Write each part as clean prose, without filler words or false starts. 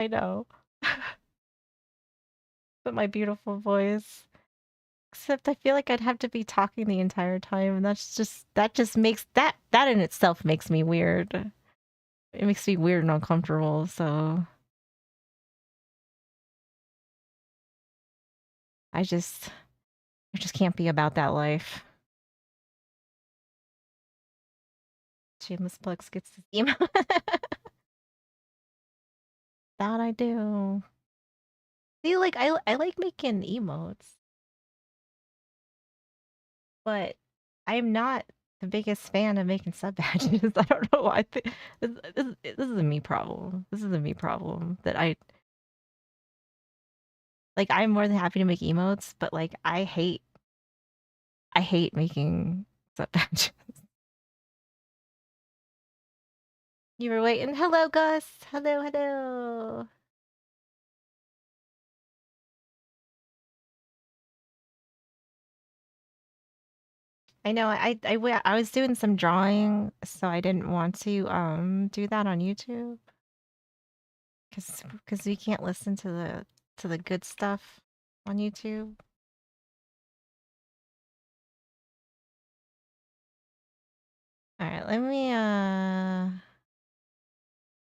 I know. But my beautiful voice. Except I feel like I'd have to be talking the entire time, and that just makes that in itself makes me weird. It makes me weird and uncomfortable, so I just I just can't be about that life. Shameless Plex gets his email. That I do. See, like I like making emotes, but I'm not the biggest fan of making sub badges. I don't know why. This is a me problem. This is a me problem that I'm more than happy to make emotes, but like I hate making sub badges. You were waiting. Hello, Gus. Hello, hello. I know I was doing some drawing, so I didn't want to do that on YouTube because we can't listen to the good stuff on YouTube. All right, let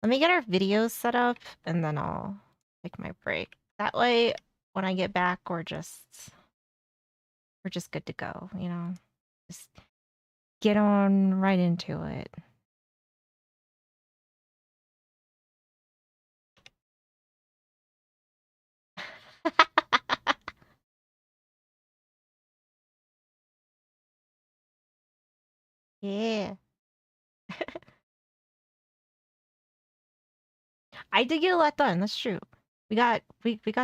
me get our videos set up and then I'll take my break. That way when I get back we're just good to go, you know. Just get on right into it. Yeah. I did get a lot done, that's true. We got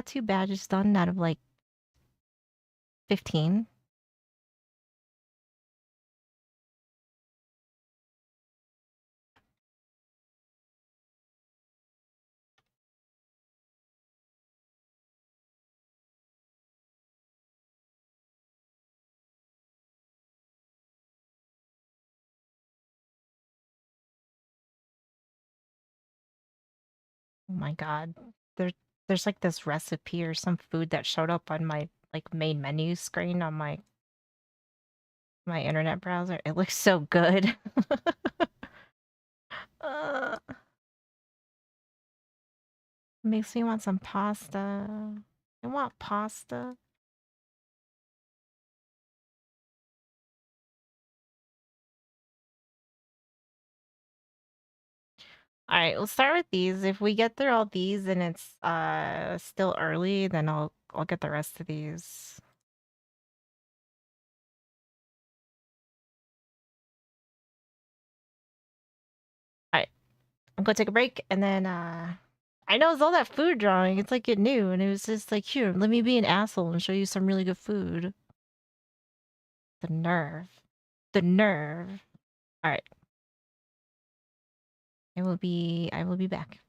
2 badges done out of like 15. Oh my god. There there's like this recipe or some food that showed up on my like main menu screen on my internet browser. It looks so good. uh, makes me want some pasta. I want pasta. All right, we'll start with these. If we get through all these and it's still early, then I'll get the rest of these. All right, I'm gonna take a break and then I know it's all that food drawing. It's like it new and it was just like, here, let me be an asshole and show you some really good food. The nerve. The nerve. All right. I will be back.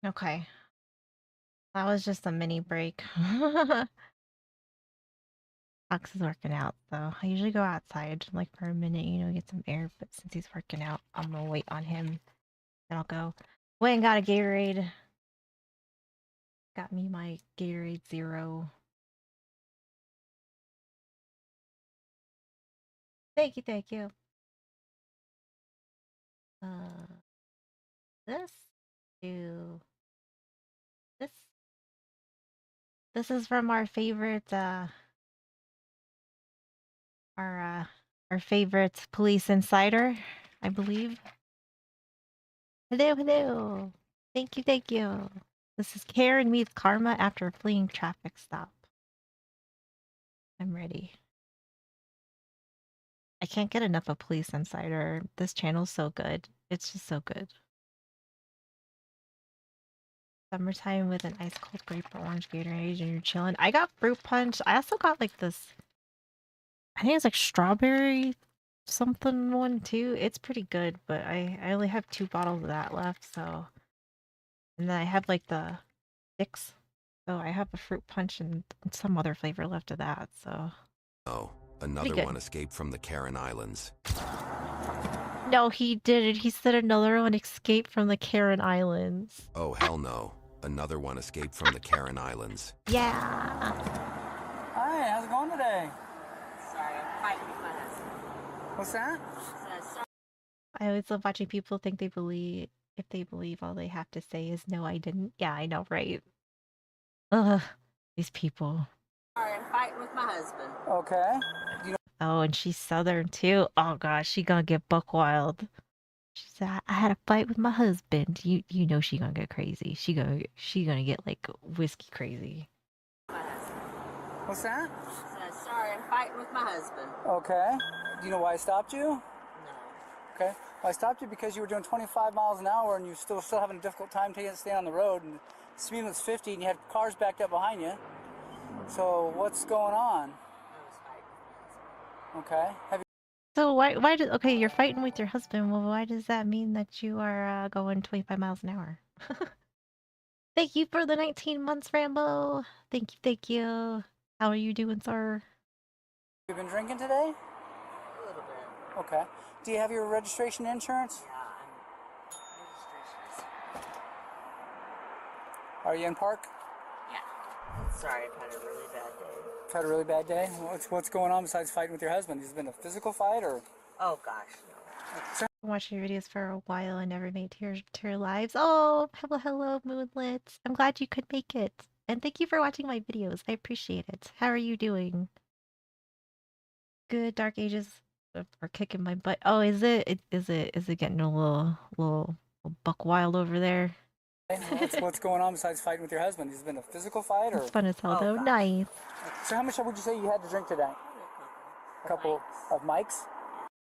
Okay. That was just a mini break. Fox is working out, though. I usually go outside, like, for a minute, get some air, but since he's working out, I'm gonna wait on him. Then I'll go. Went and got a Gatorade. Got me my Gatorade Zero. Thank you, thank you. This to this. This is from our favorite, our, uh, our favorite police insider, I believe. Hello, hello. Thank you, thank you. This is Karen meets Karma after a fleeing traffic stop. I'm ready. I can't get enough of Police Insider. This channel's so good. It's just so good. Summertime with an ice cold grape or orange Gatorade and you're chilling. I got fruit punch. I also got like this, I think it's like strawberry something one too. It's pretty good, but I only have 2 bottles of that left, so. And then I have like the sticks. So I have a fruit punch and some other flavor left of that, so. Oh, another one escaped from the Karen Islands. No, he didn't. He said another one escaped from the Karen Islands. Oh, hell no. Another one escaped from the Karen Islands. Yeah. Hi, how's it going today? Sorry, I'm fighting with my husband. What's that? I always love watching people think they believe, if they believe all they have to say is, no, I didn't. Yeah, I know, right? Ugh, these people. Sorry, I'm fighting with my husband. Okay. Oh, and she's Southern too. Oh gosh, she gonna get buck wild. She said, I had a fight with my husband. You know she gonna get crazy. She gonna get like whiskey crazy. My husband. What's that? Sorry, I'm fighting with my husband. Okay. Do you know why I stopped you? No. Okay. Well, I stopped you because you were doing 25 miles an hour and you still having a difficult time staying on the road, and the speed was 50 and you had cars backed up behind you. So what's going on? I was fighting with my husband. Okay. Have you? So why did okay, you're fighting with your husband. Well, why does that mean that you are going 25 miles an hour? Thank you for the 19 months, Rambo. Thank you, thank you. How are you doing, sir? You been drinking today? A little bit. Okay. Do you have your registration insurance? Yeah, I'm registration. Are you in park? Yeah. Sorry, I've had a really bad day. Had a really bad day? What's going on besides fighting with your husband? Has it been a physical fight or? Oh gosh, no. Been watching your videos for a while and never made to your lives. Oh, hello, Moonlit. I'm glad you could make it. And thank you for watching my videos. I appreciate it. How are you doing? Good. Dark Ages are kicking my butt. Oh, is it? Is it getting a little buck wild over there? What's going on besides fighting with your husband? Has it been a physical fight or? It's fun as hell, Oh, though. gosh. Nice. So how much would you say you had to drink today? A couple of mics?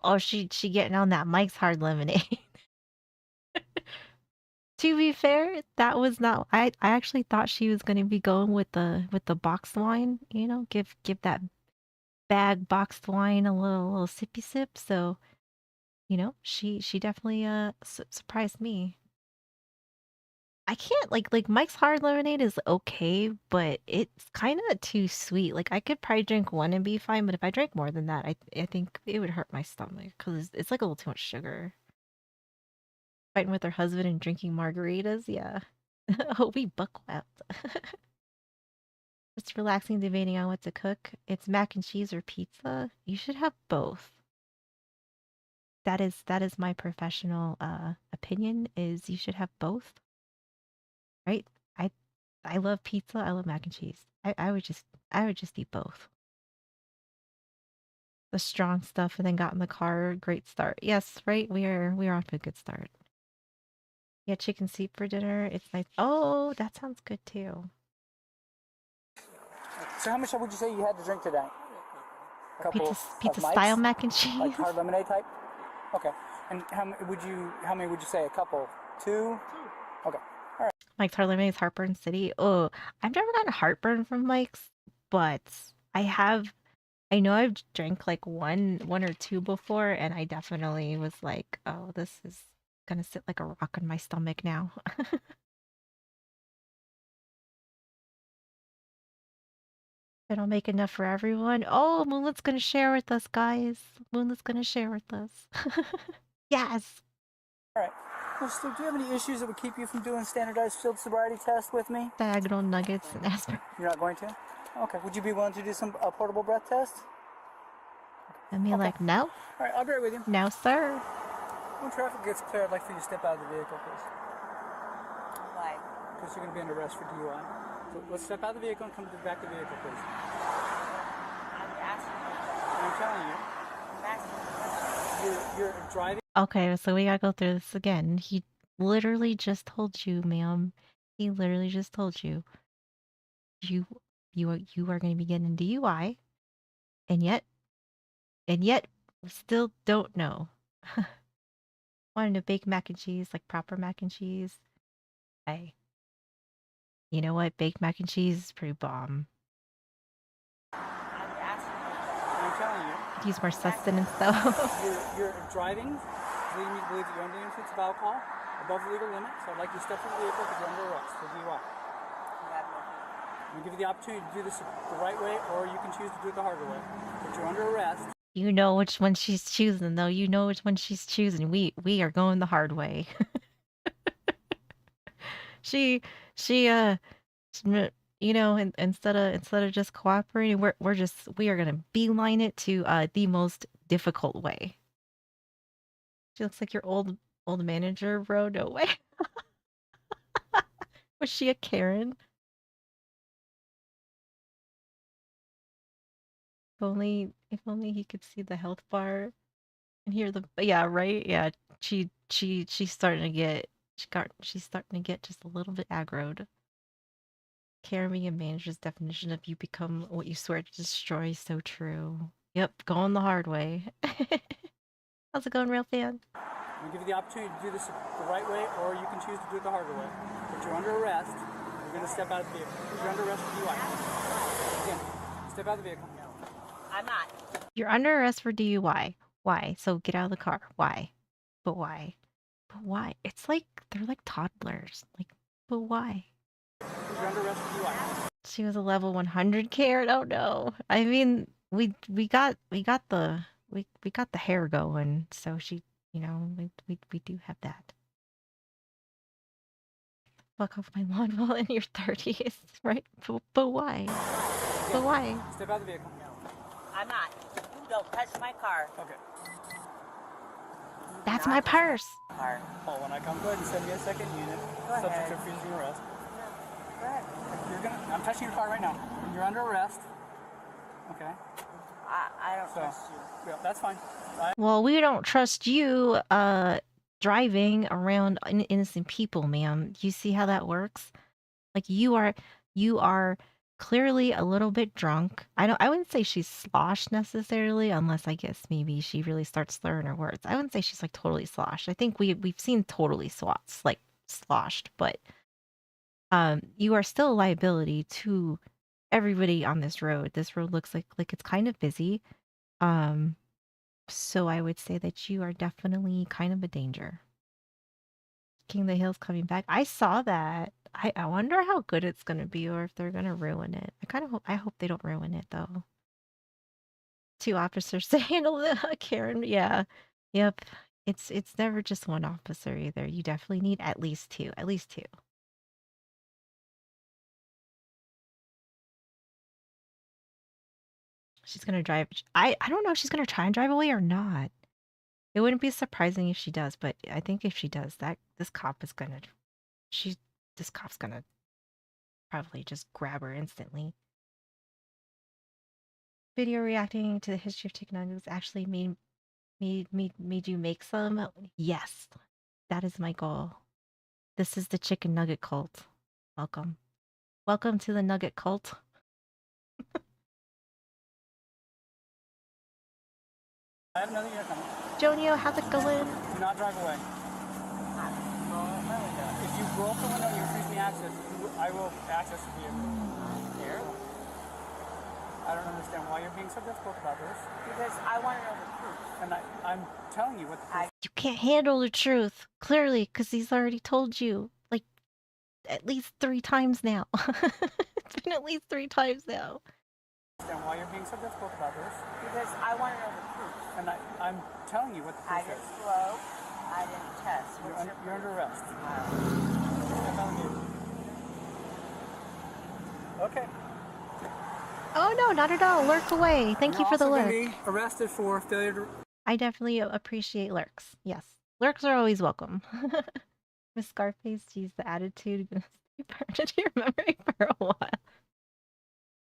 Oh, she getting on that Mike's Hard Lemonade. To be fair, that was not. I actually thought she was gonna be going with the boxed wine. Give that bag boxed wine a little sippy sip. So, she definitely surprised me. I can't like Mike's Hard Lemonade is okay, but it's kind of too sweet. Like I could probably drink one and be fine, but if I drank more than that, I think it would hurt my stomach because it's like a little too much sugar. Fighting with her husband and drinking margaritas, yeah. Oh, we buck wild. Just relaxing, debating on what to cook. It's mac and cheese or pizza. You should have both. That is my professional opinion. Is you should have both. Right? I I love pizza. I love mac and cheese. I would just eat both. The strong stuff, and then got in the car. Great start. Yes, right. We are off to a good start. Yeah, chicken soup for dinner. It's nice. Oh, that sounds good too. So how much would you say you had to drink today? A couple Pizza of mics? style mac and cheese. Like hard lemonade type? Okay. And how many would you say? A couple? Two? Okay. All right. Mike's Hard Lemonade is Heartburn City. Oh, I've never gotten heartburn from Mike's, but I know I've drank like one or two before, and I definitely was like, oh, this is gonna sit like a rock in my stomach now. It'll make enough for everyone. Oh, Moonlet's gonna share with us, guys. Moonlet's gonna share with us. Yes. All right. Well, Steve, do you have any issues that would keep you from doing standardized field sobriety tests with me? Diagonal nuggets and aspirin. You're not going to? Okay. Would you be willing to do some portable breath test? And me like, no, All right, I'll be right with you. no, sir. When traffic gets clear, I'd like for you to step out of the vehicle, please. Why? Because you're going to be under arrest for DUI. So let's step out of the vehicle and come to the back of the vehicle, please. I'm asking you. I'm telling you, I'm asking you. you're driving. Okay, so we gotta go through this again. He literally just told you, ma'am. He literally just told you. You are gonna be getting DUI, and yet we still don't know. Wanting to bake mac and cheese, like proper mac and cheese. Hey, you know what? Baked mac and cheese is pretty bomb. I'm asking you. I'm telling you, Could use more sustenance though. you're driving, leading me to believe that you're under the influence of alcohol above the legal limit. So I'd like you to step from the vehicle because you're under arrest for DUI. You have no fear. I'm going to give you the opportunity to do this the right way, or you can choose to do it the harder way. But you're under arrest. You know which one she's choosing, though. You know which one she's choosing. We are going the hard way. she you know, instead of just cooperating, we are gonna beeline it to the most difficult way. She looks like your old manager, bro. No way. Was she a Karen? If only he could see the health bar and hear the yeah, right? Yeah, she's starting to get she's starting to get just a little bit aggroed. Karen being a manager's definition of you become what you swear to destroy is so true. Yep, going the hard way. How's it going, real fan? I'm going to give you the opportunity to do this the right way, or you can choose to do it the harder way. But you're under arrest. You're going to step out of the vehicle. You're under arrest for DUI. Again, step out of the vehicle. I'm not. You're under arrest for DUI. Why? So get out of the car. Why? But why? But why? It's like they're like toddlers. Like, but why? You're under arrest for DUI. She was a level 100 Karen. Oh no. I mean, we got the hair going, so she, you know, we do have that. Fuck off my lawn while in your 30s, right? But why? But why? Step out of the vehicle. I'm not. You don't touch my car. Okay. That's my purse. Car. Oh, when I come, go ahead and send me a second unit. Go Subject ahead. to refusing arrest. Go ahead. I'm touching your car right now. You're under arrest. Okay. I don't trust you. Yeah, that's fine. Well, we don't trust you driving around innocent people, ma'am. You see how that works? Like you are clearly a little bit drunk. I wouldn't say she's sloshed necessarily, unless I guess maybe she really starts slurring her words. I wouldn't say she's like totally sloshed. I think we've seen totally sloshed, but you are still a liability to everybody on this road. This road looks like it's kind of busy. So I would say that you are definitely kind of a danger. King of the Hill's coming back. I saw that. I wonder how good it's gonna be, or if they're gonna ruin it. I hope they don't ruin it though. 2 officers to handle the Karen. Yeah. Yep. It's never just one officer either. You definitely need at least 2. At least 2. She's gonna drive. I don't know if she's gonna try and drive away or not. It wouldn't be surprising if she does, but I think if she does, this cop's gonna probably just grab her instantly. Video reacting to the history of chicken nuggets actually made you make some? Yes, that is my goal. This is the chicken nugget cult. Welcome. Welcome to the nugget cult. I have another unit coming. Jonio, how's it going? Do not drive away. If you roll up the window and you refuse me access, I will access the vehicle. Here? I don't understand why you're being so difficult about this. Because I want to know the truth. And I'm telling you what the truth You can't handle the truth, clearly, because he's already told you, like, at least 3 times now. It's been at least 3 times now. Understand why you're being so difficult about this. Because I want to know the proof. And I'm telling you what the I proof didn't is. blow. I didn't test. What's your You're under arrest. proof? Step out of the vehicle. Okay. Oh no, not at all. Lurk away. Thank you for the You're also lurk. gonna be arrested for failure to... I definitely appreciate lurks. Yes. Lurks are always welcome. Miss Scarface, geez, the attitude gonna stay burned into your memory for a while.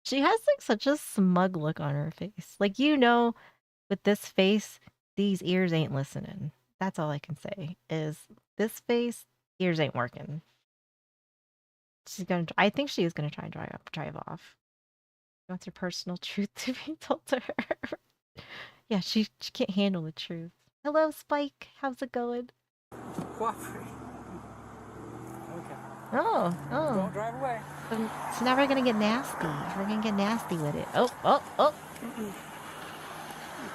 She has like such a smug look on her face. Like, you know, with this face, these ears ain't listening. That's all I can say is this face, ears ain't working. She's gonna. I think she is gonna try and drive off. She wants her personal truth to be told to her. Yeah, she can't handle the truth. Hello, Spike. How's it going? Cooperate. Okay. Oh. Don't drive away. So now we're gonna get nasty. We're gonna get nasty with it. Oh.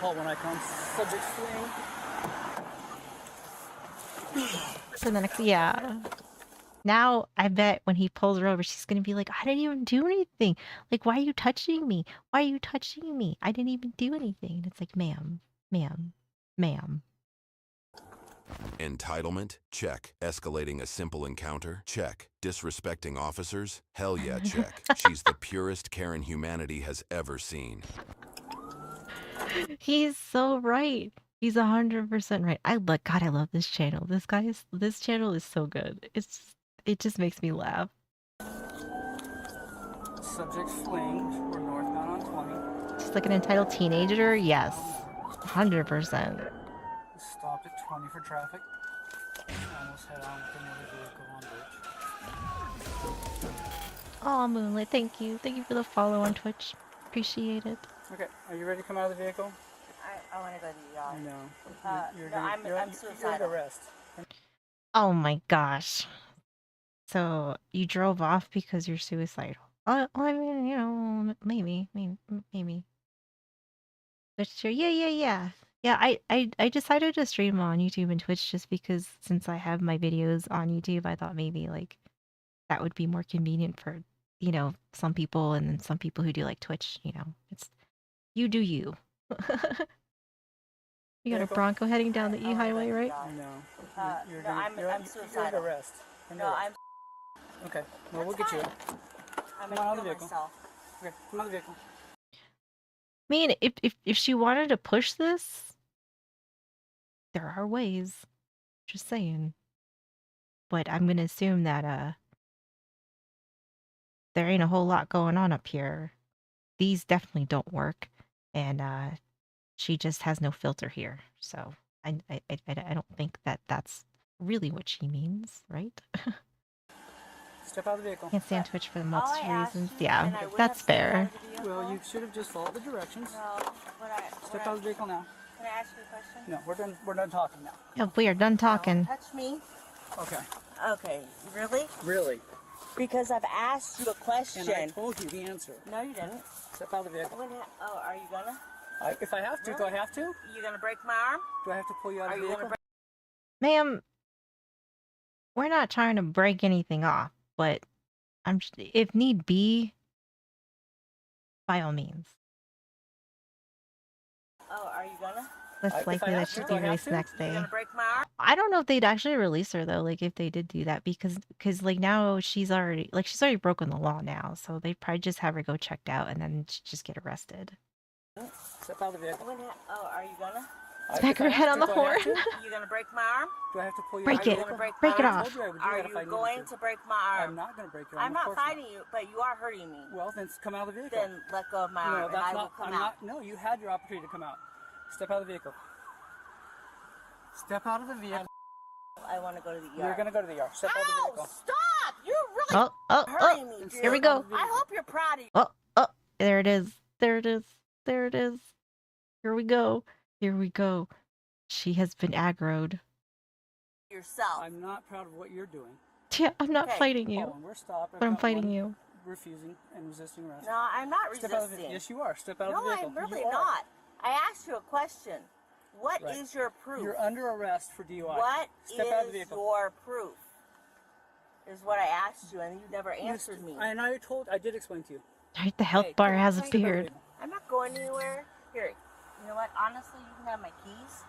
Call when I come. Subject fleeing. So the next, yeah. Now I bet when he pulls her over, she's gonna be like, I didn't even do anything. Like, why are you touching me? Why are you touching me? I didn't even do anything. And it's like, ma'am. Entitlement? Check. Escalating a simple encounter? Check. Disrespecting officers? Hell yeah, check. She's the purest Karen humanity has ever seen. He's so right. He's 100% right. God, I love this channel. This channel is so good. It just makes me laugh. Subject fleeing. We're northbound on 20. She's like an entitled teenager. Yes, 100%. Stopped at 20 for traffic. Almost head on with another vehicle on bridge. Oh, Moonlit, thank you. Thank you for the follow on Twitch. Appreciate it. Okay, are you ready to come out of the vehicle? I want to go to the yard. No. I'm You're under suicidal. arrest. Oh my gosh. So you drove off because you're suicidal. I mean, you know, maybe. That's true. Yeah. Yeah, I decided to stream on YouTube and Twitch just because since I have my videos on YouTube, I thought maybe like that would be more convenient for, you know, some people and then some people who do like Twitch, you know. It's you do you. You got a Vehicle? Bronco heading down the E highway, right? No. I'm You're under suicidal. arrest. No, I'm. Okay, well, we'll get you. I'm Come on out of the gonna kill vehicle. myself. Okay, come out of the vehicle. I mean, if she wanted to push this, there are ways. Just saying. But I'm gonna assume that there ain't a whole lot going on up here. These definitely don't work, and she just has no filter here. So I don't think that that's really what she means, right? Step out of the vehicle. Can't stand Twitch for the All I multitude asked reasons. you, and I Yeah, would that's have stayed out fair. of the vehicle. Well, you should have just followed the directions. No, Step out of the vehicle now. Can I ask you a question? No, we're done talking now. Yeah, we are done talking. Don't touch me. Okay. Okay, really? Really? Because I've asked you a question. And I told you the answer. No, you didn't. Step out of the vehicle. Oh, are you gonna? If I have to, do I have to? You gonna break my arm? Do I have to pull you out Are of the you vehicle? gonna Ma'am, we're not trying to break anything off, but if need be, by all means. Oh, are you gonna? Less If I likely that have to, she'd do I be have released to? the next You day. gonna break my arm? I don't know if they'd actually release her though, like if they did do that, because like now she's already broken the law now, so they'd probably just have her go checked out and then she'd just get arrested. Step out of the vehicle. Oh, are you gonna? Smack her head on the do I have horn. to? You gonna break my arm? Do I have to pull you Break out it. of the vehicle? Break it I off. told you I would do Are that if I you needed going to break my arm? I'm not going to break your arm. I'm of not course fighting you, but you are hurting me. Well, then come out of the vehicle. Then let go of my No, arm, and that's I will not. come I'm out. not. No, you had your opportunity to come out. Step out of the vehicle. Step out of the vehicle. I want to go to the yard. You're going to go to the yard. Step out of the Ow! vehicle. Stop! You're really hurting me, dude. Here we go. I hope you're proud of you. Oh, there it is. There it is. There it is. Here we go. Here we go. She has been aggroed. Yourself. I'm not proud of what you're doing. Yeah, I'm not Okay, fighting you, Oh, and we're stopped. I've but I'm got fighting one you. Refusing and resisting arrest. No, I'm not Step out of the resisting. Yes, you are. Step out of No, the vehicle. I'm really You are. not. I asked you a question. What is Right. your proof? You're under arrest for DUI. What Step out of the is vehicle. your proof? Is what I asked you, and you never answered me. And I did explain to you. Right, the health Hey, bar come- has step out of the appeared. vehicle. I'm not going anywhere. Here, you know what? Honestly, you can have my keys,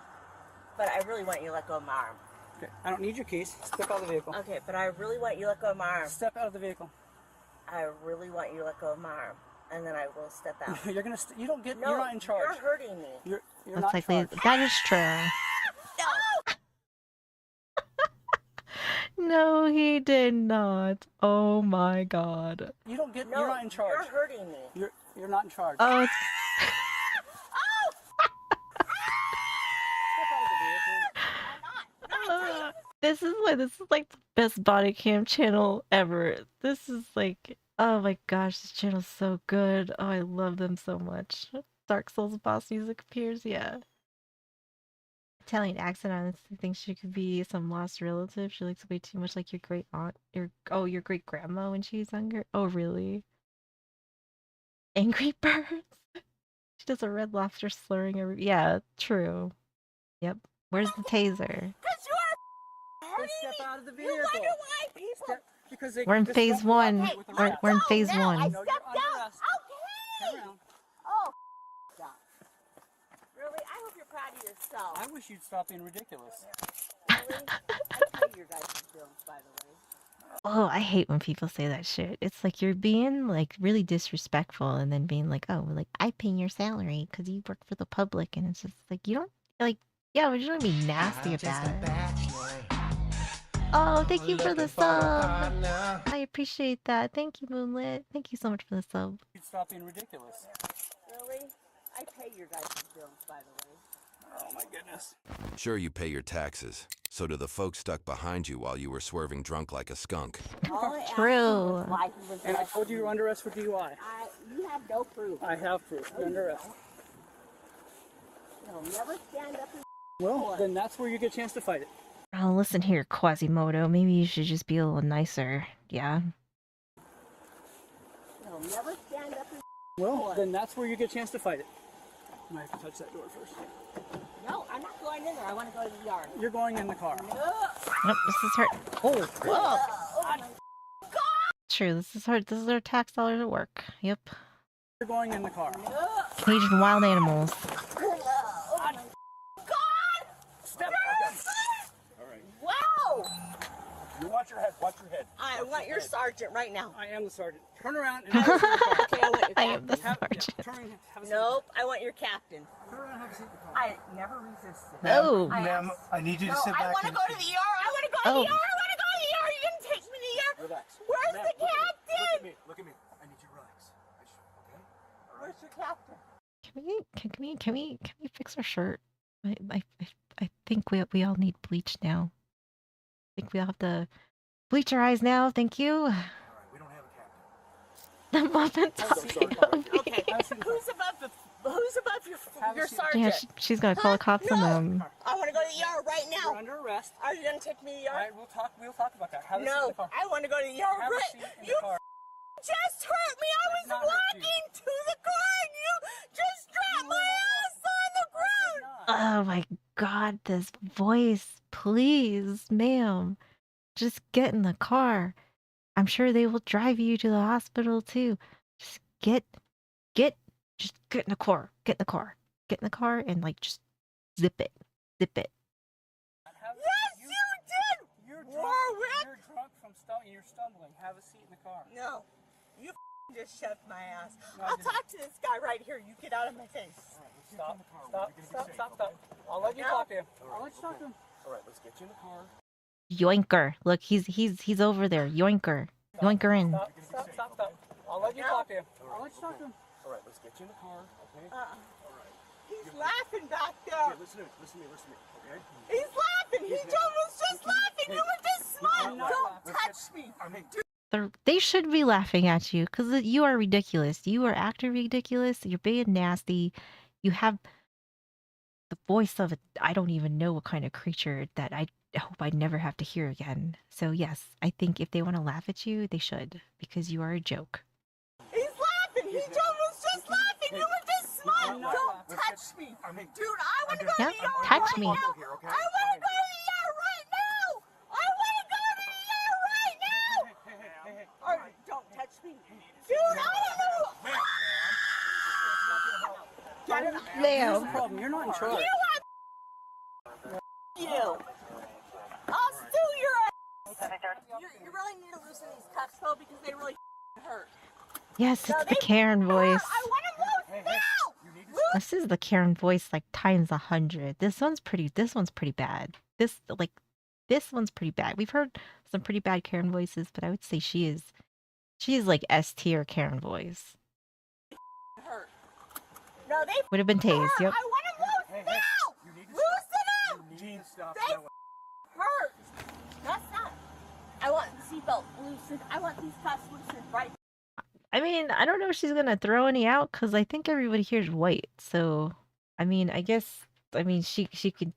but I really want you to let go of my arm. Okay, I don't need your keys. Step out of the vehicle. Okay, but I really want you to let go of my arm. Step out of the vehicle. I really want you to let go of my arm, and then I will step out. You're gonna. You don't get. No, you're not in charge. You're hurting me. You're That's not in likely. charge. That is true. No! No, he did not. Oh my god. You don't get. No, you're not in charge. You're hurting me. You're not in charge. Oh, it's Step out of the vehicle. this is like the best body cam channel ever. This is like, oh my gosh, this channel's so good. Oh, I love them so much. Dark Souls boss music appears, yeah. Italian accent on this. I think she could be some lost relative. She looks way too much like your great aunt, your great grandma when she was younger. Oh really? Angry Birds. She does a red lobster slurring every. Yeah, true. Yep. Where's the taser? Because you are hurting Step me. out of the You vehicle. wonder why people... Because they. We're in this phase don't work one. with the We're rest. in phase no, one. I No, stepped you're under out. arrest. Okay. Turn around. Oh, stop. Really? I hope you're proud of yourself. I wish you'd stop being ridiculous. Really? I pay your guys' bills, by the way. Oh, I hate when people say that shit. It's like you're being like really disrespectful and then being like, oh, like I pay your salary because you work for the public. And it's just like, you don't like, yeah, but you don't be nasty about it. Oh, thank you for the sub. I appreciate that. Thank you, Moonlit. Thank you so much for the sub. You'd stop being ridiculous. Really? I pay your guys' bills, by the way. Oh my goodness. Sure, you pay your taxes. So do the folks stuck behind you while you were swerving drunk like a skunk. All I asked True. was why he was And I arrested. told you you're under arrest for DUI. You have no proof. I have proof. You're under arrest. You'll never stand up and... Well, then that's where you get a chance to fight it. Oh, listen here, Quasimodo. Maybe you should just be a little nicer. Yeah. You'll never stand up and... Well, then that's where you get a chance to fight it. I might have to touch that door first. No, I'm not going in there. I want to go to the yard. You're going in the car. Nope, this is her. Oh, Whoa. Oh, True, this is her. This is her tax dollars at work. Yep. you're going in the car. Caged wild animals. Step All right. wow! You watch your head. Watch your head. I want your sergeant right now. I am the sergeant. Turn around and have a seat in the car. Okay, I want your I am the captain. sergeant. Turn around, have a seat. Nope, I want your captain. Turn around and have a seat in the car. I never resisted. Oh. Ma'am, I need you to sit I back. want to and go to the ER. I want to go to Oh. the ER. I want to go to the ER. You gonna take me to the ER? Relax. Where's Ma'am, the Look captain? at me. Look at me. I need you to relax. Okay? Where's your captain? Can we fix our shirt? I think we all need bleach now. I think we all have to bleach our eyes now. Thank you. All right, we don't have a captain. The moment. Okay, who's above your sergeant? Yeah, she's gonna call the cops on them. I want to go to the ER right You're now. under arrest. Are you gonna take me to the All ER? right, we'll talk about that. Have a seat in No, the car. I want to go to the ER Have a right. seat in You the car. just hurt me. I was not hurt you. walking to the car and you just dropped my ass on the ground. Oh my god, this voice. Please, ma'am. Just get in the car. I'm sure they will drive you to the hospital too. Just just get in the car. Get in the car. Get in the car and like just zip it. Zip it. Yes, you did. You're drunk. Warwick. You're drunk from you're stumbling. Have a seat in the car. No, you just shoved my ass. No, I I'll didn't. talk to this guy right here. You get out of my face. Stop. Stop. I'll let you talk to him. I'll let you talk to him. All right, let's get you in the car. Yoinker. Look, he's over there. Yoinker. Yoinker in. Stop. I'll let you talk to him. I'll let you talk to him. All right, let's get you in the car, okay? He's laughing back there. Okay, listen to me, okay? He's laughing. He was just laughing. You were just smiling. not Don't laughing. touch me. They should be laughing at you because you are ridiculous. You are acting ridiculous. You're being nasty. You have the voice of I don't even know what kind of creature that I hope I never have to hear again. So yes, I think if they want to laugh at you, they should because you are a joke. He's laughing. He was just laughing. You were just smiling. not Don't laughing. touch me. Dude, I want to I'm go to Yeah, the ER touch right me. now. I want to go to the ER right now. I want to go to the ER right now. All right, don't touch me. Dude, I don't know. Here's the Ma'am. problem. You're not in charge. You. I'll sue your ass. You really need to loosen these cuffs though because they really hurt. Yes, No, it's the they Karen voice. I want to loose now. This is the Karen voice like times 100. This one's pretty bad. This one's pretty bad. We've heard some pretty bad Karen voices, but I would say she is like S tier Karen voice. Hurt. No, they Would have been tased, hurt. yep. I want to loose now. Loosen up. You need to stop. They hurt. That's not. I want the seatbelt loosened. I want these cuffs loosened right. I mean, I don't know if she's gonna throw any out because I think everybody here is white. So, I mean, she could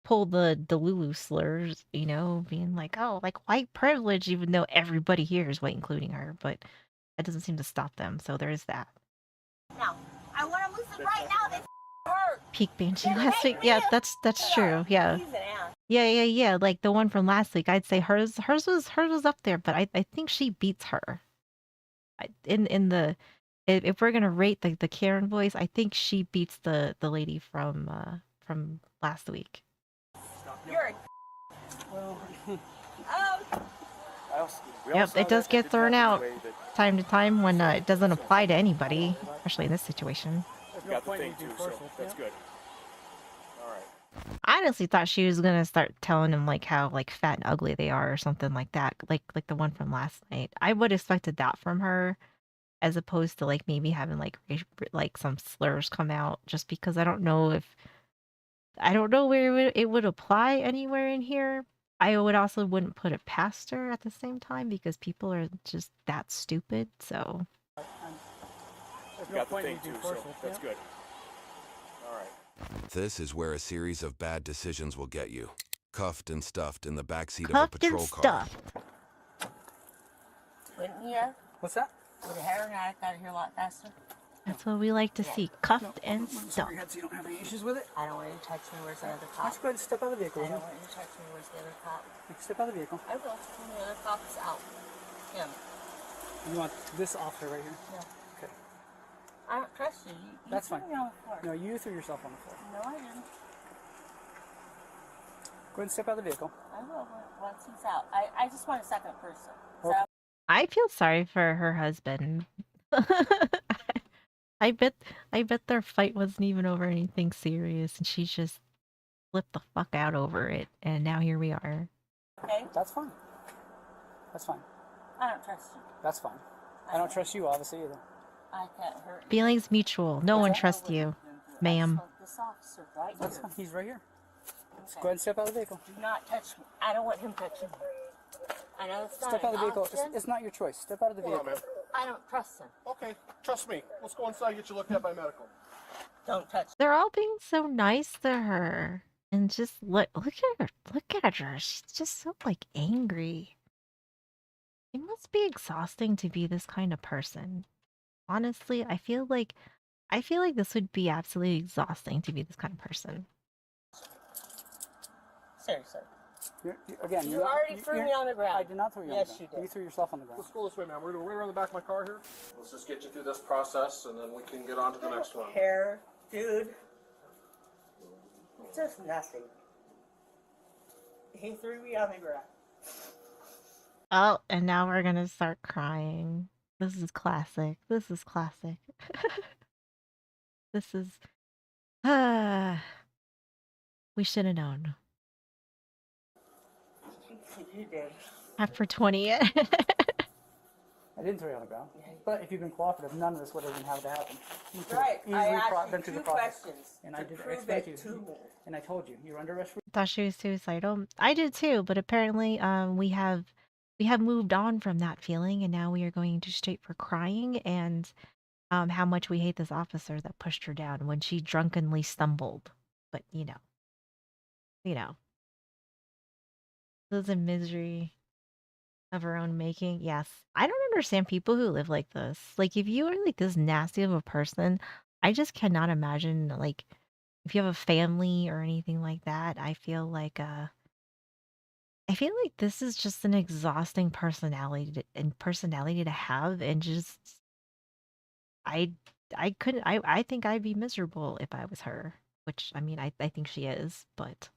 pull the Lulu slurs, you know, being like, oh, like white privilege, even though everybody here is white, including her. But that doesn't seem to stop them. So there is that. Now, I want to loosen right now. They hurt. Peak Banshee They're last week. making Yeah, me a- that's true. Yeah. He's an ass. Yeah. Like the one from last week. I'd say hers was up there, but I think she beats her. If we're gonna rate the Karen voice, I think she beats the lady from last week. You're a Well, oh, Yep, it does get thrown out time to time when it doesn't apply to anybody, especially in this situation. there's You no got the point thing in too, being so forceful. that's Yeah. good. All right. I honestly thought she was gonna start telling them like how like fat and ugly they are or something like that, like the one from last night. I would have expected that from her, as opposed to like maybe having like some slurs come out, just because I don't know where it would apply anywhere in here. I would also wouldn't put it past her at the same time because people are just that stupid. So There's You no got the point in thing being too, so forceful. that's Yeah. good. All right. This is where a series of bad decisions will get you. Cuffed and stuffed in the backseat of a cuffed and patrol car. stuffed. wouldn't you? What's that? Would a heroin addict out of here a lot faster? That's what we like to see. Cuffed and Sorry, stuffed. your head so you don't have any issues with it. I don't want you to touch me. Where's the other Why don't cop? you go ahead and step out of the vehicle? I don't Will want you to touch me. Where's the other cop? you? Step out of the vehicle. I will. When the other cop's out. Him. You want this officer right here? No. Okay. I don't trust you. You That's threw fine. me on the floor. No, you threw yourself on the floor. No, I didn't. Go ahead and step out of the vehicle. I will once he's out. I just want a second person. So Okay. I feel sorry for her husband. I bet their fight wasn't even over anything serious, and she just flipped the fuck out over it, and now here we are. okay, That's fine. That's fine. I don't trust you. That's fine. I don't trust you, obviously, either. I can't hurt you. Feelings mutual. No one trusts you, ma'am. This officer right That's here. fine. He's right here. Okay. Go ahead and step out of the vehicle. Do not touch me. I don't want him touching me. I know it's not Step out of the vehicle. option. It's not your choice. Step out of the Hold on, vehicle. man. I don't trust him. Okay, trust me. Let's go inside and get you looked at by medical. Don't touch me. They're all being so nice to her, and just look at her. She's just so like angry. It must be exhausting to be this kind of person. Honestly, I feel like this would be absolutely exhausting to be this kind of person. Seriously. Again, You already threw me on the ground. I did not throw you Yes, on the you ground. did. You threw yourself on the ground. Let's go this way, man. We're right around the back of my car here. Let's just get you through this process, and then we can get on to the next one. Hair, dude. It's just nothing. He threw me on the ground. Oh, and now we're gonna start crying. This is classic. This is classic. This is. We should have known. You did. After 20. I didn't throw you on the ground. But if you'd been cooperative, none of this would have even had to happen. You could have Right. I asked been you through two the process. questions And I to did prove explain to it you. to me. And I told you, you're under arrest for. Thought she was suicidal. I did too, but apparently we have moved on from that feeling, and now we are going to straight for crying and how much we hate this officer that pushed her down when she drunkenly stumbled. But you know. Lives in misery of her own making. Yes. I don't understand people who live like this. Like if you are like this nasty of a person, I just cannot imagine like if you have a family or anything like that. I feel like this is just an exhausting personality to have, and just I I couldn't. I think I'd be miserable if I was her. Which I mean, I think she is, but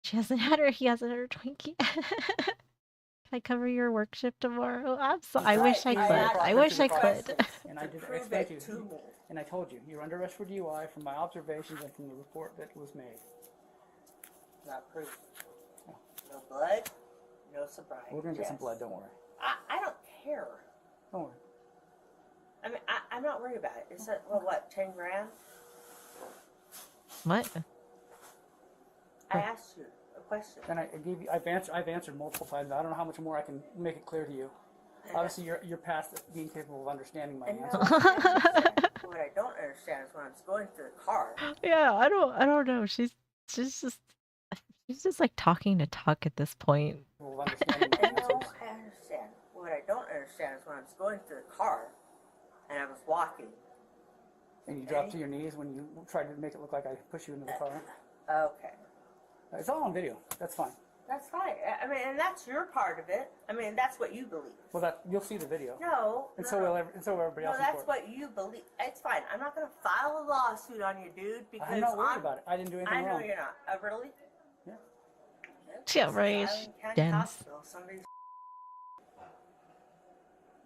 she hasn't had her. He hasn't had her Twinkie. Can I cover your work shift tomorrow? I'm so. That's I right. wish I I could. brought I them wish to the I process. could. And I did Prove explain to it you. to me. And I told you, you're under arrest for DUI from my observations and from the report that was made. Not proof. No blood, no sobriety. We're gonna get some Yes. blood, don't worry. I don't care. Don't worry. I mean, I'm not worried about it. Is that, well, what, 10 grand? What? I asked you a question. And I gave you, I've answered multiple times. I don't know how much more I can make it clear to you. Obviously, you're past being capable of understanding my And answer. no, I understand. What I don't understand is when I'm going to the car. Yeah, I don't know. She's just like talking to talk at this point. Capable of understanding my And no, answers. I understand. What I don't understand is when I was going to the car and I was walking. And you dropped to your knees when you tried to make it look like I pushed you into the car. Okay. It's all on video. That's fine. That's fine. I mean, and that's your part of it. I mean, that's what you believe. Well, you'll see the video. No. And no, so no. will everybody No, else in that's court. what you believe. It's fine. I'm not going to file a lawsuit on you, dude, because I'm not worried about it. I didn't do anything I know wrong. you're not. Really? Yeah. Yeah, right. Island County Dense. Hospital. Somebody's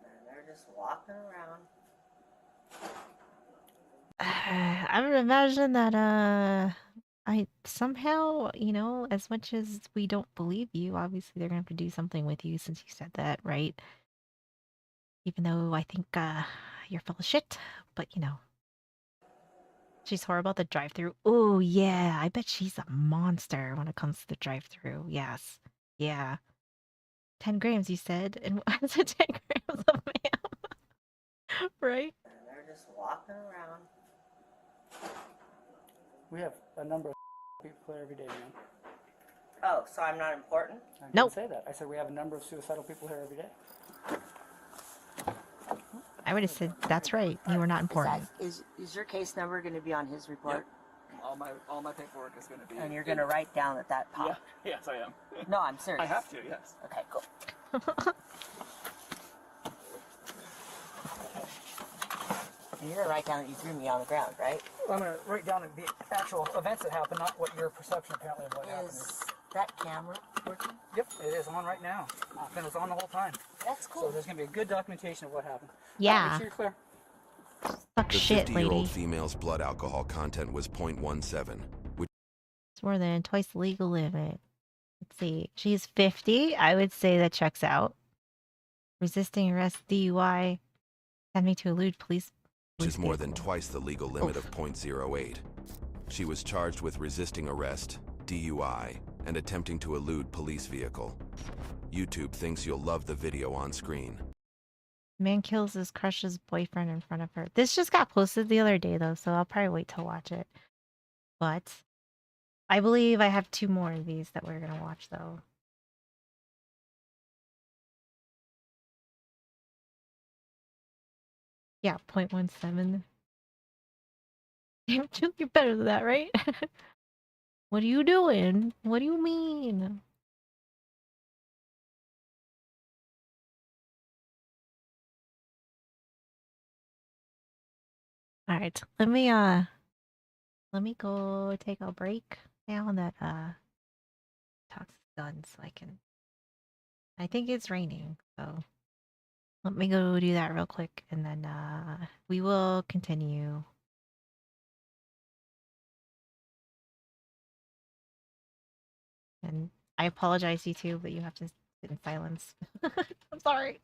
and they're just walking around. I would imagine that I somehow, as much as we don't believe you, obviously they're gonna have to do something with you since you said that, right? Even though I think you're full of shit, but she's horrible at the drive-through. Oh yeah, I bet she's a monster when it comes to the drive-through. Yes, yeah. 10 grams, you said, and what's it 10 grams of ma'am? Right? And they're just walking around. We have a number of people here every day, man. Oh, so I'm not important? I didn't Nope. say that. I said we have a number of suicidal people here every day. I would have said that's right. You were not important. Is your case number going to be on his report? All my paperwork is going to be. And you're going to write down that Yeah. pop? Yes, I am. No, I'm serious. I have to. Yes. Okay, cool. And you're going to write down that you threw me on the ground, right? I'm going to write down the actual events that happened, not what your perception apparently of what happened. Is that camera working? Yep, it is on right now. And it's on the whole time. That's So cool. there's going to be a good documentation of what happened. Yeah. Make sure you're clear. Fuck The shit, 50-year-old lady. female's blood alcohol content was 0.17, which It's more than twice the legal limit. Let's see. She's 50. I would say that checks out. Resisting arrest, DUI. Send me to elude police. is more than vehicle. twice the legal limit of 0.08. She was charged with resisting arrest, DUI, and attempting to elude police vehicle. YouTube thinks you'll love the video on screen. Man kills his crush's boyfriend in front of her. This just got posted the other day, though, so I'll probably wait to watch it. But I believe I have 2 more of these that we're going to watch, though. Yeah, 0.17. Damn, you're better than that, right? What are you doing? What do you mean? All right, let me go take a break now that talk's done, so I can. I think it's raining, so let me go do that real quick, and then we will continue. And I apologize, you two, but you have to sit in silence. I'm sorry.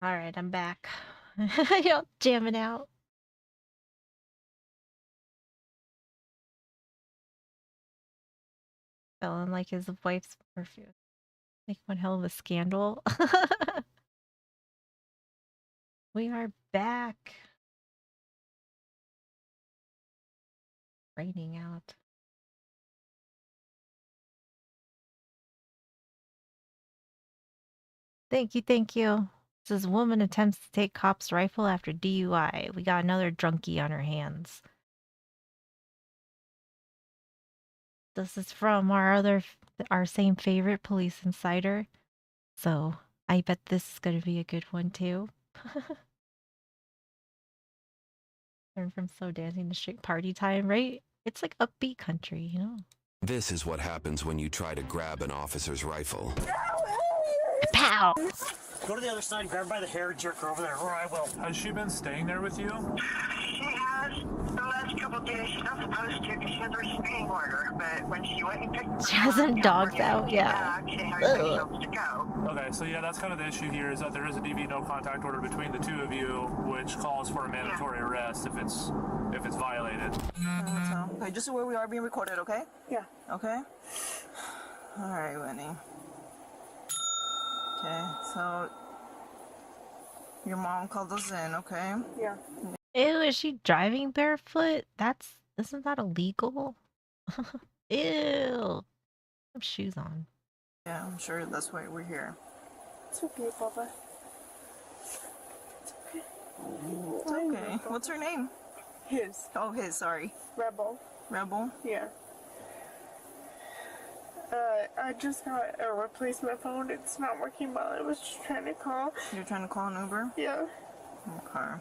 All right, I'm back. Y'all jamming out. Feeling like his wife's perfume. Make one hell of a scandal. We are back. Raining out. Thank you, thank you. Says woman attempts to take cop's rifle after DUI. We got another drunkie on her hands. This is from our same favorite police insider. So I bet this is gonna be a good one too. Learn from slow dancing to straight party time, right? It's like upbeat country, you know. This is what happens when you try to grab an officer's rifle. Pow! Go to the other side, grab her by the hair, jerk her over there, or I will. Has she been staying there with you? She has the last couple of days. She's not supposed to because she has a restraining order. But when she went and picked She has some dogs out, yeah. she had supposed to go. Okay, so yeah, that's kind of the issue here is that there is a DV no contact order between the two of you, which calls for a mandatory arrest if it's violated. Okay, just so where we are being recorded, okay? Yeah. Okay. All right, Winnie. Okay, so your mom called us in, okay? Yeah. Ew, is she driving barefoot? Isn't that illegal? Ew. Have shoes on. Yeah, I'm sure that's why we're here. It's okay, Papa. It's okay. What's her name? His. Oh, his, sorry. Rebel. Rebel? Yeah. I just got a replacement phone. It's not working well. I was just trying to call. You're trying to call an Uber? Yeah. Okay.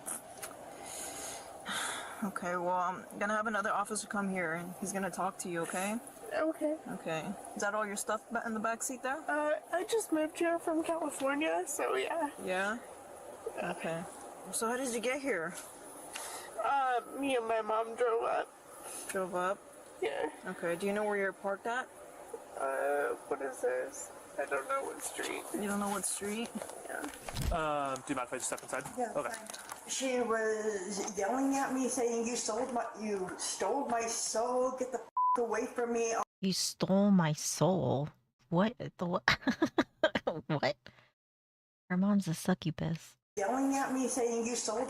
Okay, well, I'm gonna have another officer come here and he's gonna talk to you, okay? Okay. Okay. Is that all your stuff in the back seat there? I just moved here from California, so yeah. Yeah? Okay. So how did you get here? Me and my mom drove up. Drove up? Yeah. Okay, do you know where you're parked at? What is this? I don't know what street. You don't know what street? Yeah. Do you mind if I just step inside? Yeah. Okay. She was yelling at me saying, you stole my soul, get the away from me. You stole my soul. What the what? What? Her mom's a succubus. Yelling at me saying, you stole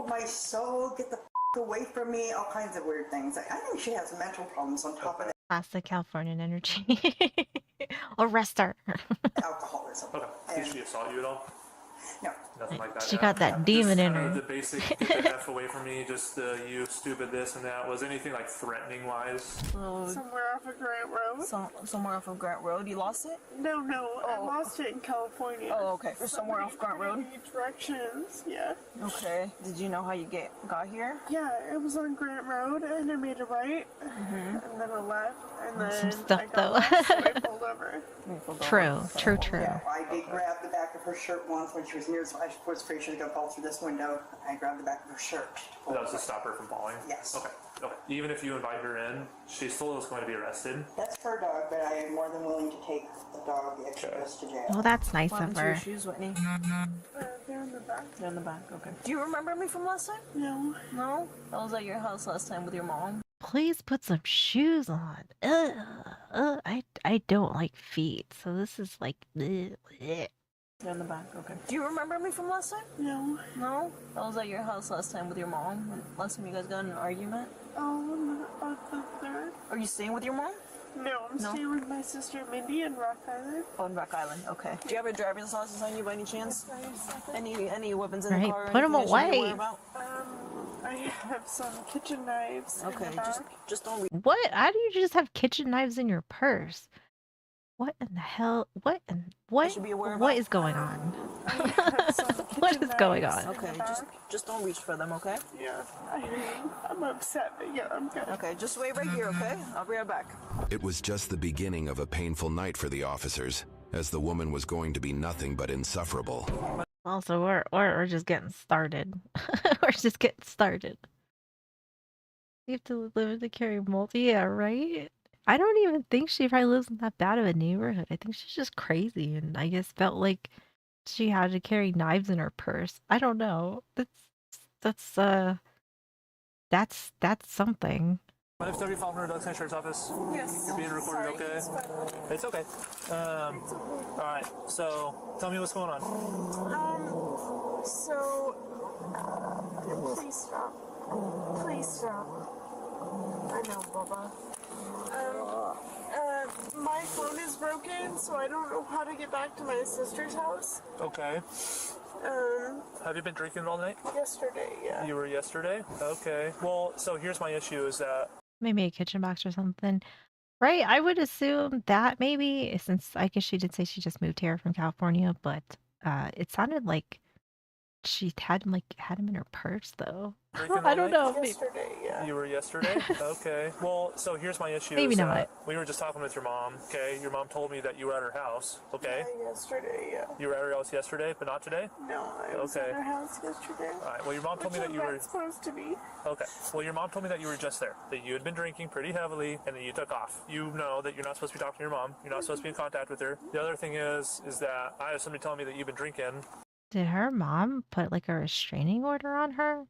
my soul, get the away from me, all kinds of weird things. I think she has mental problems on top of Classic Californian energy. Arrest her. alcoholism. Okay. Did she assault you at all? No. Nothing like that. She got that demon in her. The basic get the F away from me, just you stupid this and that. Was anything like threatening wise? Somewhere off of Grant Road? Somewhere off of Grant Road. You lost it? No, I lost it in California. Oh, okay. Somewhere off Grant Road? Directions, yeah. Okay. Did you know how you got here? Yeah, it was on Grant Road, and I made a right, and then a left, and then Some stuff, I got though. lost, so I pulled over. True. Yeah, I did grab the back of her shirt once when she was near, so I was afraid she was going to fall through this window. I grabbed the back of her shirt. That was to stop her from falling? Yes. Okay. Even if you invite her in, she still is going to be arrested? That's her dog, but I am more than willing to take the dog the extra risk to jail. Well, that's nice What of happened to your her. shoes, Whitney? They're in the back. They're in the back, okay. Do you remember me from last time? No. No? I was at your house last time with your mom. Please put some shoes on. I don't like feet, so this is like. They're in the back, okay. Do you remember me from last time? No. No? I was at your house last time with your mom. Last time you guys got in an argument. Oh, the third? Are you staying with your mom? No, I'm staying with my sister Mindy in Rock Island. Oh, in Rock Island, okay. Do you have a driver's license on you by any chance? Any weapons in the Right, car? Or put 'em anything I should be away. worried about? I have some kitchen knives in Okay, the back. just don't reach. What? How do you just have kitchen knives in your purse? What in the hell? What? should be aware of What that. is going on? I have some What kitchen is going knives on? in the Okay, back. just don't reach for them, okay? Yeah, I'm upset, but yeah, I'm good. Okay, just wait right here, okay? I'll be right back. It was just the beginning of a painful night for the officers, as the woman was going to be nothing but insufferable. Also, we're just getting started. We're just getting started. You have to live in the carry multi, yeah, right? I don't even think she probably lives in that bad of a neighborhood. I think she's just crazy, and I guess felt like she had to carry knives in her purse. I don't know. That's that's something. My name's W. Faulkner, Doug's Insurance Office. Yes. You're being recorded, okay? It's okay. Alright, so tell me what's going on. So, please stop. Please stop. I know, Bubba. My phone is broken, so I don't know how to get back to my sister's house. Okay. Have you been drinking all night? Yesterday, yeah. You were yesterday? Okay. Well, so here's my issue is that Maybe a kitchen box or something. Right? I would assume that maybe, since I guess she did say she just moved here from California, but it sounded like she had him in her purse though. drinking I all don't night? know. Yesterday, yeah. You were yesterday? Okay. Well, so here's my issue. Maybe is not. that we were just talking with your mom, okay? Your mom told me that you were at her house, okay? Yeah, yesterday, yeah. You were at her house yesterday, but not today? No, I was Okay. at her house yesterday. Alright, well, your mom told me that you were... Not supposed to be. Okay. Well, your mom told me that you were just there, that you had been drinking pretty heavily, and that you took off. You know that you're not supposed to be talking to your mom. You're not supposed to be in contact with her. The other thing is that I have somebody telling me that you've been drinking. Did her mom put like a restraining order on her?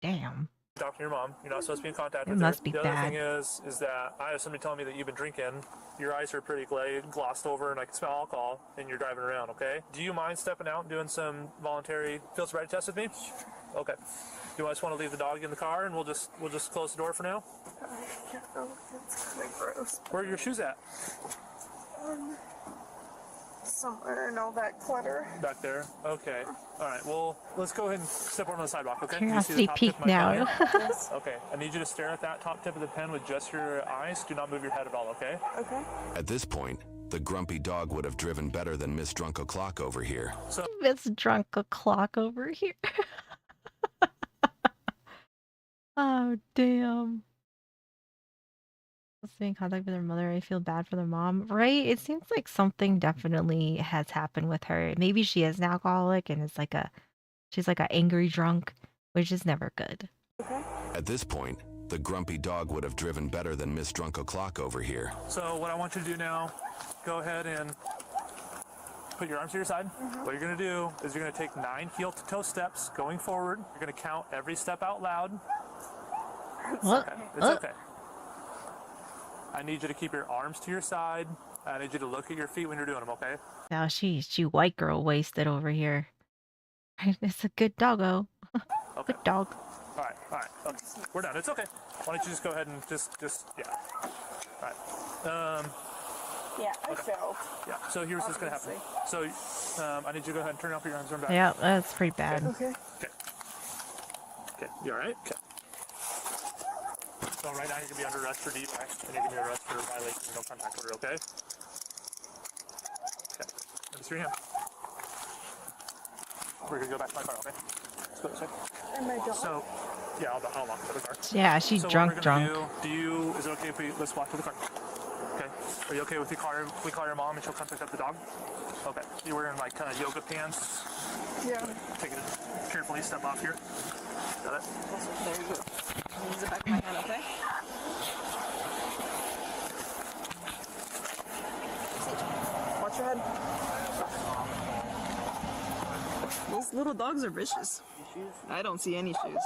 Damn. Talking to your mom. You're not supposed to be in contact It with her. must be The other bad. thing is that I have somebody telling me that you've been drinking. Your eyes are pretty glossed over, and I can smell alcohol, and you're driving around, okay? Do you mind stepping out and doing some voluntary field sobriety test with me? Okay. Do you just want to leave the dog in the car, and we'll just close the door for now? Oh, that's kind of gross. Where are your shoes at? Somewhere in all that clutter. Back there. Okay. All right. Well, let's go ahead and step on the sidewalk, okay? Curiosity top tip peak of my now. pen? Okay. I need you to stare at that top tip of the pen with just your eyes. Do not move your head at all, okay? Okay. At this point, the grumpy dog would have driven better than Miss Drunk O'Clock over here. Miss Drunk O'Clock over here. Oh, damn. Let's be in contact with her mother. I feel bad for the mom. Right? It seems like something definitely has happened with her. Maybe she is an alcoholic and she's like a angry drunk, which is never good. Okay. At this point, the grumpy dog would have driven better than Miss Drunk O'Clock over here. So what I want you to do now, go ahead and put your arms to your side. What you're going to do is you're going to take 9 heel-to-toe steps going forward. You're going to count every step out loud. What? Okay. It's okay. I need you to keep your arms to your side. I need you to look at your feet when you're doing them, okay? Now she white girl wasted over here. It's a good doggo. Okay. Good dog. All right. Okay. We're done. It's okay. Why don't you just go ahead and just yeah. All right. Yeah, I failed. Yeah. So here's what's gonna happen. So I need you to go ahead and turn off your arms and back. Yeah, that's pretty bad. Okay. Okay. You all right? Okay. So right now you're gonna be under arrest for DUI, and you're gonna be arrested for violation of no contact order. Okay. Okay. Let me see your hand. We're gonna go back to my car. Okay. Let's go this way. And I don't. So, yeah, I'll walk to the car. Yeah, she's So what drunk. we're gonna is it okay if let's walk to the car? Okay. Are you okay with we call your mom and she'll come pick up the dog? Okay. You're wearing like kind of yoga pants. Yeah. Take it carefully, step off here. Got it? There you go. Use the back of my hand, okay? Watch your head. Those little dogs are vicious. I don't see any shoes.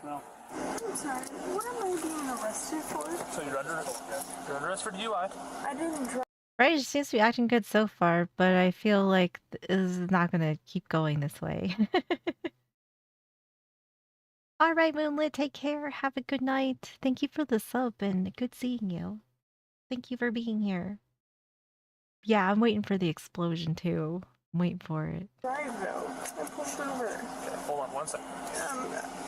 No. I'm sorry. What am I being arrested for? So you're under arrest for DUI. I didn't drive. Right, she seems to be acting good so far, but I feel like this is not gonna keep going this way. All right, Moonlit, take care. Have a good night. Thank you for the sub and good seeing you. Thank you for being here. Yeah, I'm waiting for the explosion too. I'm waiting for it. Drive though. I pulled over. Okay, hold on one second.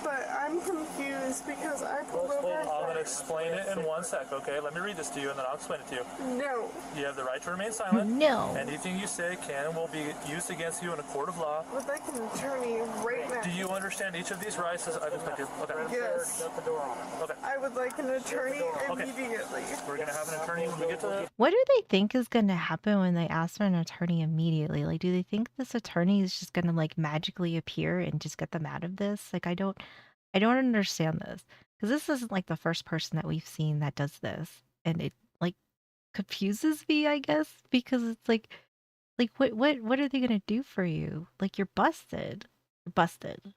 But I'm confused because I pulled over. I'm going to explain it in 1 sec, okay? Let me read this to you and then I'll explain it to you. No. You have the right to remain silent. No. Anything you say can and will be used against you in a court of law. I'd like an attorney right now. Do you understand each of these rights? I've explained to you. Okay. Yes. Shut the door on. Okay. I would like an attorney immediately. We're going to have an attorney when we get to the... What do they think is gonna happen when they ask for an attorney immediately? Like, do they think this attorney is just gonna like magically appear and just get them out of this? Like, I don't understand this because this isn't like the first person that we've seen that does this, and it like confuses me, I guess, because it's like what are they gonna do for you? Like you're busted. You're busted.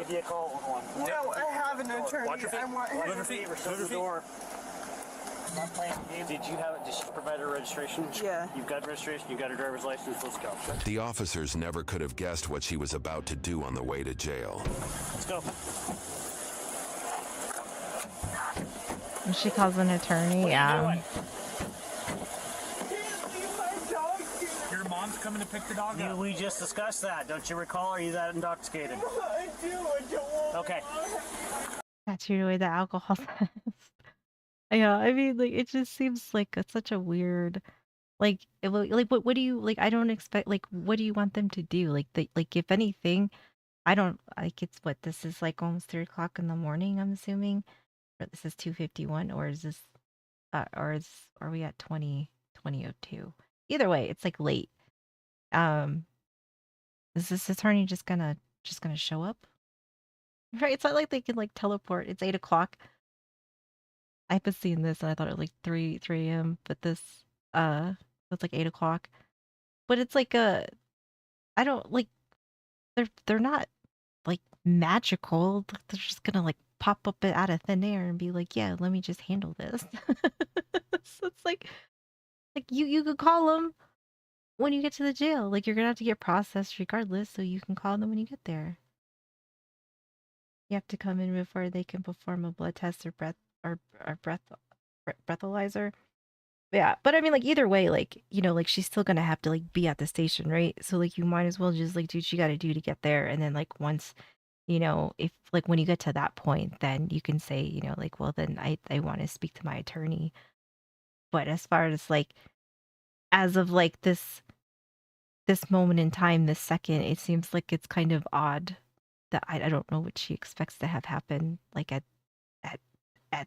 Vehicle. No, I have an attorney. Watch your feet. I want Move your feet. Move your feet. Door. Not playing games. Did you have it? Did she provide her registration? Yeah. You've got registration. You got her driver's license. Let's go. The officers never could have guessed what she was about to do on the way to jail. Let's go. And she calls an attorney. Yeah. Your mom's coming to pick the dog up. We just discussed that. Don't you recall? Are you that intoxicated? I do. I don't want. Okay. That's usually the alcohol test. Yeah, I mean, like it just seems like it's such a weird, like, what do you like? I don't expect like, what do you want them to do? Like if anything, I don't like. It's what this is like almost 3 o'clock in the morning. I'm assuming, or this is 2:51, or is this, are we at 20:02? Either way, it's like late. Is this attorney just gonna show up? Right? It's not like they can like teleport. It's 8 o'clock. I was seeing this and I thought it was like 3 a.m. But this it's like 8 o'clock. But it's like I don't like they're not like magical. They're just gonna like pop up out of thin air and be like, yeah, let me just handle this. So it's like you could call them when you get to the jail. Like you're gonna have to get processed regardless, so you can call them when you get there. You have to come in before they can perform a blood test or breathalyzer. Yeah, but I mean, like either way, like like she's still gonna have to like be at the station, right? So like you might as well just like do what you got to do to get there, and then like once, if like when you get to that point, then you can say, like, well, then I want to speak to my attorney. But as far as like as of like this moment in time, this second, it seems like it's kind of odd that I don't know what she expects to have happen like at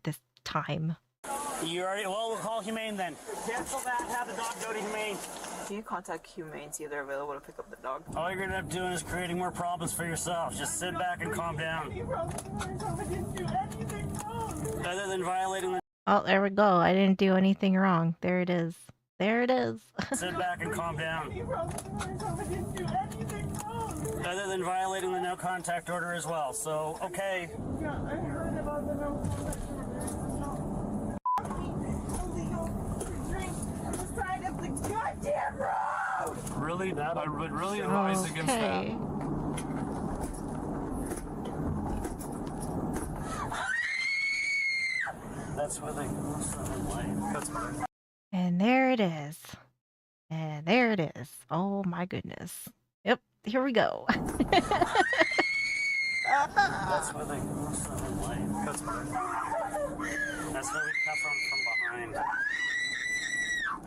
this time. You already. Well, we'll call Humane then. Cancel that. Have the dog go to Humane. Can you contact Humane, see if they're available to pick up the dog? All you're gonna end up doing is creating more problems for yourself. Just sit back and calm down. Other than violating the. Oh, there we go. I didn't do anything wrong. There it is. There it is. Sit back and calm down. Other than violating the no contact order as well. So, okay. Really? That I would really advise against that. That's where they go. That's fine. And there it is. And there it is. Oh my goodness. Yep, here we go. That's where they go. That's fine. That's where we cuff them from behind.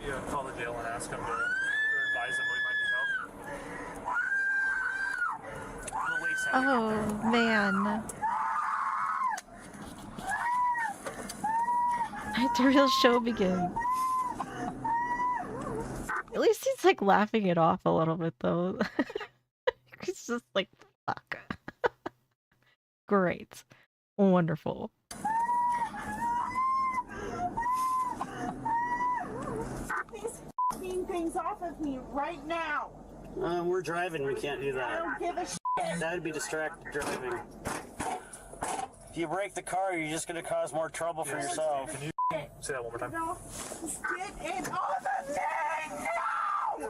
Yeah, call the jail and ask them to, or advise them we might need help. We'll wait till Oh man. Let the real show begin. At least he's like laughing it off a little bit though. He's just like, fuck. Great. Wonderful. These f***ing things off of me right now. we're driving. We can't do I that. don't give a shit. That would be distracted driving. If you break the car, you're just going to cause more trouble for yourself. Can you say that one more time? No, just get it off of me now!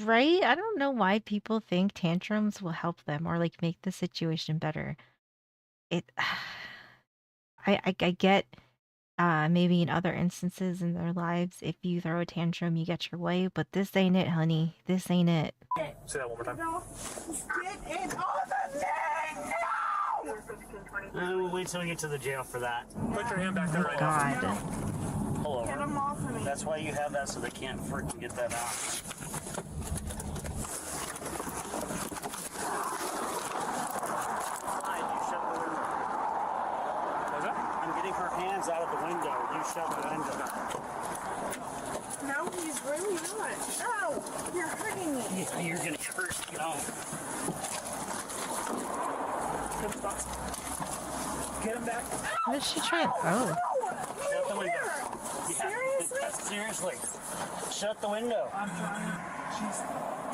Right? I don't know why people think tantrums will help them or like make the situation better. It I get maybe in other instances in their lives if you throw a tantrum you get your way, but this ain't it, honey. This ain't it. Say that one more time. No, just get it off of me now! We'll wait till we get to the jail for that. Put your hand back there right God. now. Pull Get over. them off of me. That's why you have that, so they can't freaking get that out. What's that? I'm getting her hands out of the window. You shut the window. No, he's really not. Ow! You're hurting me. Yeah, you're gonna hurt. No. Get him back. What is she trying? Oh. Shut the window. Yeah, Seriously? that's Seriously. Shut the window. I'm trying. She's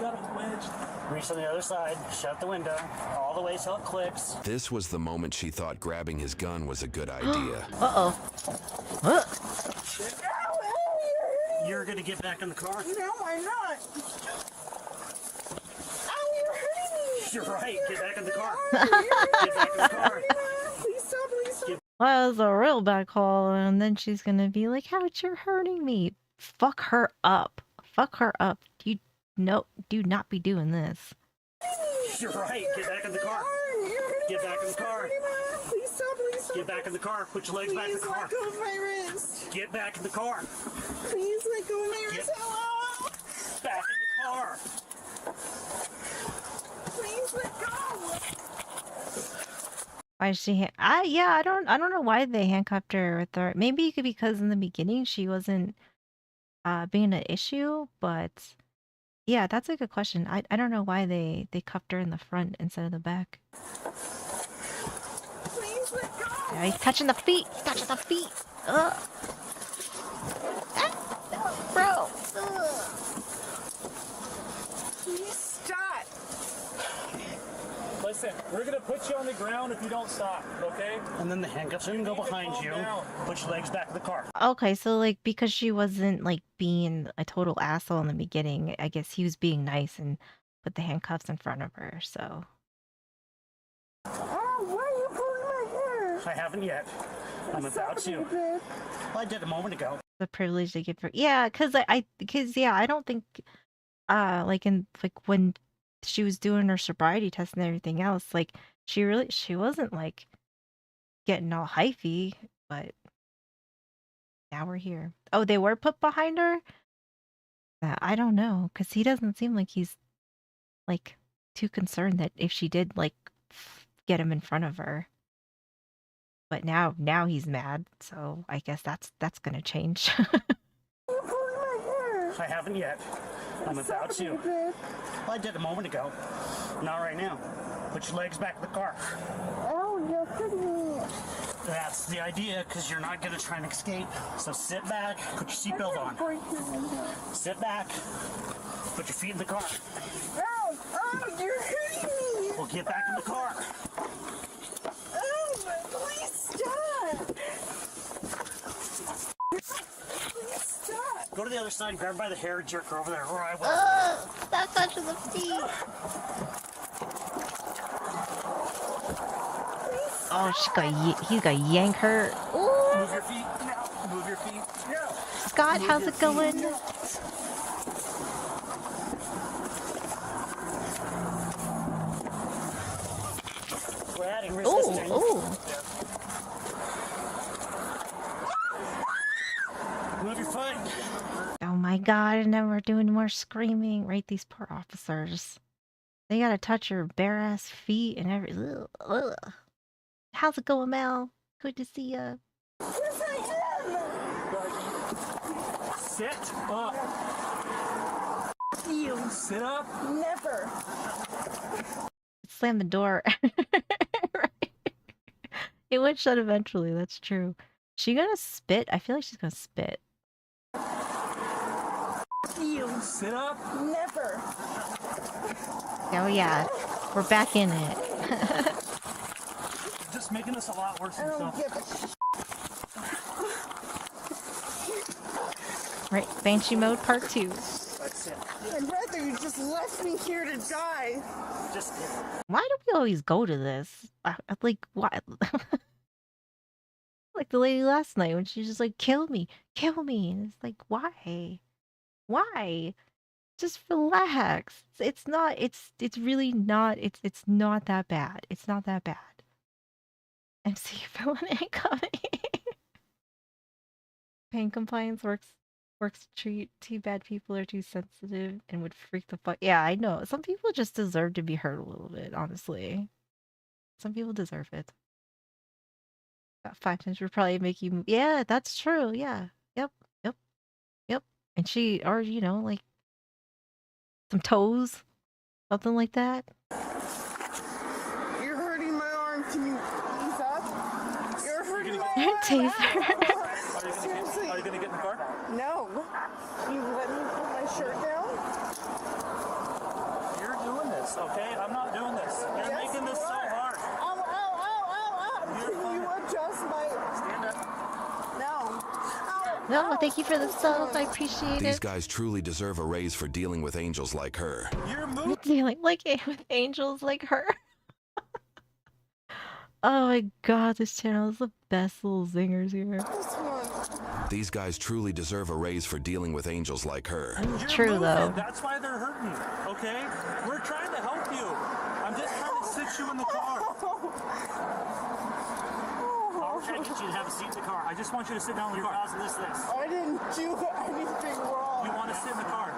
got it wedged. Reach on the other side. Shut the window. All the way so it clicks. This was the moment she thought grabbing his gun was a good idea. Uh-oh. You're gonna get back in the car? No, I'm not. Ow, you're hurting me. You're right. Get back in the car. Get back in the car. Please stop, please stop. Well, that was a real bad call, and then she's gonna be like, "Ouch, you're hurting me." Fuck her up. Fuck her up. You do not be doing this. You're right. Get back in the car. Get back in the car. Please stop, please stop. Get back in the car. Put your legs back in the Please car. let go of my wrist. Get back in the car. Please let go of my wrist. Hello. Back in the car. Please let go. Why is she? I don't know why they handcuffed her with her. Maybe because in the beginning she wasn't being an issue, but yeah, that's a good question. I don't know why they cuffed her in the front instead of the back. Please let go. Yeah, he's touching the feet. Touching the feet. Ugh. Ah, bro. Ugh. Please stop. Listen, we're gonna put you on the ground if you don't stop, okay? And then the handcuffs are gonna go behind you. Put your legs back in the car. Okay, so like because she wasn't like being a total asshole in the beginning, I guess he was being nice and put the handcuffs in front of her. So Oh, why are you pulling my hair? I haven't yet. I'm about to. Well, I did a moment ago. the privilege they give her, yeah, because I don't think like in like when she was doing her sobriety test and everything else, like she wasn't like getting all hyphy, but now we're here. Oh, they were put behind her? I don't know, because he doesn't seem like he's like too concerned that if she did like get him in front of her. But now he's mad, so I guess that's gonna change. I haven't yet. I'm about to. Well, I did a moment ago. Not right now. Put your legs back in the car. Oh, you're hurting me. That's the idea, because you're not going to try and escape. So sit back, put your seatbelt on. Sit back, put your feet in the car. Ow, oh, you're hurting me. We'll get back in the car. Oh, please stop. Please stop. Go to the other side, grab her by the hair, jerk her over there. Or I will. Stop touching the feet. Oh, he's gonna yank her. Ooh. Move your feet. No. Move your feet. No. Scott, Move how's your it going? feet. We're adding Ooh, resistance. ooh. Move your foot. Oh my god, and then we're doing more screaming. Right, these poor officers. They gotta touch her bare ass feet and everything. Ugh. How's it going, Mel? Good to see ya. Yes, I Sit up. am. You. Sit up. Never. Slam the door. Right. It would shut eventually, that's true. She gonna spit? I feel like she's gonna spit. You. Sit up. Never. Oh yeah, we're back in it. Just making this a lot worse I than don't stuff. give a Right, Banshee mode part 2. That's it. I'd rather you just left me here to die. Just Why do we always go to this? Like, why? Like the lady last night when she's just like, kill me. And it's like, why? Why? Just relax. It's not, it's really not, it's not that bad. It's not that bad. MC villain incoming. Pain compliance works to treat too bad people are too sensitive and would freak the fuck. Yeah, I know. Some people just deserve to be hurt a little bit, honestly. Some people deserve it. That 5 times would probably make you. Yeah, that's true. Yeah. Yep. And she, or like some toes, something like that. You're hurting my arm. Can you ease up? You're hurting my arm. Taser. Seriously. Are you gonna get in the car? No. this, okay? I'm not doing this. You're Yes, making this you so are. hard. Ow, ow, ow, ow, ow. Can you adjust my... Stand up. No. Ow, No, ow. thank you for the sub. I appreciate These it. guys truly deserve a raise for dealing with angels like her. You're moving. Dealing like with angels like her. Oh my god, this channel is the best little zingers here. This one. These guys truly deserve a raise for dealing with angels like her. You're True moving. though. That's why they're hurting, okay? We're trying to help you. I'm just trying to sit you in the car. We're trying to get you to have a seat in the car. I just want you to sit down in the You're car. causing this. I didn't do anything wrong. You want to sit in the car?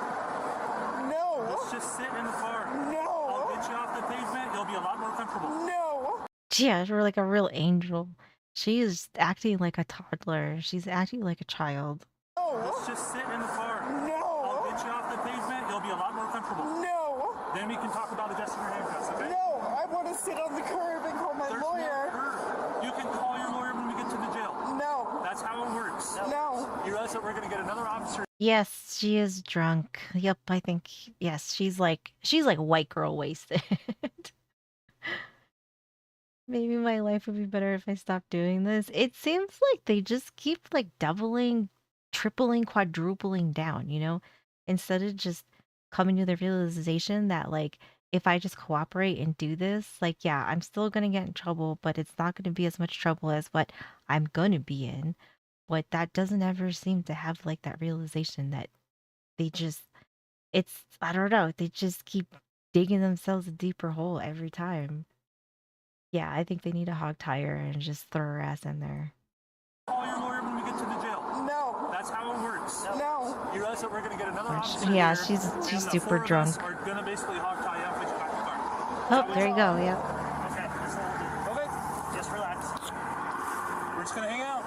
No. Let's just sit in the car. No. I'll get you off the pavement. You'll be a lot more comfortable. No. Yeah, you're like a real angel. She is acting like a toddler. She's acting like a child. No. Let's just sit in the car. No. I'll get you off the pavement. You'll be a lot more comfortable. No. Then we can talk about adjusting your handcuffs, okay? No. I want to sit on the curb and call my There's lawyer. no curb. You can call your lawyer when we get to the jail. No. That's how it works. No. You realize that we're going to get another officer. Yes, she is drunk. Yep, I think yes, she's like white girl wasted. Maybe my life would be better if I stopped doing this. It seems like they just keep like doubling, tripling, quadrupling down, you know, instead of just coming to the realization that like if I just cooperate and do this, like yeah, I'm still gonna get in trouble, but it's not gonna be as much trouble as what I'm gonna be in. But that doesn't ever seem to have like that realization that they just it's I don't know, they just keep digging themselves a deeper hole every time. Yeah, I think they need a hog tie her and just throw her ass in there. Call your lawyer when we get to the jail. No. That's how it works. No. You realize that we're going to get another officer Yeah, here, she's and the super four of us drunk. are going to basically hog tie you up and put you back in the car. Oh, there you go. Yep. Okay, that's all we'll do. Okay. Just relax. We're just going to hang out.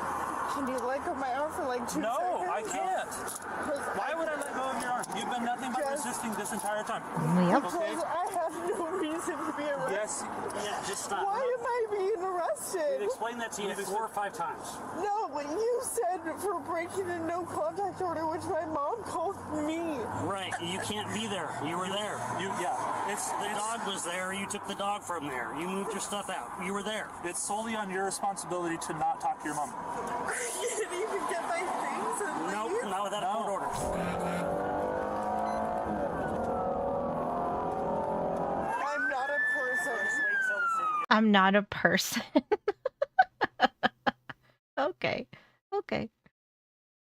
Can you let go of my arm for like 2 No, seconds? I can't. Why would I let go of your arm? You've been nothing but Just- resisting this entire time. Yep. Okay? Because I have no reason to be arrested. Yes. Yeah, just stop. Why am I being We've arrested? explained that to you 4 or 5 times. No, but you said for breaking a no contact order, which my mom called me. Right, you can't be there. You were there. The dog was there. You took the dog from there. You moved your stuff out. You were there. It's solely on your responsibility to not talk to your mom. I can't even get my things and Nope, leave. not without a court order. I'm not a person. Wait till the city I'm not a person. Okay. Okay.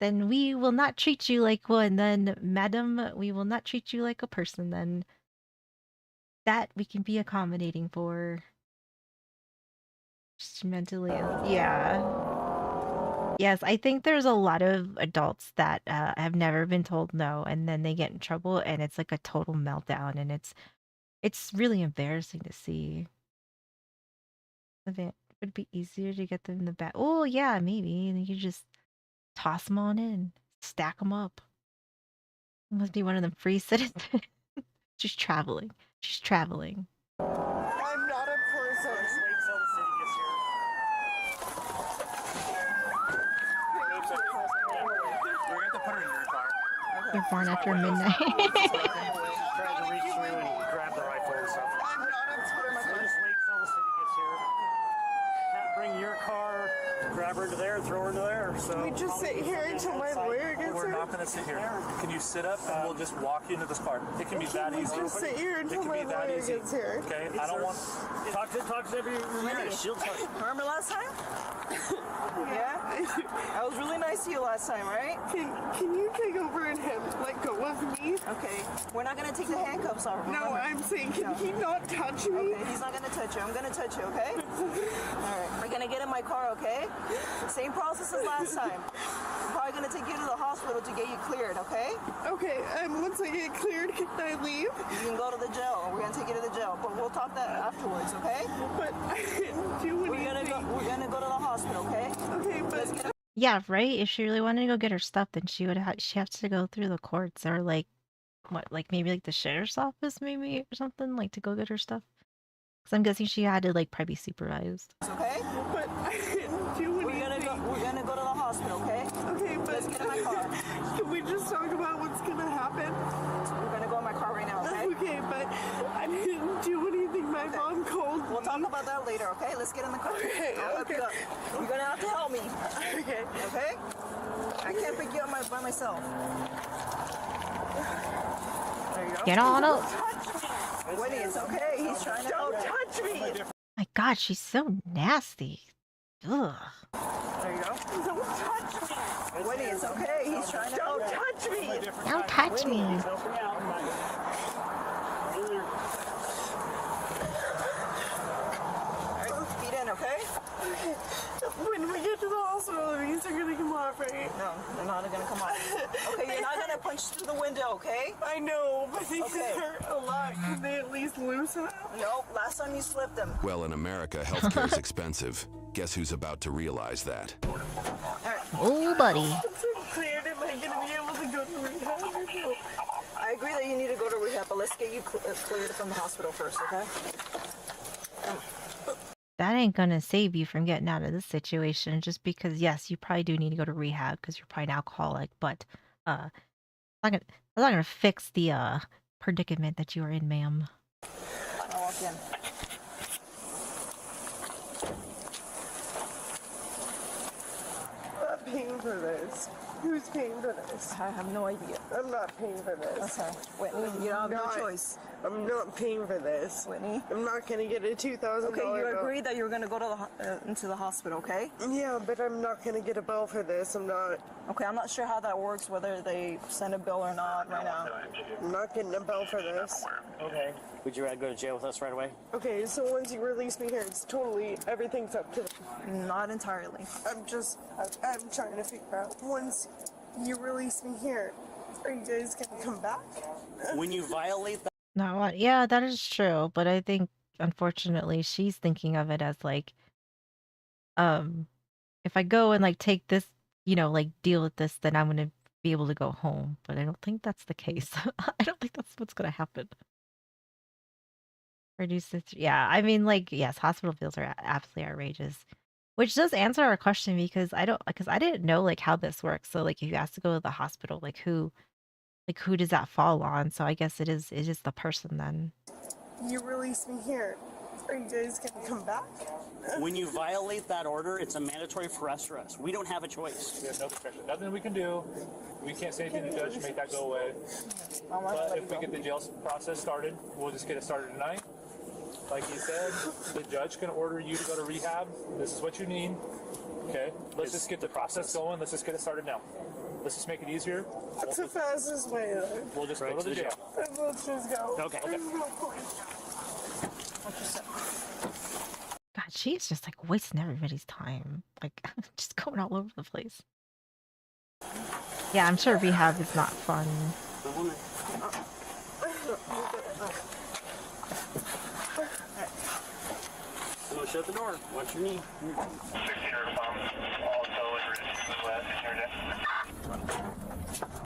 Then we will not treat you like one. Then, madam, we will not treat you like a person. Then that we can be accommodating for. Just mentally ill. Yeah. Yes, I think there's a lot of adults that have never been told no, and then they get in trouble, and it's like a total meltdown, and it's really embarrassing to see. It would be easier to get them in the back. Oh yeah, maybe, and you just toss them on in, stack them up. It must be one of them free citizens. She's traveling. She's traveling. I'm not a person. Wait till the city gets here. We're going to put her in your car. You're born after midnight. Trying to reach through and grab the rifle and stuff. I'm not a person. Just wait till the city gets here. Bring your car, grab her into there, throw her into there. So We just sit here until my lawyer gets We're here. not going to sit here. Can you sit up and we'll just walk you into this car? It can be that We easy. just sit here It until can my be that lawyer easy. gets here. Okay? I don't want... talk to every Ramirez. She'll tell you. Remember last time? Yeah? I was really nice to you last time, right? Can you take over and let go of me? Okay. We're not gonna take the handcuffs off. No, remember? I'm saying, can he not touch me? Okay, he's not gonna touch you. I'm gonna touch you, okay? Alright. We're gonna get in my car, okay? Same process as last time. I'm probably gonna take you to the hospital to get you cleared, okay? Okay, once I get cleared, can I leave? You can go to the jail. We're gonna take you to the jail. But we'll talk that afterwards, okay? But I didn't do We're anything. gonna go to the hospital, okay? Okay, but Yeah, right. If she really wanted to go get her stuff, then she would have. She has to go through the courts or like, what, like maybe like the sheriff's office, maybe or something, like to go get her stuff. Because I'm guessing she had to like probably be supervised. Okay? but I didn't do anything. We're gonna go to the hospital, okay? Okay, but Let's get in my car. can we just talk about what's gonna happen? We're gonna go in my car right now, okay? Okay, but I didn't about that later, okay? Let's get in the car. Okay, I'll help okay. you up. You're gonna have to help me, Okay. okay? I can't pick you up by myself. There you go. Get on up. Winnie, it's okay. He's trying to help. Don't touch me. My God, she's so nasty. Ugh. There you go. Don't touch me. Winnie, it's okay. He's trying to help. Don't touch me. Don't touch me. Help me out. In there. Alright, feet in, okay? When we get to the hospital, these are gonna come off, right? No, they're not gonna come off. Okay, you're not gonna punch through the window, okay? I know, but these Okay. hurt a lot. Can they at least loosen up? Nope, last time you slipped them. Well, in America, healthcare is expensive. Guess who's about to realize that? Oh, buddy. Once I'm cleared, am I gonna be able to go to rehab or no? I agree that you need to go to rehab, but let's get you cleared from the hospital first, okay? That ain't gonna save you from getting out of this situation just because, yes, you probably do need to go to rehab because you're probably an alcoholic, but that's not gonna fix the predicament that you are in, ma'am. I'll walk in. I'm not paying for this. Who's paying for this? I have no idea. I'm not paying for this. Okay. Whitney, you don't have no Not- choice. I'm not paying for this. Whitney. I'm not gonna get a $2,000 Okay, you bill. agreed that you were gonna go to into the hospital, okay? Yeah, but I'm not gonna get a bill for this. I'm not I'm not sure how that works, whether they send a bill or not right now. getting a bill for this. Okay. Would you rather go to jail with us right away? Okay, so once you release me here, it's totally, everything's up to Not entirely. I'm trying to figure out, once you release me here, are you guys gonna come back? When you violate that. Not what? Yeah, that is true, but I think unfortunately she's thinking of it as like, if I go and like take this, like deal with this, then I'm gonna be able to go home. But I don't think that's the case. I don't think that's what's gonna happen. Reduce this. Yeah, I mean, like, yes, hospital bills are absolutely outrageous. Which does answer our question because I didn't know like how this works. So like if you ask to go to the hospital, like who does that fall on? So I guess it is the person then. You release me here, are you guys gonna come back? When you violate that order, it's a mandatory arrest for us. We don't have a choice. We have no discretion. Nothing we can do. We can't say anything to the judge to make that go away. But if we get the jail process started, we'll just get it started tonight. Like you said, the judge can order you to go to rehab. This is what you need. Okay, let's just get the process going. Let's just get it started now. Let's just make it easier. What's the fastest way there? We'll just go to the jail. Let's just go. Okay. There's no point. God, she's just like wasting everybody's time. Like just going all over the place. Yeah, I'm sure rehab is not fun. Don't shut the door. Watch your knee. 16 response, also in Richmond West,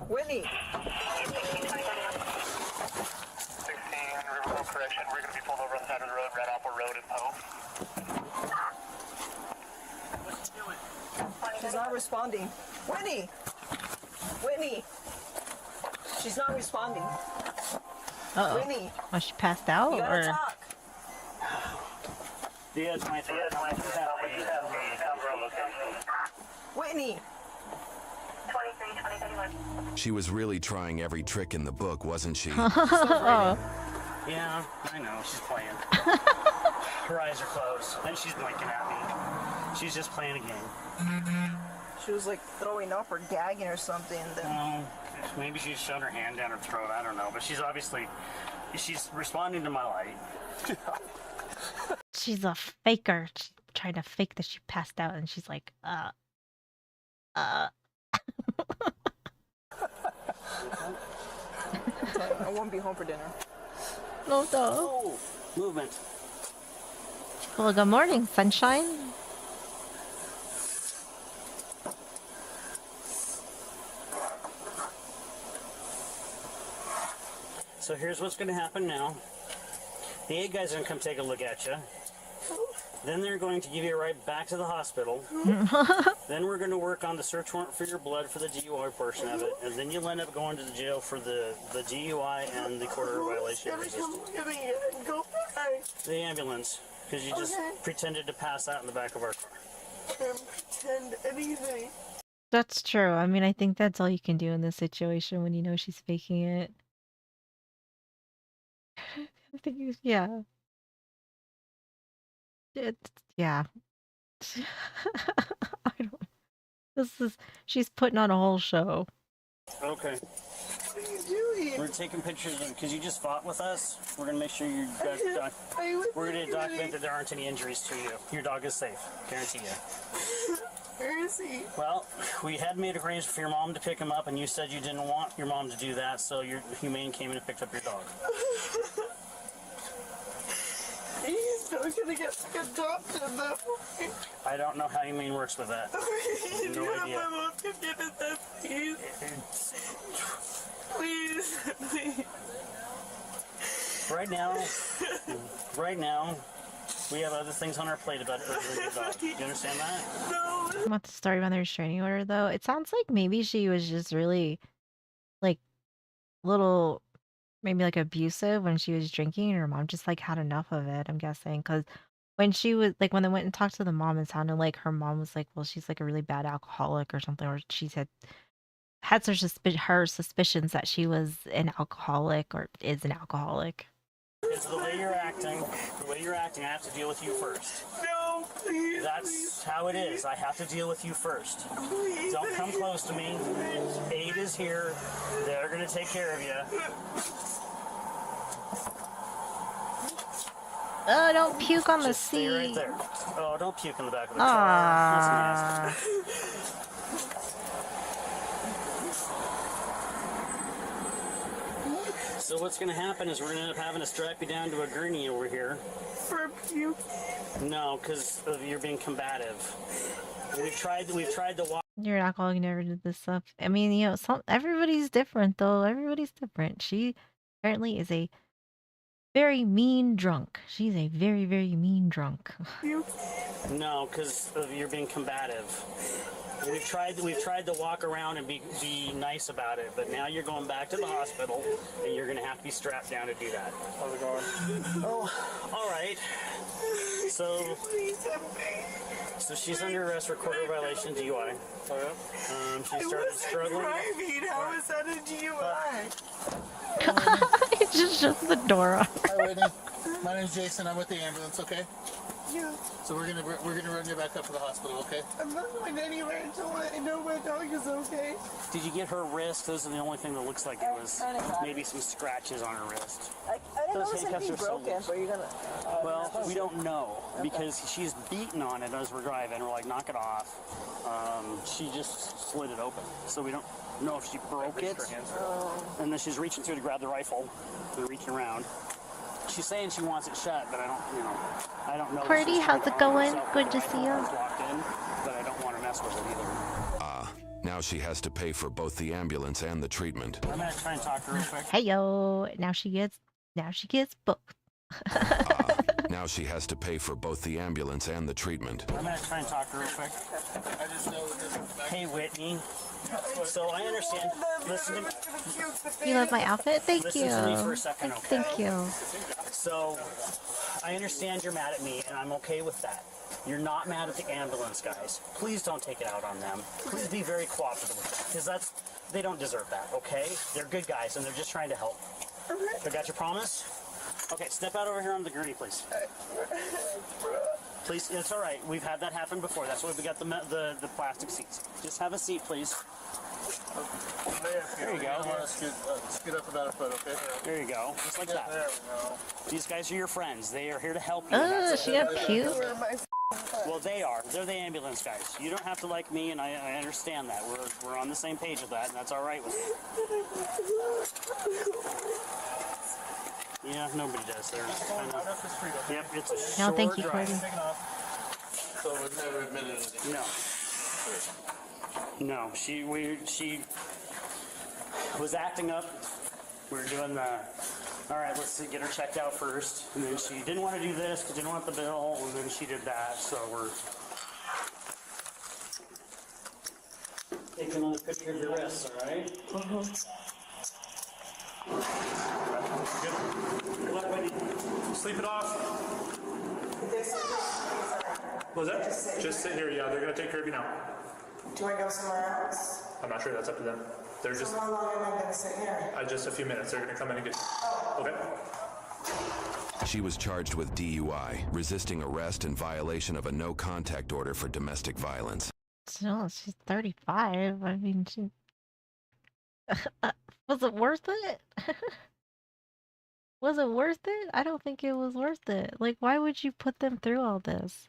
Whitney. 16, Riverville correction, we're going to be pulled over on the side of the road, Red Apple Road in Poe. She's not responding. Whitney! Whitney! She's not responding. Uh-oh. Whitney, Oh, she passed out you gotta or talk. Diaz, my Whitney! 23, She was really trying every trick in the book, wasn't she? oh. Yeah, I know. She's playing. Her eyes are closed, and she's blinking at me. She's just playing a game. She was like throwing up or gagging or something. Then Maybe she shoved her hand down her throat. I don't know. But she's responding to my light. She's a faker. She's trying to fake that she passed out and she's like, I won't be home for dinner. No, no. Oh, movement. Well, good morning, sunshine. So here's what's going to happen now. The A guy's going to come take a look at you. Then they're going to give you a ride back to the hospital. Then we're going to work on the search warrant for your blood for the DUI portion of it. And then you'll end up going to the jail for the DUI and the quarter violation of resistance. Go back. The ambulance. Because you just pretended to pass out in the back of our car. Pretend anything. That's true. I mean, I think that's all you can do in this situation when you know she's faking it. I think yeah. Yeah. I don't. She's putting on a whole show. Okay. What are you doing? We're taking pictures because you just fought with us. We're gonna make sure you guys. We're gonna document that there aren't any injuries to you. Your dog is safe, guarantee you. Where is he? Well, we had made arrangements for your mom to pick him up, and you said you didn't want your mom to do that, so your humane came in and picked up your dog. He's not gonna get adopted though. I don't know how humane works with that. No idea. My mom can get it, please. Please, please. Right now, we have other things on our plate about hurting your dog. You understand that? No. About the story about the restraining order, though, it sounds like maybe she was just really, like, little, maybe like abusive when she was drinking, and her mom just like had enough of it. I'm guessing because when she was like when they went and talked to the mom, it sounded like her mom was like, well, she's like a really bad alcoholic or something, or she had her suspicions that she was an alcoholic or is an alcoholic. It's the way you're acting. The way you're acting, I have to deal with you first. No, please. That's how it is. I have to deal with you first. Please. Don't come close to me. Aid is here. They're going to take care of you. Oh, don't puke on the Just stay right seat. there. Oh, don't puke in the back of the car. That's nasty. So what's going to happen is we're going to end up having to strap you down to a gurney over here. For puke. No, because you're being combative. We've tried to walk. You're an alcoholic. You never did this stuff. I mean, you know, everybody's different, though. Everybody's different. She apparently is a very mean drunk. She's a very, very mean drunk. No, because you're being combative. We've tried to walk around and be nice about it, but now you're going back to the hospital, and you're going to have to be strapped down to do that. How's it going? Oh, all right. So she's under arrest for quarter violation DUI. Oh yeah. She started struggling. Driving. How is that a DUI? It just shuts the door on. Hi, Whitney. My name's Jason. I'm with the ambulance. Okay. Yeah. So we're gonna run you back up to the hospital. Okay. I'm not going anywhere until I know my dog is okay. Did you get her wrist? Those are the only thing that looks like it was maybe some scratches on her wrist. I didn't Those notice handcuffs anything are so broken, loose. but you're gonna... Well, we don't know because she's beaten on it as we're driving. We're like, knock it off. She just slid it open, so we don't know if she broke it. And then she's reaching through to grab the rifle. We're reaching around. She's saying she wants it shut, but I don't know. Qwerty, how's it going? Good to see you. Locked in, but I don't want to mess with it either. Now she has to pay for both the ambulance and the treatment. I'm gonna try and talk to her real quick. Hey yo, now she gets booked. Now she has to pay for both the ambulance and the treatment. I'm gonna try and talk to her real quick. I just know that Hey, Whitney. So I understand. Listen to me. You love my outfit? Thank Listen you. to me for a second, okay? Thank you. So I understand you're mad at me, and I'm okay with that. You're not mad at the ambulance guys. Please don't take it out on them. Please be very cooperative with them, because they don't deserve that, okay? They're good guys, and they're just trying to help. I got your promise? Okay, step out over here on the gurney, please. Please, it's all right. We've had that happen before. That's why we got the plastic seats. Just have a seat, please. There you go. scoot up about a foot. Okay. There you go. Just like that. There we go. These guys are your friends. They are here to help you. Oh, That's she it. got cute. Well, they are. They're the ambulance guys. You don't have to like me, and I understand that. We're on the same page with that, and that's all right with me. Yeah, nobody does. They're kind of. Yep, it's a No, short thank you, drive. Qwerty. So we've never admitted anything. No. No, she was acting up. We were doing the. All right, let's get her checked out first. And then she didn't want to do this, because didn't want the bill, and then she did that. So we're taking another picture of your wrists, all right? Good luck, buddy. Sleep it off. Was that? Just sit here. Yeah, they're gonna take care of you now. Do I go somewhere else? I'm not sure. That's up to them. They're just. How long am I gonna sit here? Just a few minutes. They're gonna come in and get you. Okay. She was charged with DUI, resisting arrest and violation of a no-contact order for domestic violence. Still, she's 35. I mean, she... was it worth it? Was it worth it? I don't think it was worth it. Like, why would you put them through all this?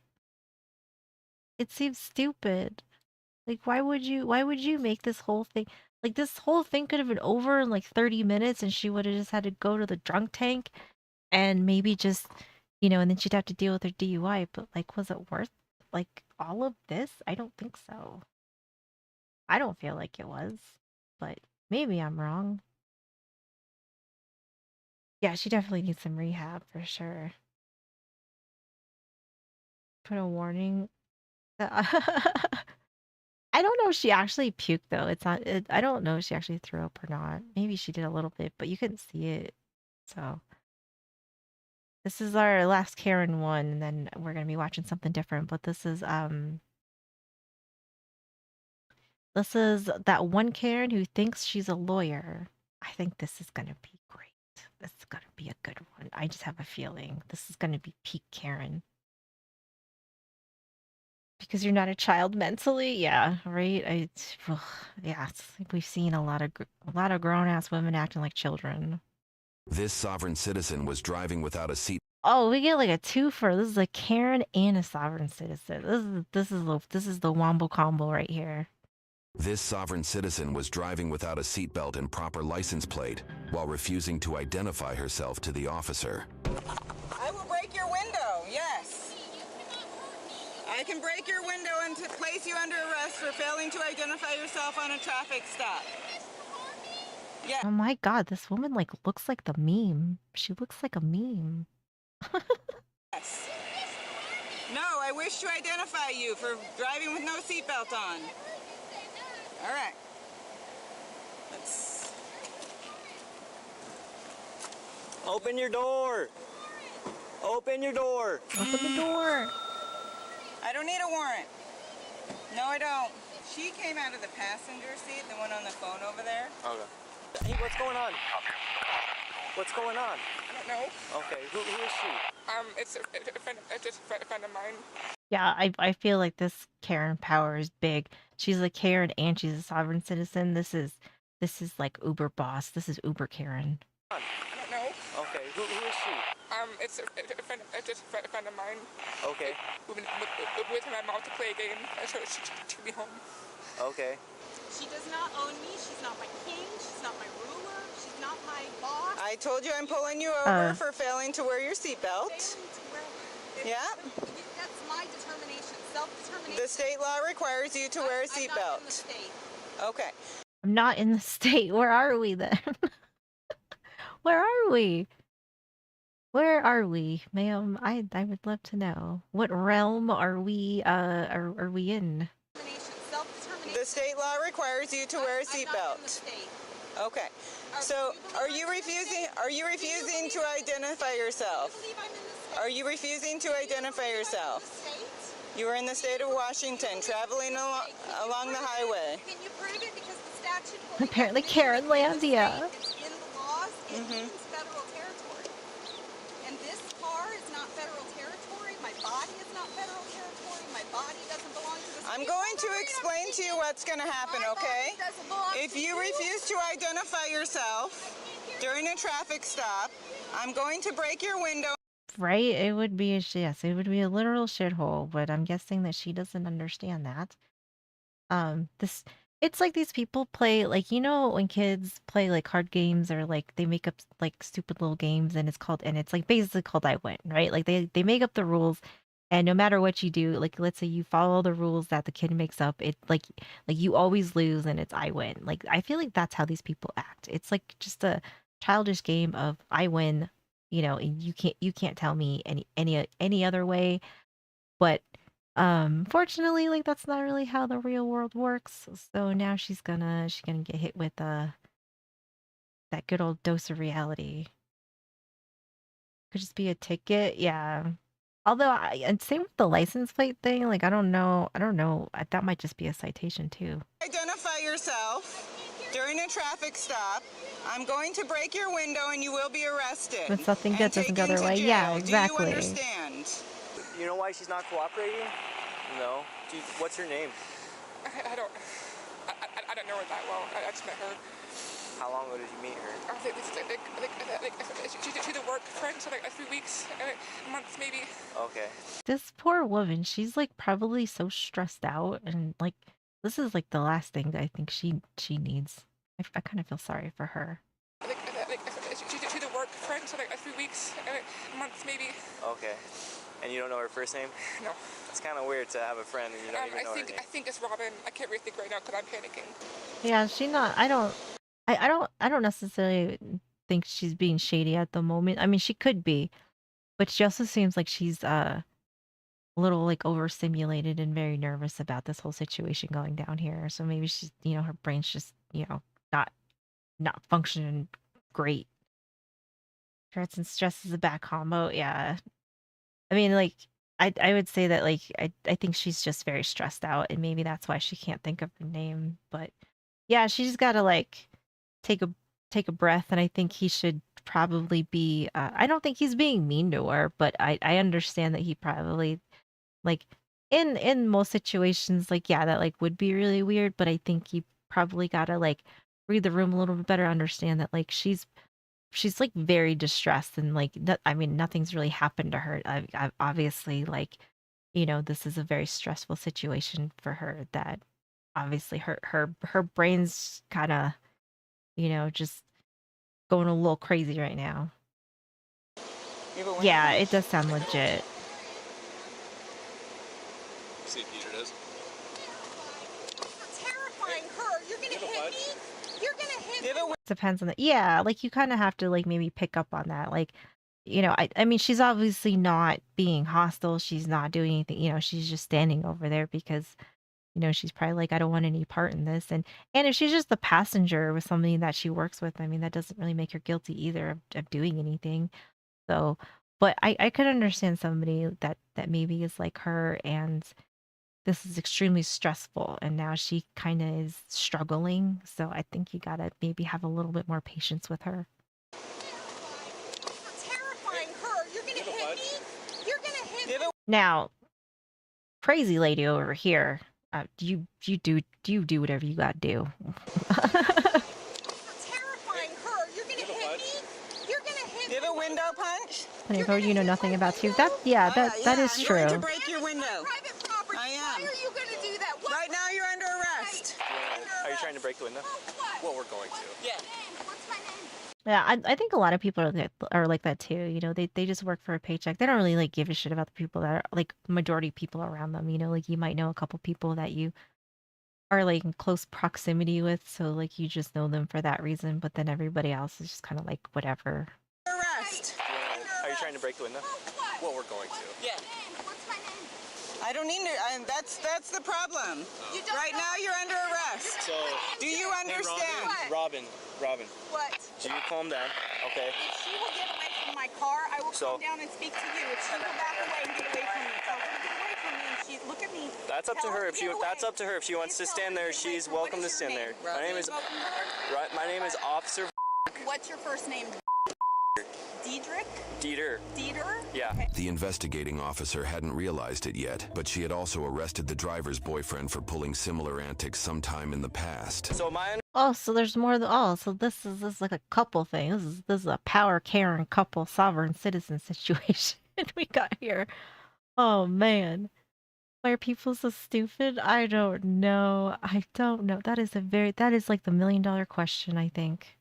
It seems stupid. Like, why would you make this whole thing? Like, this whole thing could have been over in like 30 minutes and she would have just had to go to the drunk tank and maybe just, you know, and then she'd have to deal with her DUI. But like, was it worth like all of this? I don't think so. I don't feel like it was, but maybe I'm wrong. Yeah, she definitely needs some rehab for sure. Put a warning. I don't know if she actually puked though. It's not. I don't know if she actually threw up or not. Maybe she did a little bit, but you couldn't see it. So this is our last Karen one, and then we're gonna be watching something different. But this is that one Karen who thinks she's a lawyer. I think this is gonna be great. This is gonna be a good one. I just have a feeling this is gonna be peak Karen. Because you're not a child mentally, yeah, right. Yeah, we've seen a lot of grown ass women acting like children. This sovereign citizen was driving without a seat. Oh, we get like a twofer. This is a Karen and a sovereign citizen. This is the wombo combo right here. This sovereign citizen was driving without a seatbelt and proper license plate while refusing to identify herself to the officer. I will break your window, yes. I can break your window and to place you under arrest for failing to identify yourself on a traffic stop. Yeah. Oh my god, this woman like looks like the meme. She looks like a meme. Yes. No, I wish to identify you for driving with no seatbelt on. All right. Let's open your door. Open your door. Open the door. I don't need a warrant. No, I don't. She came out of the passenger seat, the one on the phone over there. Okay. Hey, what's going on? What's going on? I don't know. Okay, who is she? It's a friend of mine. Yeah, I feel like this Karen power is big. She's a Karen and she's a sovereign citizen. This is like Uber boss. This is Uber Karen. I don't know. Okay, who is she? It's a friend of mine. Okay. We've been with my mom to play a game, so she took me home. Okay. She does not own me. She's not my king. She's not my ruler. She's not my boss. I told you I'm pulling you over for failing to wear your seatbelt. Yeah. That's my determination. Self-determination. The state law requires you to wear a seatbelt. Okay. I'm not in the state. Where are we then? Where are we? Where are we, ma'am? I would love to know. What realm are we are we in? The state law requires you to wear a seatbelt. Okay. So, are you refusing to identify yourself? Are you refusing to identify yourself? You are in the state of Washington, traveling along the highway. Can you prove it? Because the statute Apparently Karen Landia. It's in the laws. It means federal territory. And this car is not federal territory. My body is not federal territory. My body doesn't belong to the state. I'm going to explain to you what's going to happen, okay? If you refuse to identify yourself during a traffic stop, I'm going to break your window. Right? It would be yes, it would be a literal shithole, but I'm guessing that she doesn't understand that. It's like these people play like, you know, when kids play like card games or like they make up like stupid little games and it's like basically called I Win, right? Like they make up the rules and no matter what you do, like let's say you follow the rules that the kid makes up, it like you always lose and it's I win. Like I feel like that's how these people act. It's like just a childish game of I win, you know, and you can't tell me any other way. But fortunately, like that's not really how the real world works. So now she's gonna get hit with that good old dose of reality. Could just be a ticket, yeah. Although and same with the license plate thing, like I don't know. That might just be a citation too. Identify yourself during a traffic stop. I'm going to break your window and you will be arrested. When something and good doesn't go taken their to way. jail. Yeah, Do you exactly. understand? You know why she's not cooperating? No. What's your name? I don't know her that well. I just met her. How long ago did you meet her? She's a work friend, so like 3 weeks, months maybe. Okay. This poor woman, she's like probably so stressed out, and like this is like the last thing that I think she needs. I kind of feel sorry for her. She's a work friend, so like 3 weeks, months maybe. Okay. And you don't know her first name? No. It's kind of weird to have a friend and you don't even know her name. I think it's Robin. I can't really think right now because I'm panicking. Yeah, she not. I don't necessarily think she's being shady at the moment. I mean, she could be, but she also seems like she's a little like overstimulated and very nervous about this whole situation going down here. So maybe she's, her brain's just, not functioning great. Stress and stress is a bad combo. Yeah. I mean, like, I would say that, like, I think she's just very stressed out, and maybe that's why she can't think of her name. But yeah, she just gotta like take a breath, and I think he should probably be. I don't think he's being mean to her, but I understand that he probably like in most situations, like yeah, that like would be really weird. But I think he probably gotta like read the room a little bit better, understand that like she's like very distressed and like I mean nothing's really happened to her. I obviously like this is a very stressful situation for her that obviously her brain's kind of just going a little crazy right now. Yeah, it does sound legit. See if Peter does. Terrifying her. You're gonna hit me. You're gonna hit me. Depends on the yeah, like you kind of have to like maybe pick up on that. Like, I mean she's obviously not being hostile. She's not doing anything, she's just standing over there because she's probably like, I don't want any part in this. And if she's just the passenger with somebody that she works with, I mean that doesn't really make her guilty either of doing anything. So, but I could understand somebody that maybe is like her and this is extremely stressful and now she kind of is struggling. So I think you gotta maybe have a little bit more patience with her. Terrifying her. You're gonna hit me. You're gonna hit me. Now, crazy lady over here, do you do whatever you gotta do. Terrifying her. You're gonna hit me. You're gonna hit me. Give a window punch. You know nothing about too. That is true. I'm going to break your window. Private property. I am. Why are you gonna do that? What? Right now you're under arrest. Are you trying to break the window? Well, we're going to. Yeah. What's my name? Yeah, I think a lot of people are like that too. They just work for a paycheck. They don't really like give a shit about the people that are like majority people around them. Like you might know a couple people that you are like in close proximity with, so like you just know them for that reason. But then everybody else is just kind of like whatever. Arrest. Are you trying to break the window? Well, we're going to. Yeah. What's my name? I don't need to. That's the problem. Right now you're under arrest. So, do you understand? Robin. What? Can you calm down? Okay. If she will get away from my car, I will come down and speak to you. If she will back away and get away from me, tell her to get away from me. And she look at me. That's up to her. That's up to her. If she wants to stand there, she's welcome to stand there. My name is Officer. What's your first name? Dieter. Yeah. Okay. The investigating officer hadn't realized it yet, but she had also arrested the driver's boyfriend for pulling similar antics sometime in the past. So so there's more than so this is like a couple thing. This is a power Karen couple sovereign citizen situation we got here. Oh man. Why are people so stupid? I don't know. That is like the $1 million question, I think.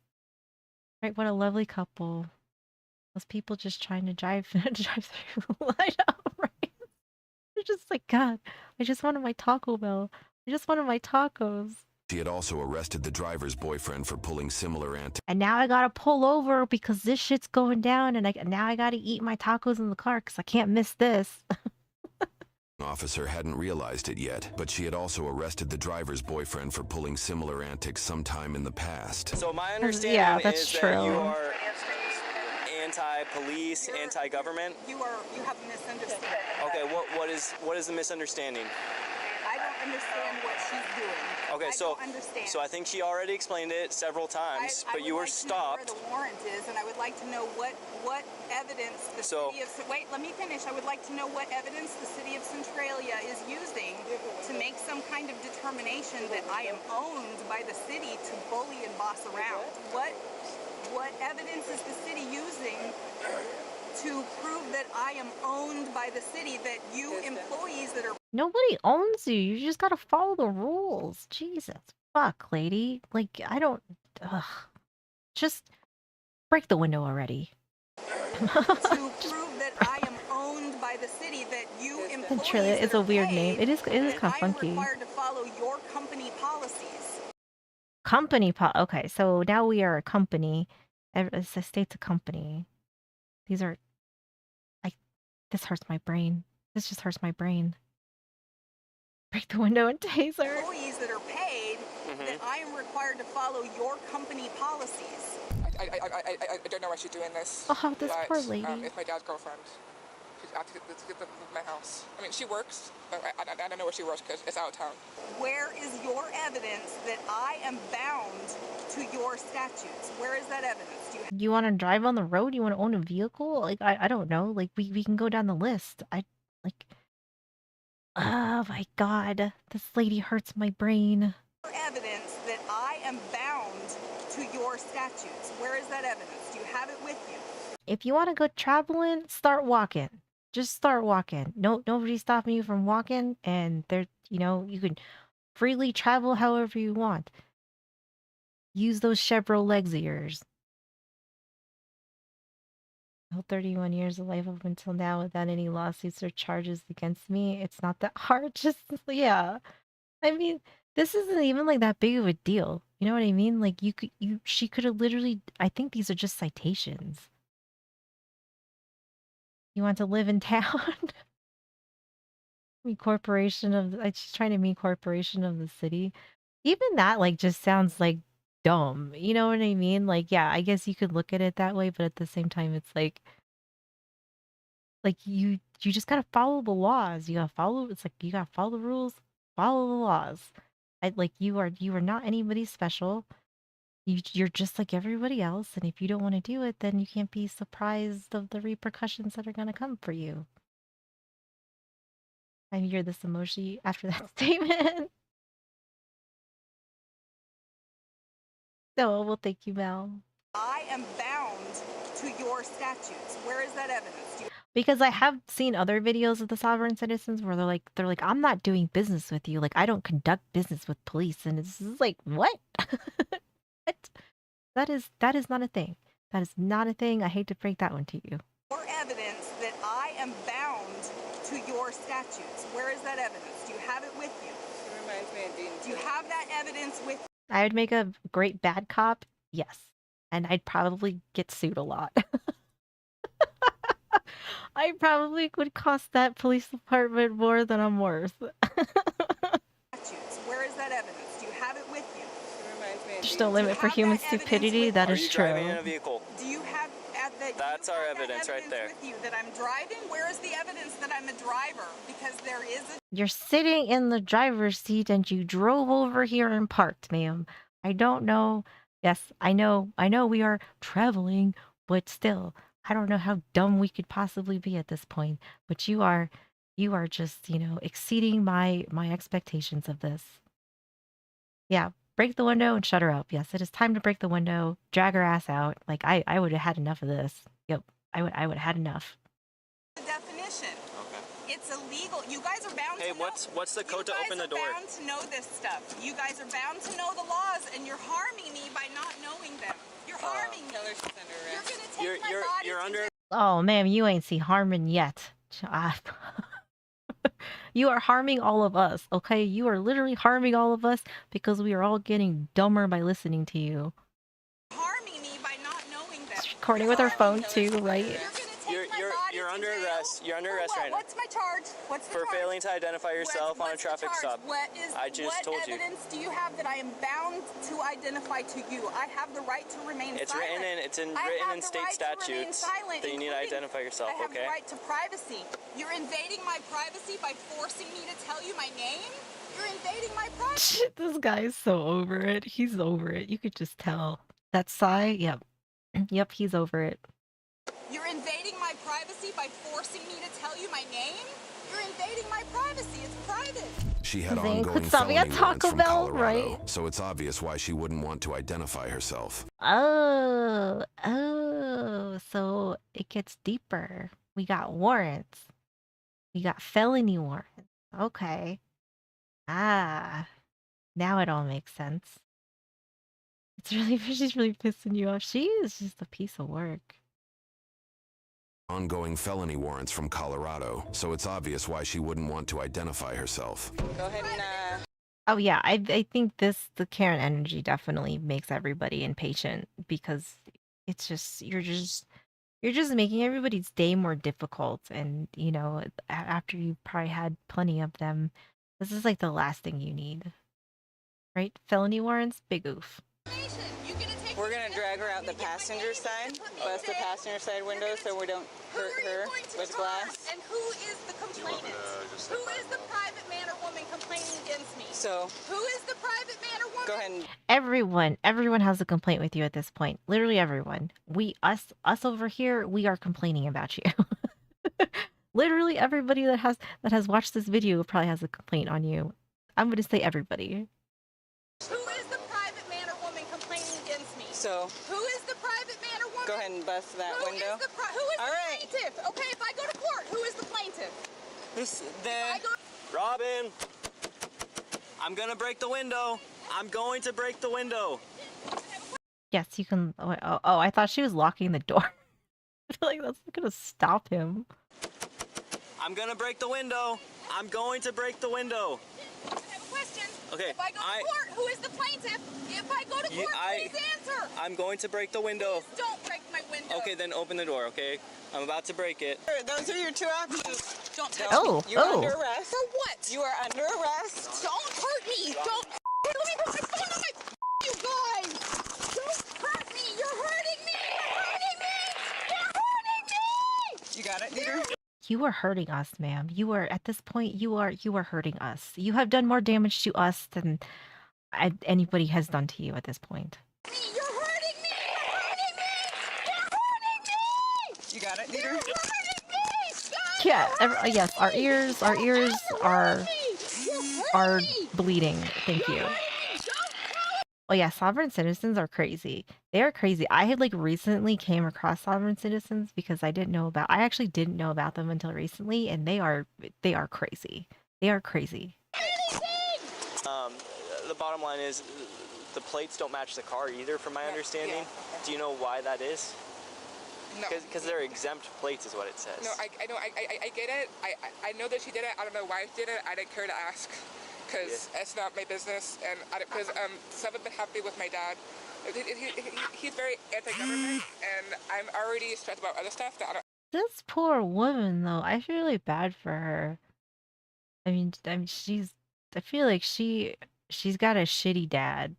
Right, what a lovely couple. Those people just trying to drive through. I know, right? They're just like, God, I just wanted my Taco Bell. I just wanted my tacos. She had also arrested the driver's boyfriend for pulling similar antics. And now I gotta pull over because this shit's going down, and now I gotta eat my tacos in the car because I can't miss this. Officer hadn't realized it yet, but she had also arrested the driver's boyfriend for pulling similar antics sometime in the past. So my understanding is true. that you are anti-police, anti-government? You have a misunderstanding. Okay, what is the misunderstanding? I don't understand what she's doing. Okay, I don't understand. so I think she already explained it several times, but you were stopped. I would like to know where the warrant is, and I would like to know what evidence the city of... Wait, let me finish. I would like to know what evidence the city of Centralia is using to make some kind of determination that I am owned by the city to bully and boss around. What evidence is the city using to prove that I am owned by the city, that you employees that are... Nobody owns you. You just gotta follow the rules. Jesus. Fuck, lady. Like, I don't... Ugh. Just break the window already. to prove that I am owned by the city, that you employees Centralia is a weird name. It is kind of funky. I am required to follow your company policies. Company okay, so now we are a company. The state's a company. These are... This hurts my brain. This just hurts my brain. Break the window and taser. Employees that are paid, that I am required to follow your company policies. I don't know why she's doing this. Oh, this poor lady. It's my dad's girlfriend. She's out to get my house. I mean, she works, but I don't know where she works because it's out of town. Where is your evidence that I am bound to your statutes? Where is that evidence? Do you want to drive on the road? You want to own a vehicle? Like, I don't know. Like, we can go down the list. Oh my god. This lady hurts my brain. Evidence that I am bound to your statutes. Where is that evidence? Do you have it with you? If you want to go traveling, start walking. Just start walking. Nobody's stopping you from walking, and you can freely travel however you want. Use those Chevrolet legs of yours. 31 years of life up until now without any lawsuits or charges against me. It's not that hard. Just, yeah. I mean, this isn't even like that big of a deal. You know what I mean? Like, she could have literally, I think these are just citations. You want to live in town? She's trying to meet corporation of the city. Even that, like, just sounds like dumb. You know what I mean? Like, yeah, I guess you could look at it that way, but at the same time, it's like you just gotta follow the laws. You gotta follow the rules, follow the laws. You are not anybody special. You're just like everybody else, and if you don't want to do it, then you can't be surprised of the repercussions that are gonna come for you. I hear this emoji after that statement. No, well, thank you, Mel. I am bound to your statutes. Where is that evidence? Because I have seen other videos of the sovereign citizens where they're like, I'm not doing business with you. Like, I don't conduct business with police. And it's just like, what? What? That is not a thing. That is not a thing. I hate to break that one to you. Your evidence that I am bound to your statutes. Where is that evidence? Do you have it with you? She reminds me of Dean. Do you have that evidence with you? I would make a great bad cop, yes. And I'd probably get sued a lot. I probably would cost that police department more than I'm worth. Where is that evidence? Do you have it with you? She reminds me of Just no limit for human stupidity. That is true. Are you driving in a vehicle? Do you have That's our evidence right there. with you that I'm driving? Where is the evidence that I'm a driver? Because there is a... You're sitting in the driver's seat and you drove over here and parked, ma'am. I don't know. Yes, I know we are traveling, but still, I don't know how dumb we could possibly be at this point. But you are just, exceeding my expectations of this. Yeah, break the window and shut her up. Yes, it is time to break the window, drag her ass out. Like, I would have had enough of this. Yep, I would have had enough. The definition. Okay. It's illegal. You guys are bound to know. Hey, what's the code to open the door? You guys are bound to know this stuff. You guys are bound to know the laws, and you're harming me by not knowing them. You're harming me. You're gonna take my body. You're under. Oh, ma'am, you ain't see harming yet. You are harming all of us, okay? You are literally harming all of us because we are all getting dumber by listening to you. Harming me by not knowing them. She's recording with her phone too, right? You're gonna take my body You're under arrest. You're under arrest right now. What's my charge? What's the For charge? failing to identify yourself on a What's the traffic charge? stop. I just told you. What evidence do you have that I am bound to identify to you? I have the right to remain it's silent. Written in state statutes that you need to identify yourself, I have okay? the right to privacy. You're invading my privacy by forcing me to tell you my name? You're invading my privacy. This guy is so over it. He's over it. You could just tell. That sigh, yep. Yep, he's over it. You're invading my privacy by forcing me to tell you my name? You're invading my privacy. It's private. She had Zane ongoing could stop me at felony warrants Taco from Bell, Colorado, right? so it's obvious why she wouldn't want to identify herself. Oh, so it gets deeper. We got warrants. We got felony warrants. Okay. Ah, now it all makes sense. It's really, she's really pissing you off. She is just a piece of work. Ongoing felony warrants from Colorado, so it's obvious why she wouldn't want to identify herself. Go ahead and Oh yeah, I think the Karen energy definitely makes everybody impatient because it's just you're just making everybody's day more difficult, and you know after you probably had plenty of them, this is like the last thing you need, right? Felony warrants, big oof. we're gonna drag her out the passenger side, bust the passenger side window so we don't hurt her with glass. And who is the complainant? Who is the private man or woman complaining against me? So who is the private man or woman? go ahead and Everyone has a complaint with you at this point. Literally everyone. Us over here, we are complaining about you. Literally everybody that has watched this video probably has a complaint on you. I'm gonna say everybody. Who is the private man or woman complaining against me? So who is the private man or woman? go ahead and bust that window. Who is the plaintiff? Okay, if I go to court, who is the plaintiff? Robin, I'm gonna break the window. I'm going to break the window. Yes, you can. Oh, I thought she was locking the door. I feel like that's not gonna stop him. I'm gonna break the window. I'm going to break the window. I have a question. Okay. If I go to court, who is the plaintiff? If I go to court, please answer. I'm going to break the window. Please don't break my window. Okay, then open the door, okay? I'm about to break it. Those are your two options. Don't touch me. You're under arrest. For what? You are under arrest. Don't hurt me. Don't. Let me put my phone on my. You guys. Don't hurt me. You're hurting me. You're hurting me. You're hurting me. You got it, Dieter? You are hurting us, ma'am. You are at this point. You are hurting us. You have done more damage to us than anybody has done to you at this point. You're hurting me. You're hurting me. You're hurting me. You got it, Dieter? You're hurting me. Yeah. Yes. Our ears are bleeding. Thank you. Oh yeah, sovereign citizens are crazy. They are crazy. I had like recently came across sovereign citizens because I actually didn't know about them until recently, and they are crazy. They are crazy. The bottom line is the plates don't match the car either, from my understanding. Yeah. Do you know why that is? No. Because they're exempt plates is what it says. No, I know, I get it. I know that she did it. I don't know why she did it. I didn't care to ask. Because it's not my business, and because I haven't been happy with my dad. He's very anti-government, and I'm already stressed about other stuff that I don't. This poor woman, though, I feel really bad for her. I mean, I feel like she's got a shitty dad,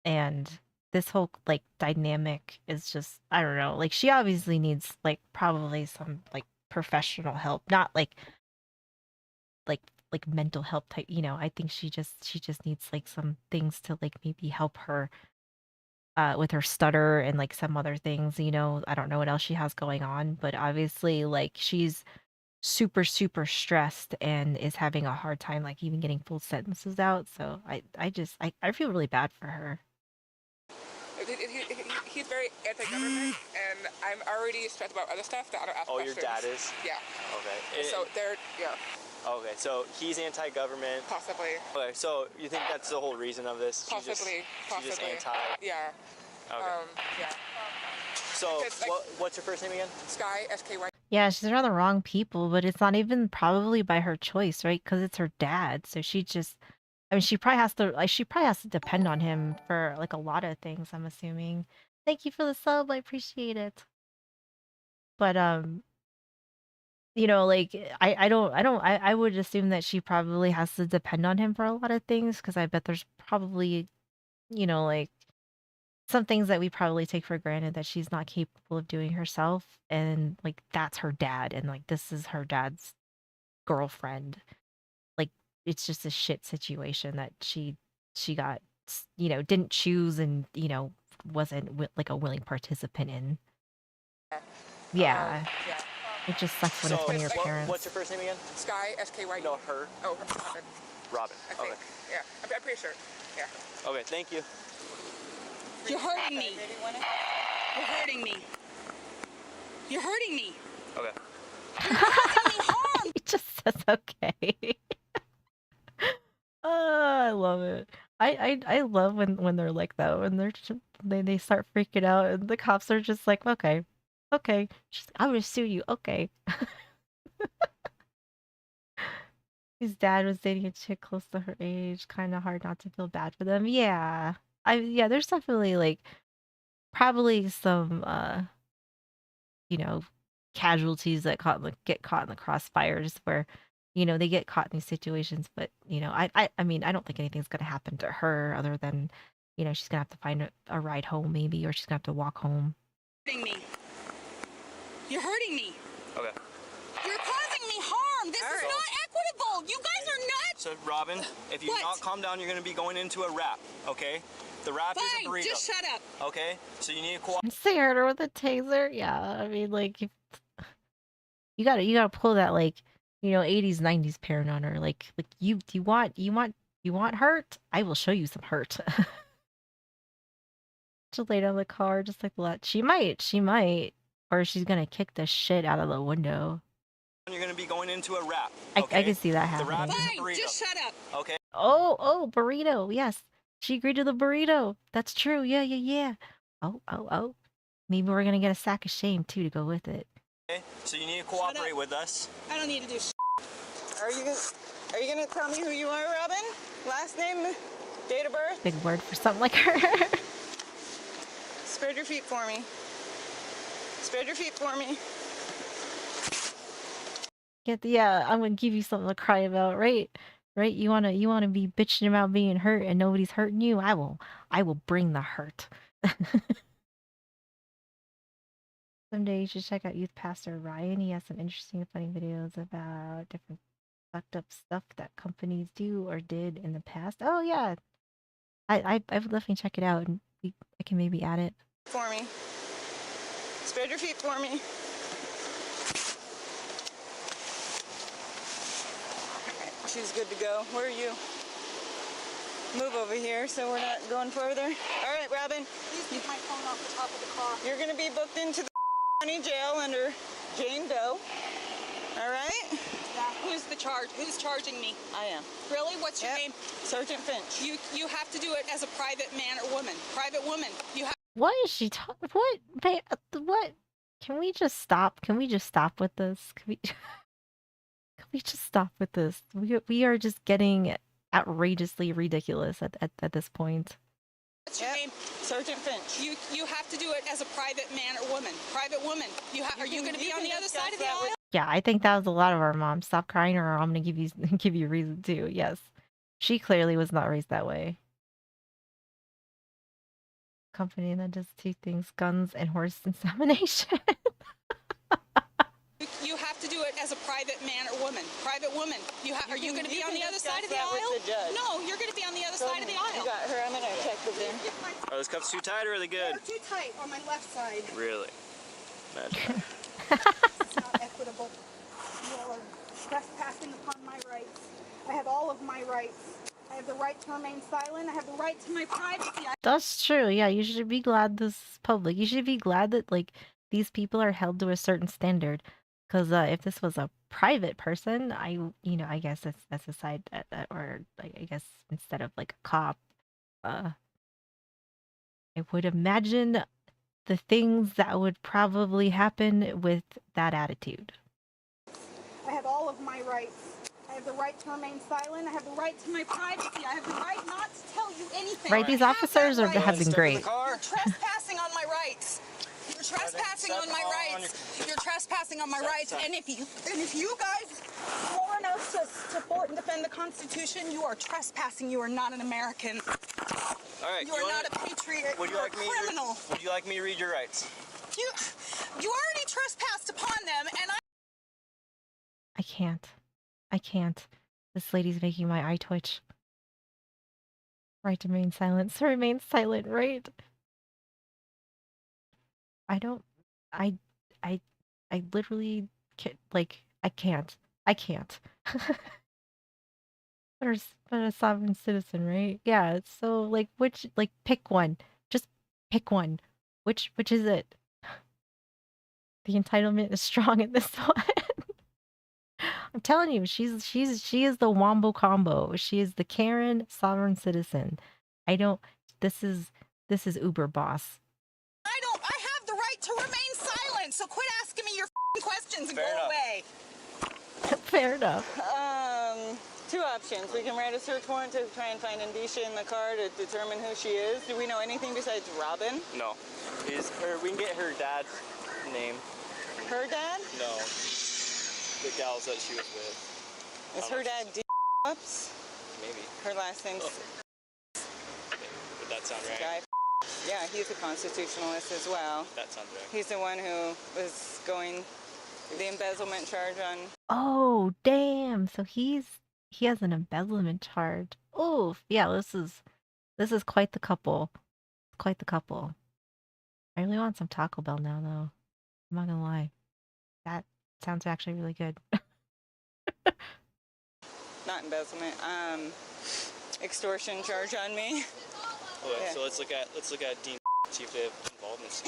and this whole like dynamic is just, I don't know. Like she obviously needs like probably some like professional help, not like mental health type, you know. I think she just needs like some things to like maybe help her with her stutter and like some other things, you know. I don't know what else she has going on, but obviously like she's super stressed and is having a hard time like even getting full sentences out. So I feel really bad for her. He's very anti-government, and I'm already stressed about other stuff that I don't ask questions. Your dad is? Yeah. Okay. So yeah. Okay, so he's anti-government. Possibly. Okay, so you think that's the whole reason of this? Possibly. She's just anti. Yeah. Okay. Yeah. So what's your first name again? Sky, S-K-Y. Yeah, she's around the wrong people, but it's not even probably by her choice, right? Because it's her dad. So she probably has to depend on him for like a lot of things, I'm assuming. Thank you for the sub, I appreciate it. But you know, like I would assume that she probably has to depend on him for a lot of things because I bet there's probably, you know, like some things that we probably take for granted that she's not capable of doing herself, and like that's her dad, and like this is her dad's girlfriend. Like it's just a shit situation that she got, you know, didn't choose and, you know, wasn't like a willing participant in. Yeah. Yeah. It just sucks when it's one of your parents. What's your first name again? Sky, S-K-Y. No, her. Oh, Robin. Robin. I think. Okay. Yeah, I'm pretty sure. Yeah. Okay, thank you. You're hurting me. You're hurting me. You're hurting me. Okay. He just says okay. Oh, I love it. I love when they're like that, when they're just, they start freaking out and the cops are just like, okay, okay, I'm gonna sue you, okay. His dad was dating a chick close to her age, kind of hard not to feel bad for them. Yeah, yeah, there's definitely like probably some you know, casualties that get caught in the crossfire, just where, you know, they get caught in these situations. But you know, I mean, I don't think anything's gonna happen to her other than, you know, she's gonna have to find a ride home maybe, or she's gonna have to walk home. You're hurting me. You're hurting me. Okay. You're causing me harm. This is not equitable. You guys are nuts. So, Robin, if you not calm down, you're going to be going into a wrap, okay? The wrap is a burrito. Just shut up. Okay? So you need to cooperate. Scared her with a taser? Yeah, I mean, like, you gotta pull that, like, you know, 80s, 90s parent on her. Like you want hurt? I will show you some hurt. She'll lay down the car just like that. She might, or she's gonna kick the shit out of the window. You're going to be going into a wrap. Okay? I can see that The happening. wrap is a burrito. Just shut up. Okay? Oh, burrito. Yes, she agreed to the burrito. That's true. Yeah. Oh. Maybe we're gonna get a sack of shame too to go with it. Okay? So you need to cooperate with us. I don't need to do Are you gonna tell me who you are, Robin? Last name, date of birth? Big word for something like her. Spread your feet for me. Spread your feet for me. Yeah, I'm gonna give you something to cry about, right? Right? You wanna be bitching about being hurt and nobody's hurting you? I will bring the hurt. Someday you should check out Youth Pastor Ryan. He has some interesting and funny videos about different fucked up stuff that companies do or did in the past. Oh yeah. I would definitely check it out, and I can maybe add it. For me. Spread your feet for me. She's good to go. Where are you? Move over here so we're not going further. All right, Robin. Please keep my phone off the top of the car. You're going to be booked into the county jail under Jane Doe. All right? Yeah. Who's charging me? I am. Really? What's your name? Sergeant Finch. You have to do it as a private man or woman. Private woman. You have. What is she talking? What? Can we just stop? Can we just stop with this? Can we just stop with this? We are just getting outrageously ridiculous at this point. What's your name? Sergeant Finch. You have to do it as a private man or woman. Private woman. Are you going to be on the other side of the aisle? Yeah, I think that was a lot of our moms. Stop crying, or I'm gonna give you a reason too. Yes, she clearly was not raised that way. Company that does two things: guns and horse insemination. You have to do it as a private man or woman. Private woman. Are you going to be on the other side of the aisle? No, you're going to be on the other side of the aisle. You got her. I'm going to check with them. Are those cuffs too tight or are they good? They're too tight on my left side. Really? Imagine. It's not equitable. You all are trespassing upon my rights. I have all of my rights. I have the right to remain silent. I have the right to my privacy. That's true. Yeah, you should be glad this is public. You should be glad that like these people are held to a certain standard. Because if this was a private person, I guess that's a side, or like, I guess instead of like a cop, I would imagine the things that would probably happen with that attitude. I have all of my rights. I have the right to remain silent. I have the right to my privacy. I have the right not to tell you anything. Right, these officers have been great. You're trespassing on my rights. You're trespassing on my rights. You're trespassing on my rights. And if you guys warn us to support and defend the Constitution, you are trespassing. You are not an American. All right. You are not a patriot. Would you You're like a me? criminal. Would you like me to read your rights? You already trespassed upon them, and I can't. I can't. This lady's making my eye twitch. Right to remain silent. So remain silent, right? I don't. I. I literally can't. Like, I can't. I can't. But a sovereign citizen, right? Yeah. So, like, like, pick one. Just pick one. Which is it? The entitlement is strong in this one. I'm telling you, she is the wombo combo. She is the Karen sovereign citizen. I don't. This is Uber boss. I have the right to remain silent. So quit asking me your questions and go away. Fair enough. Two options. We can write a search warrant to try and find indicia in the car to determine who she is. Do we know anything besides Robin? No. We can get her dad's name. Her dad? No. The gals that she was with. Is her dad D? Ups? Maybe. Her last name's... Would that sound right? Guy. Yeah, he's a constitutionalist as well. That sounds right. He's the one who was going the embezzlement charge on... Oh, damn. So he has an embezzlement charge. Oh, yeah, this is quite the couple. Quite the couple. I really want some Taco Bell now, though. I'm not gonna lie. That sounds actually really good. Not embezzlement. Extortion charge on me. Okay, yeah. So let's look at Dean. See if they have involvement.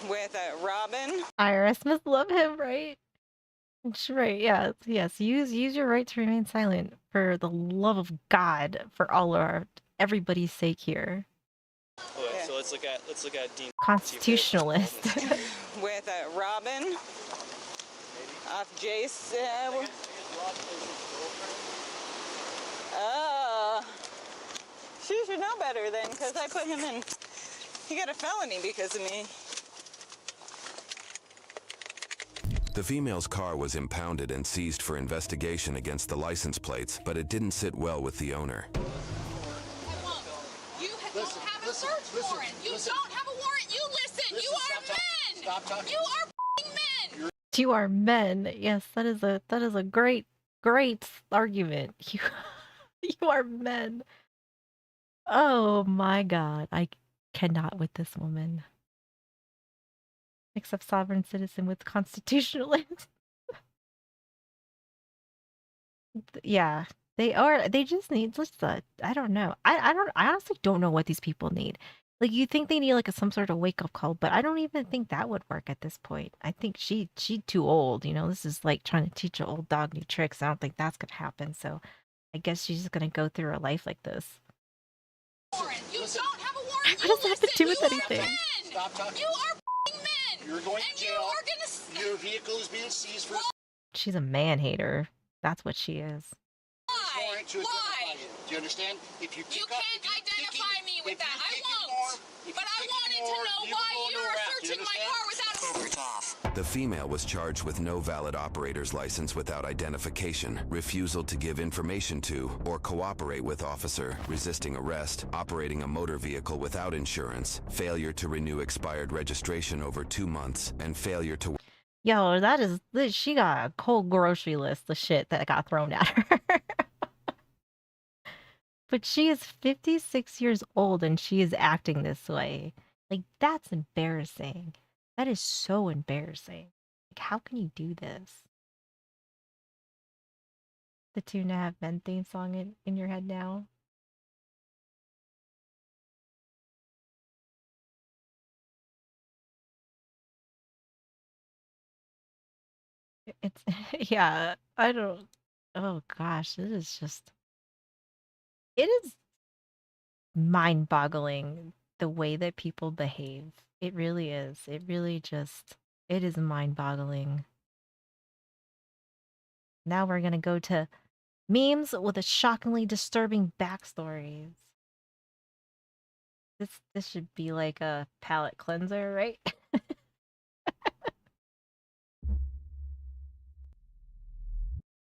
With Robin. IRS must love him, right? Right, yeah. Yes, use your right to remain silent for the love of God, for everybody's sake here. Okay, yeah. So let's look at Dean. Constitutionalist. With Robin. Off Jace. She should know better then, because I put him in. He got a felony because of me. The female's car was impounded and seized for investigation against the license plates, but it didn't sit well with the owner. You don't have a search warrant. You don't have a warrant. You listen. You are men. Stop talking. You are men. You are men. Yes, that is a great argument. You are men. Oh my God, I cannot with this woman. Except sovereign citizen with constitutionalist. Yeah, they are. They just need just I don't know. I honestly don't know what these people need. Like, you think they need like some sort of wake up call, but I don't even think that would work at this point. I think she too old. You know, this is like trying to teach an old dog new tricks. I don't think that's gonna happen. So, I guess she's just gonna go through her life like this. You don't have a warrant. What does that have to do with anything? Stop talking. You are men. You're going to jail. Your vehicle is being seized for... She's a man hater. That's what she is. Why? Do you understand? If you can't identify me with that. I won't. But I wanted to know why you were searching my car without... The female was charged with no valid operator's license without identification, refusal to give information to or cooperate with officer, resisting arrest, operating a motor vehicle without insurance, failure to renew expired registration over 2 months, and failure to... Yo, she got a whole grocery list of shit that got thrown at her. But she is 56 years old and she is acting this way. Like, that's embarrassing. That is so embarrassing. Like, how can you do this? The 2.5 Men theme song in your head now? It's, yeah, I don't, oh gosh, this is just, it is mind-boggling the way that people behave. It really is. It really just, it is mind-boggling. Now we're gonna go to memes with a shockingly disturbing backstories. This should be like a palate cleanser, right?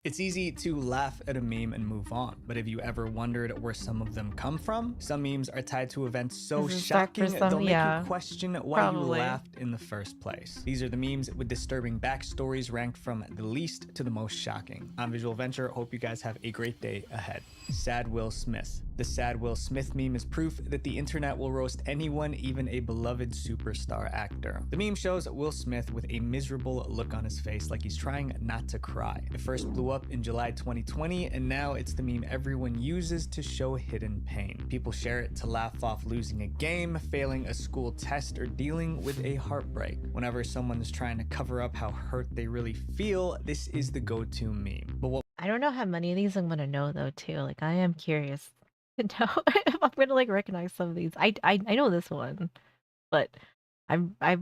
It's easy to laugh at a meme and move on, but have you ever wondered where some of them come from? Some memes are tied to events so This is dark for shocking some, they'll make yeah. you question why you Probably. laughed in the first place. These are the memes with disturbing backstories ranked from the least to the most shocking. I'm Visual Venture, hope you guys have a great day ahead. Sad Will Smith. The Sad Will Smith meme is proof that the internet will roast anyone, even a beloved superstar actor. The meme shows Will Smith with a miserable look on his face like he's trying not to cry. It first blew up in July 2020, and now it's the meme everyone uses to show hidden pain. People share it to laugh off losing a game, failing a school test, or dealing with a heartbreak. Whenever someone is trying to cover up how hurt they really feel, this is the go-to meme. But what I don't know how many of these I'm gonna know though too. Like I am curious to know if I'm gonna like recognize some of these. I know this one, but I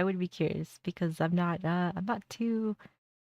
would be curious because I'm not too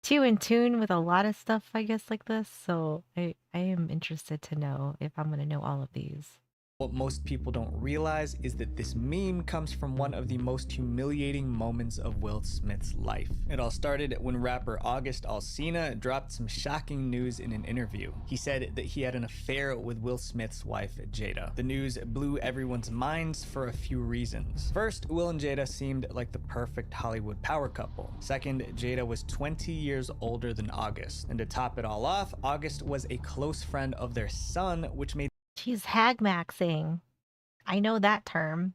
in tune with a lot of stuff, I guess, like this. So I am interested to know if I'm gonna know all of these. What most people don't realize is that this meme comes from one of the most humiliating moments of Will Smith's life. It all started when rapper August Alsina dropped some shocking news in an interview. He said that he had an affair with Will Smith's wife, Jada. The news blew everyone's minds for a few reasons. First, Will and Jada seemed like the perfect Hollywood power couple. Second, Jada was 20 years older than August. And to top it all off, August was a close friend of their son, which made She's hag maxing. I know that term.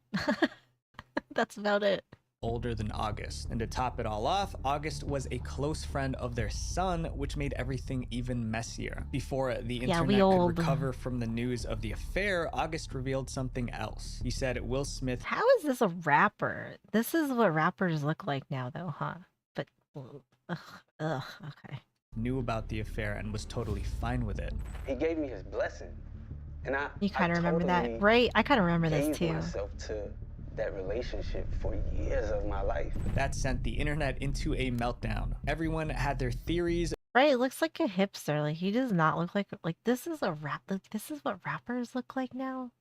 That's about it. Older than August. And to top it all off, August was a close friend of their son, which made everything even messier. Before the internet could recover from the news of the affair, August revealed something else. He said Will Smith— How is this a rapper? This is what rappers look like now though, huh? But okay. Knew about the affair and was totally fine with it. He gave me his blessing. And you kind of remember that, right? I kind of remember this too. Myself to that relationship for years of my life. That sent the internet into a meltdown. Everyone had their theories. Right, it looks like a hipster. Like he does not look like this is a rap. Like, this is what rappers look like now.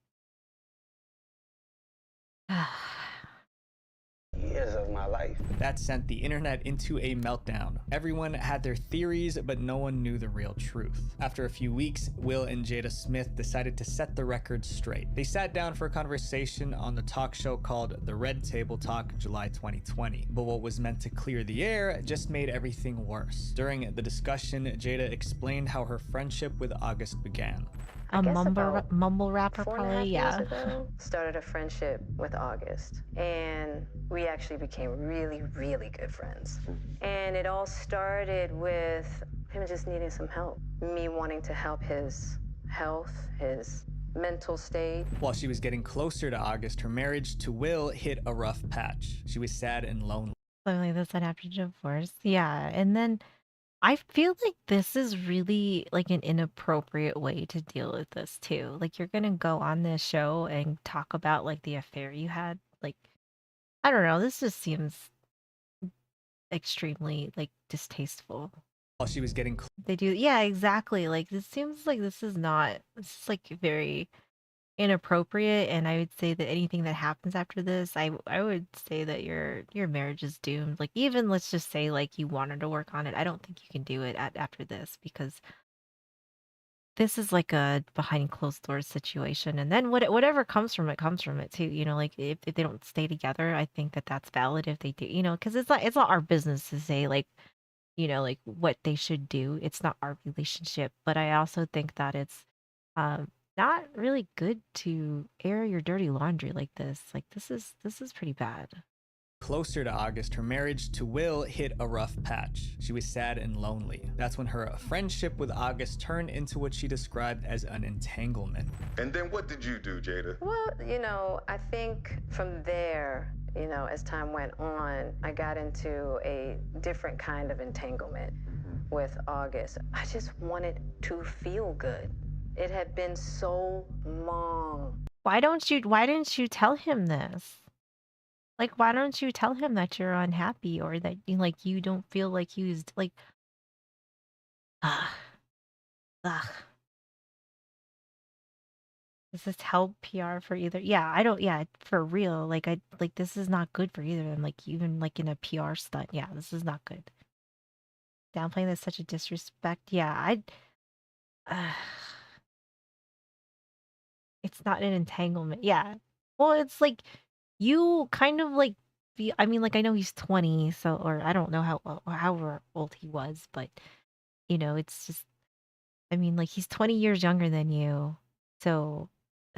Years of my life. That sent the internet into a meltdown. Everyone had their theories, but no one knew the real truth. After a few weeks, Will and Jada Smith decided to set the record straight. They sat down for a conversation on the talk show called The Red Table Talk in July 2020. But what was meant to clear the air just made everything worse. During the discussion, Jada explained how her friendship with August began. A mumble rapper, 4.5 probably, years yeah. ago, started a friendship with August, and we actually became really, really good friends. And it all started with him just needing some help, me wanting to help his health, his mental state. While she was getting closer to August, her marriage to Will hit a rough patch. She was sad and lonely. Something like this after divorce, yeah. And then I feel like this is really like an inappropriate way to deal with this too. Like you're gonna go on this show and talk about like the affair you had. Like, I don't know, this just seems extremely like distasteful. While she was getting They do, yeah, exactly. Like this seems like this is like very inappropriate, and I would say that anything that happens after this, I would say that your marriage is doomed. Like even let's just say like you wanted to work on it, I don't think you can do it after this because this is like a behind closed doors situation, and then whatever comes from it too. You know, like if they don't stay together, I think that that's valid if they do. You know, because it's not our business to say like, you know, like what they should do. It's not our relationship, but I also think that it's not really good to air your dirty laundry like this. Like this is pretty bad. Closer to August, her marriage to Will hit a rough patch. She was sad and lonely. That's when her friendship with August turned into what she described as an entanglement. And then what did you do, Jada? Well, you know, I think from there, you know, as time went on, I got into a different kind of entanglement with August. I just wanted to feel good. It had been so long. Why didn't you tell him this? Like, why don't you tell him that you're unhappy or that you don't feel like he was like, ugh. Does this help PR for either? Yeah, I don't. Yeah, for real. Like, this is not good for either of them. Like, even like in a PR stunt. Yeah, this is not good. Downplaying that's such a disrespect. Yeah, I. It's not an entanglement. Yeah. Well, it's like you kind of like I mean, like I know he's 20, so or I don't know however old he was, but it's just I mean, like he's 20 years younger than you. So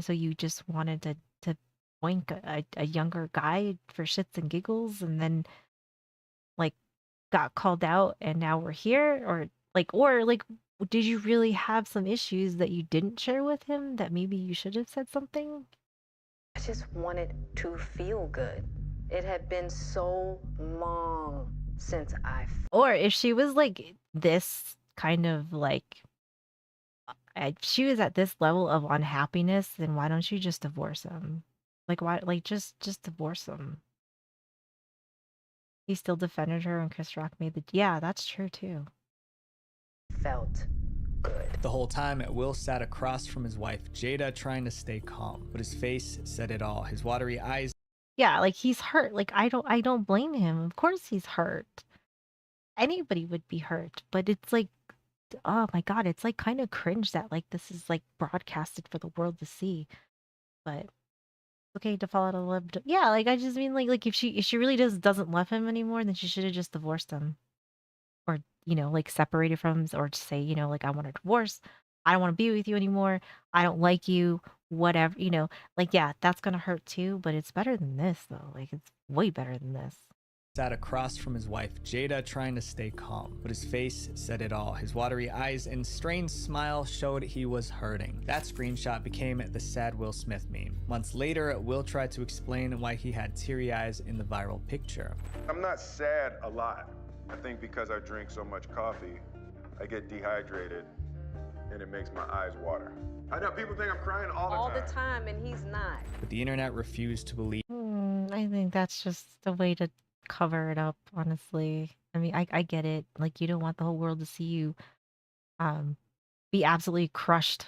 you just wanted to boink a younger guy for shits and giggles and then like got called out and now we're here or did you really have some issues that you didn't share with him that maybe you should have said something? I just wanted to feel good. It had been so long since Or if she was like this kind of like if she was at this level of unhappiness, then why don't you just divorce him? Like why like just divorce him? He still defended her and Chris Rock made the yeah, that's true too. felt good. The whole time, Will sat across from his wife, Jada, trying to stay calm, but his face said it all. His watery eyes. Yeah, like he's hurt. Like I don't blame him. Of course he's hurt. Anybody would be hurt, but it's like oh my god, it's like kind of cringe that like this is like broadcasted for the world to see. But okay to fall out of love. Yeah, like I just mean like if she really doesn't love him anymore, then she should have just divorced him. Or, like separated from him or just say, like I want a divorce. I don't want to be with you anymore. I don't like you. Whatever, like yeah, that's gonna hurt too, but it's better than this though. Like it's way better than this. Sat across from his wife, Jada, trying to stay calm, but his face said it all. His watery eyes and strained smile showed he was hurting. That screenshot became the sad Will Smith meme. Months later, Will tried to explain why he had teary eyes in the viral picture. I'm not sad a lot. I think because I drink so much coffee, I get dehydrated and it makes my eyes water. I know people think I'm crying all the time. And he's not. But the internet refused to believe. I think that's just a way to cover it up, honestly. I mean, I get it. Like you don't want the whole world to see you be absolutely crushed,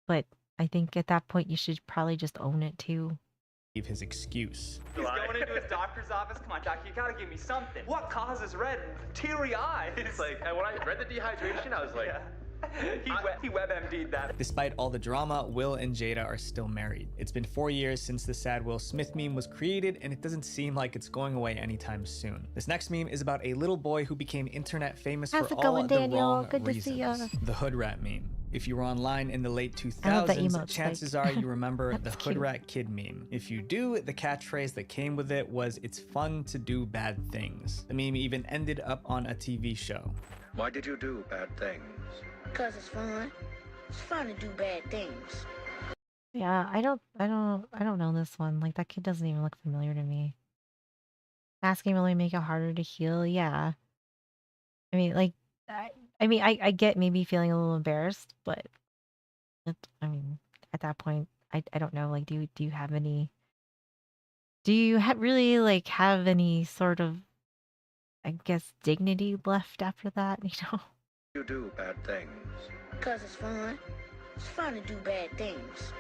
but I think at that point you should probably just own it too. His excuse. He's going into his doctor's office. Come on, doc, you gotta give me something. What causes red, teary eyes? Like, and when I read the dehydration, I was like, he WebMD'd that. Despite all the drama, Will and Jada are still married. It's been 4 years since the sad Will Smith meme was created, and it doesn't seem like it's going away anytime soon. This next meme is about a little boy who became internet famous How's for it going, all the Daniel? wrong Good to reasons. see ya. The hood rat meme. If you were online in the late I love the 2000s, emotes, chances like- are you remember the That's hood cute. rat kid meme. If you do, the catchphrase that came with it was, "It's fun to do bad things." The meme even ended up on a TV show. Why did you do bad things? Because it's fun. It's fun to do bad things. Yeah, I don't know this one. Like that kid doesn't even look familiar to me. Asking really make it harder to heal. Yeah. I mean, like, I get maybe feeling a little embarrassed, but I mean, at that point, I don't know. Like, do you have any? Do you really like have any sort of, I guess, dignity left after that? You know. You do bad things. Because it's fun. It's fun to do bad things.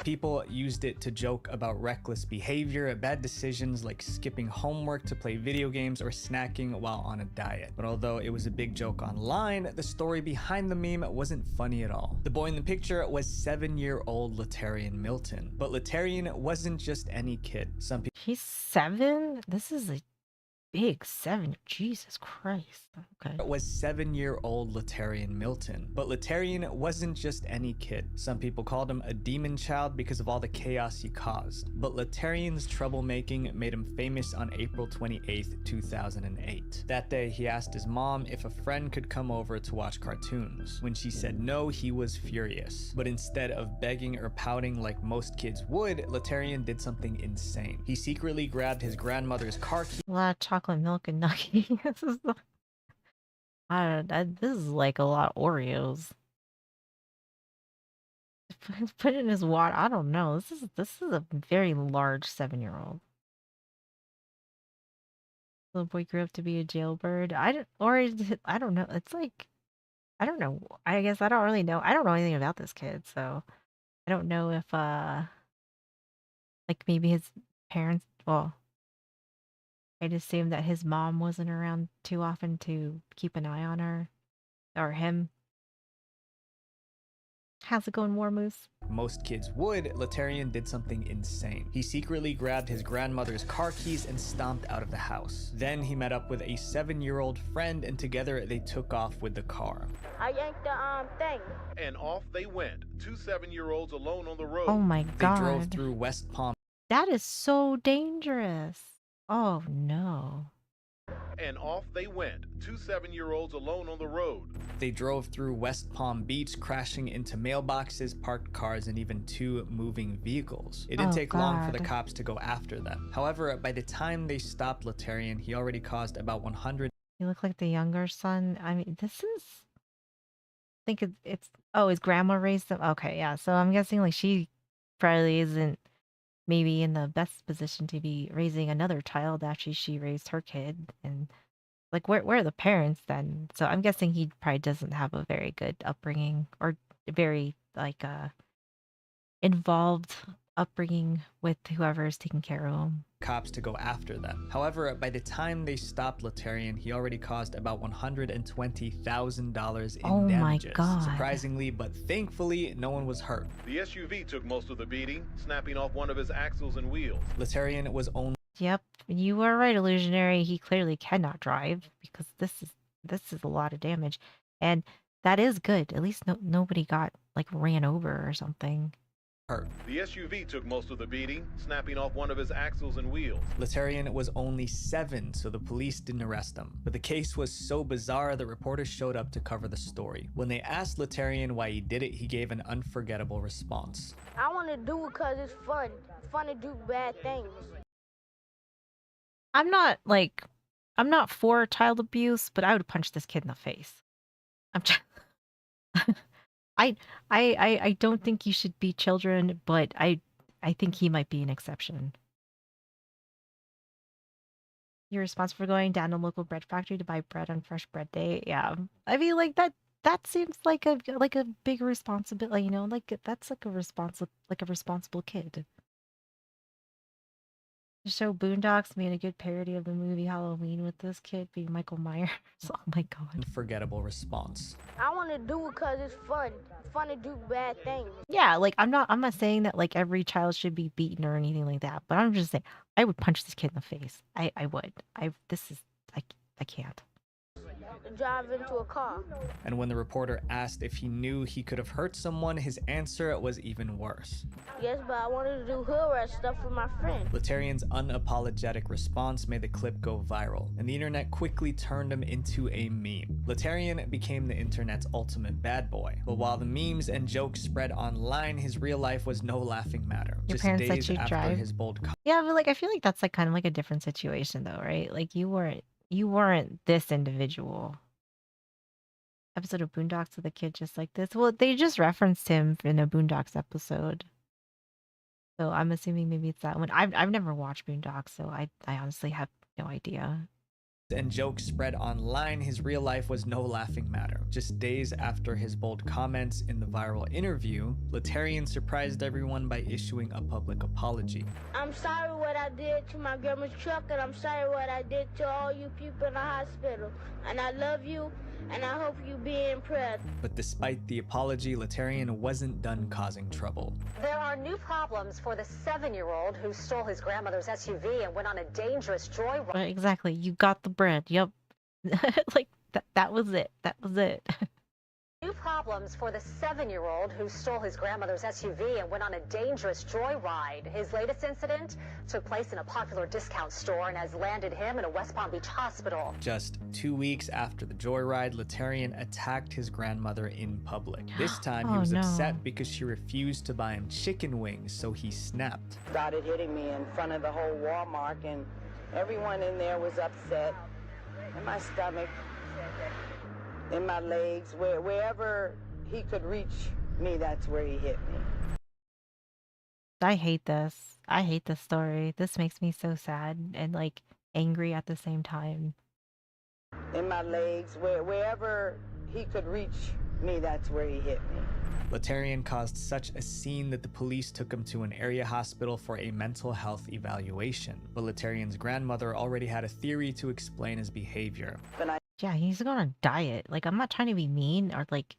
People used it to joke about reckless behavior, bad decisions like skipping homework to play video games or snacking while on a diet. But although it was a big joke online, the story behind the meme wasn't funny at all. The boy in the picture was 7-year-old Latarian Milton. But Latarian wasn't just any kid. Some people He's 7? This is a big 7. Jesus Christ. Okay. was 7-year-old Latarian Milton. But Latarian wasn't just any kid. Some people called him a demon child because of all the chaos he caused. But Latarian's troublemaking made him famous on April 28th, 2008. That day, he asked his mom if a friend could come over to watch cartoons. When she said no, he was furious. But instead of begging or pouting like most kids would, Latarian did something insane. He secretly grabbed his grandmother's car key. A lot of chocolate milk and nugget. This is like a lot of Oreos. Put it in his water. I don't know. This is a very large 7-year-old. Little boy grew up to be a jailbird. I don't know. It's like I don't know. I guess I don't really know. I don't know anything about this kid, so I don't know if like maybe his parents. Well, I'd assume that his mom wasn't around too often to keep an eye on her. Or him. How's it going, War Moose? Most kids would, Letarian did something insane. He secretly grabbed his grandmother's car keys and stomped out of the house. Then he met up with a 7-year-old friend and together they took off with the car. I yanked the thing. And off they went. 2 7-year-olds alone on the road. Oh my god. They drove through West Palm. That is so dangerous. Oh no. And off they went. 2 7-year-olds alone on the road. They drove through West Palm Beach, crashing into mailboxes, parked cars, and even 2 moving vehicles. It didn't take long for the cops to go after them. However, by the time they stopped Letarian, he already caused about 100. You look like the younger son. I mean, this is... I think it's... Oh, his grandma raised them? Okay, yeah. So I'm guessing like she probably isn't maybe in the best position to be raising another child after she raised her kid. And like, where are the parents then? So I'm guessing he probably doesn't have a very good upbringing or very like involved upbringing with whoever is taking care of him. Cops to go after them. However, by the time they stopped Letarian, he already caused about $120,000 in Oh my damages. God. Surprisingly, but thankfully, no one was hurt. The SUV took most of the beating, snapping off one of his axles and wheels. Letarian was only... Yep, you were right, Illusionary. He clearly cannot drive because this is a lot of damage, and that is good. At least nobody got like ran over or something. Hurt. The SUV took most of the beating, snapping off one of his axles and wheels. Letarian was only 7, so the police didn't arrest him. But the case was so bizarre, the reporters showed up to cover the story. When they asked Letarian why he did it, he gave an unforgettable response. I want to do it because it's fun. Fun to do bad things. I'm not for child abuse, but I would punch this kid in the face. I'm just... I don't think you should beat children, but I think he might be an exception. You're responsible for going down to a local bread factory to buy bread on Fresh Bread Day. Yeah, I mean, like that seems like a big responsibility. You know, like that's like a responsible kid. The show Boondocks made a good parody of the movie Halloween with this kid being Michael Myers. Oh my god. Unforgettable response. I want to do it because it's fun. Fun to do bad things. Yeah, like I'm not saying that like every child should be beaten or anything like that, but I'm just saying I would punch this kid in the face. I would. I can't. Drive into a car. And when the reporter asked if he knew he could have hurt someone, his answer was even worse. Yes, but I wanted to do hood rat stuff with my friend. Letarian's unapologetic response made the clip go viral, and the internet quickly turned him into a meme. Letarian became the internet's ultimate bad boy. But while the memes and jokes spread online, his real life was no laughing matter. Your Just parents let days you after drive? his bold Yeah, but like I feel like that's like kind of like a different situation though, right? Like you weren't this individual. Episode of Boondocks with a kid just like this. Well, they just referenced him in a Boondocks episode. So I'm assuming maybe it's that one. I've never watched Boondocks, so I honestly have no idea. and jokes spread online, his real life was no laughing matter. Just days after his bold comments in the viral interview, Letarian surprised everyone by issuing a public apology. I'm sorry what I did to my grandma's truck, and I'm sorry what I did to all you people in the hospital. And I love you, and I hope you be impressed. But despite the apology, Letarian wasn't done causing trouble. There are new problems for the 7-year-old who stole his grandmother's SUV and went on a dangerous joyride. Exactly. You got the bread. Yep. Like, that was it. That was it. New problems for the 7-year-old who stole his grandmother's SUV and went on a dangerous joyride. His latest incident took place in a popular discount store and has landed him in a West Palm Beach hospital. Just 2 weeks after the joyride, Letarian attacked his grandmother in public. This time, he was upset because she refused to buy him chicken wings, so he snapped. Started hitting me in front of the whole Walmart, and everyone in there was upset. In my stomach, in my legs, wherever he could reach me, that's where he hit me. I hate this. I hate this story. This makes me so sad and like angry at the same time. In my legs, wherever he could reach me, that's where he hit me. Letarian caused such a scene that the police took him to an area hospital for a mental health evaluation. But Letarian's grandmother already had a theory to explain his behavior. Yeah, he needs to go on a diet. Like, I'm not trying to be mean or like,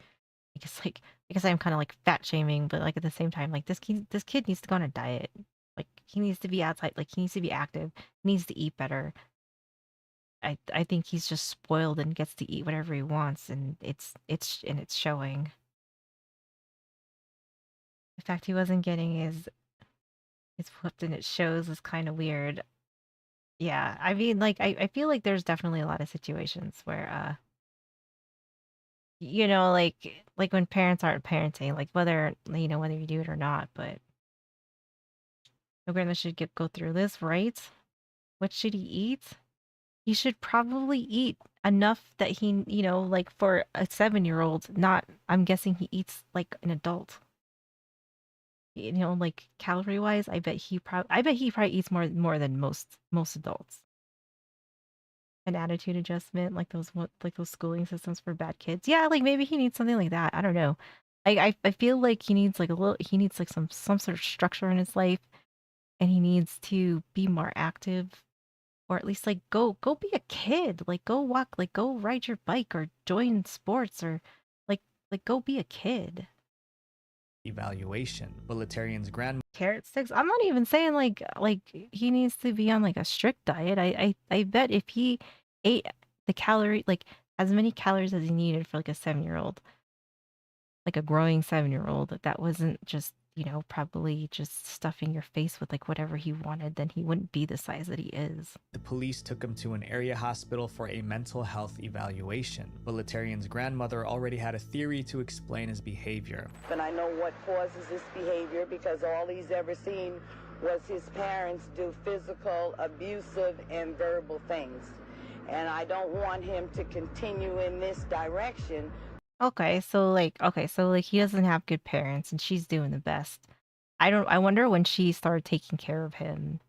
because I'm kind of like fat shaming, but like at the same time, like this kid needs to go on a diet. Like he needs to be outside. Like he needs to be active. He needs to eat better. I think he's just spoiled and gets to eat whatever he wants, and it's showing. The fact he wasn't getting his whooped and it shows is kind of weird. Yeah, I mean, like I feel like there's definitely a lot of situations where you know, like when parents aren't parenting, like whether whether you do it or not, but no grandma should go through this, right? What should he eat? He should probably eat enough that he, like for a 7-year-old, not, I'm guessing he eats like an adult. Like calorie wise, I bet he probably eats more than most adults. An attitude adjustment, like those schooling systems for bad kids. Yeah, like maybe he needs something like that. I don't know. I feel like he needs like some sort of structure in his life, and he needs to be more active, or at least like go be a kid, like go walk, like go ride your bike or join sports, or like go be a kid. Evaluation. But Letarian's grandmother Carrot sticks. I'm not even saying like he needs to be on like a strict diet. I bet if he ate the calorie, like as many calories as he needed for like a 7-year-old, like a growing 7-year-old, that wasn't just probably just stuffing your face with like whatever he wanted, then he wouldn't be the size that he is. The police took him to an area hospital for a mental health evaluation. But Letarian's grandmother already had a theory to explain his behavior. And I know what causes this behavior because all he's ever seen was his parents do physical, abusive, and verbal things. And I don't want him to continue in this direction. Okay, so he doesn't have good parents and she's doing the best. I wonder when she started taking care of him.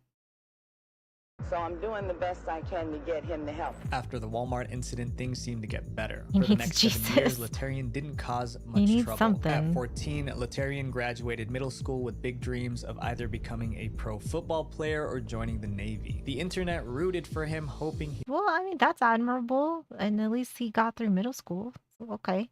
So I'm doing the best I can to get him the help. After the Walmart incident, things seemed to get better. He For the needs next Jesus. 7 years, Letarian didn't cause much He needs trouble. something. At 14, Letarian graduated middle school with big dreams of either becoming a pro football player or joining the Navy. The internet rooted for him, hoping he... Well, I mean, that's admirable, and at least he got through middle school. So, okay.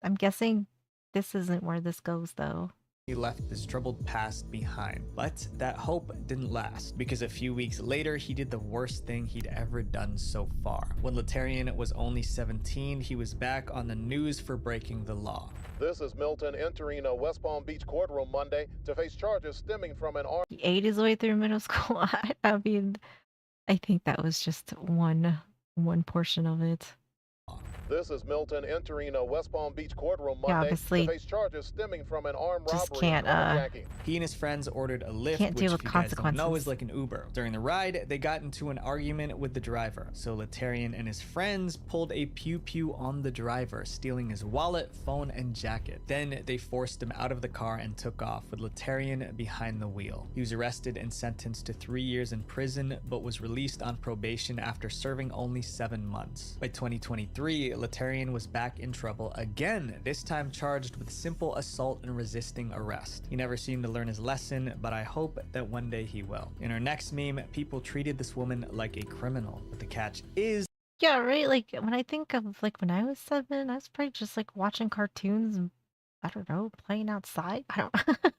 I'm guessing this isn't where this goes, though. He left his troubled past behind. But that hope didn't last, because a few weeks later, he did the worst thing he'd ever done so far. When Letarian was only 17, he was back on the news for breaking the law. This is Milton entering a West Palm Beach courtroom Monday to face charges stemming from an armed... He ate his way through middle school. I mean, I think that was just one portion of it. This is Milton entering a West Palm Beach courtroom Yeah, Monday obviously, to face charges stemming from an armed just robbery can't, and carjacking. He and his friends ordered a Lyft, can't which deal if with you guys don't know consequences. is like an Uber. During the ride, they got into an argument with the driver. So Letarian and his friends pulled a pew-pew on the driver, stealing his wallet, phone, and jacket. Then they forced him out of the car and took off, with Letarian behind the wheel. He was arrested and sentenced to 3 years in prison, but was released on probation after serving only 7 months. By 2023, Letarian was back in trouble again, this time charged with simple assault and resisting arrest. He never seemed to learn his lesson, but I hope that one day he will. In our next meme, people treated this woman like a criminal, but the catch is... Yeah, right. Like when I think of like when I was 7, I was probably just like watching cartoons and I don't know, playing outside. I don't.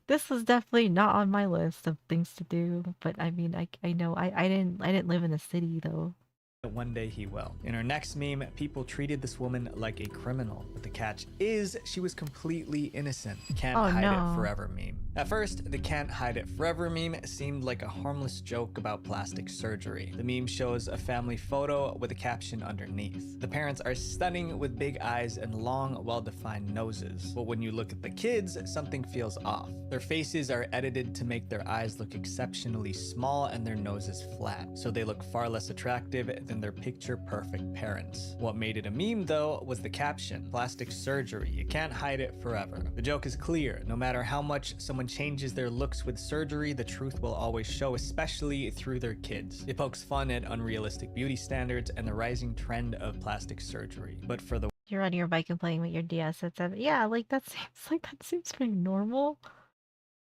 This was definitely not on my list of things to do. But I mean, I know I didn't live in the city though. One day he will. In our next meme, people treated this woman like a criminal, but the catch is she was completely innocent. Can't hide it forever meme. At first, the can't hide it forever meme seemed like a harmless joke about plastic surgery. The meme shows a family photo with a caption underneath. The parents are stunning with big eyes and long, well-defined noses. But when you look at the kids, something feels off. Their faces are edited to make their eyes look exceptionally small and their noses flat, so they look far less attractive than their picture-perfect parents. What made it a meme, though, was the caption, "Plastic surgery, you can't hide it forever." The joke is clear. No matter how much someone changes their looks with surgery, the truth will always show, especially through their kids. It pokes fun at unrealistic beauty standards and the rising trend of plastic surgery. But for the You're riding your bike and playing with your DS at 7. Yeah, like that seems pretty normal.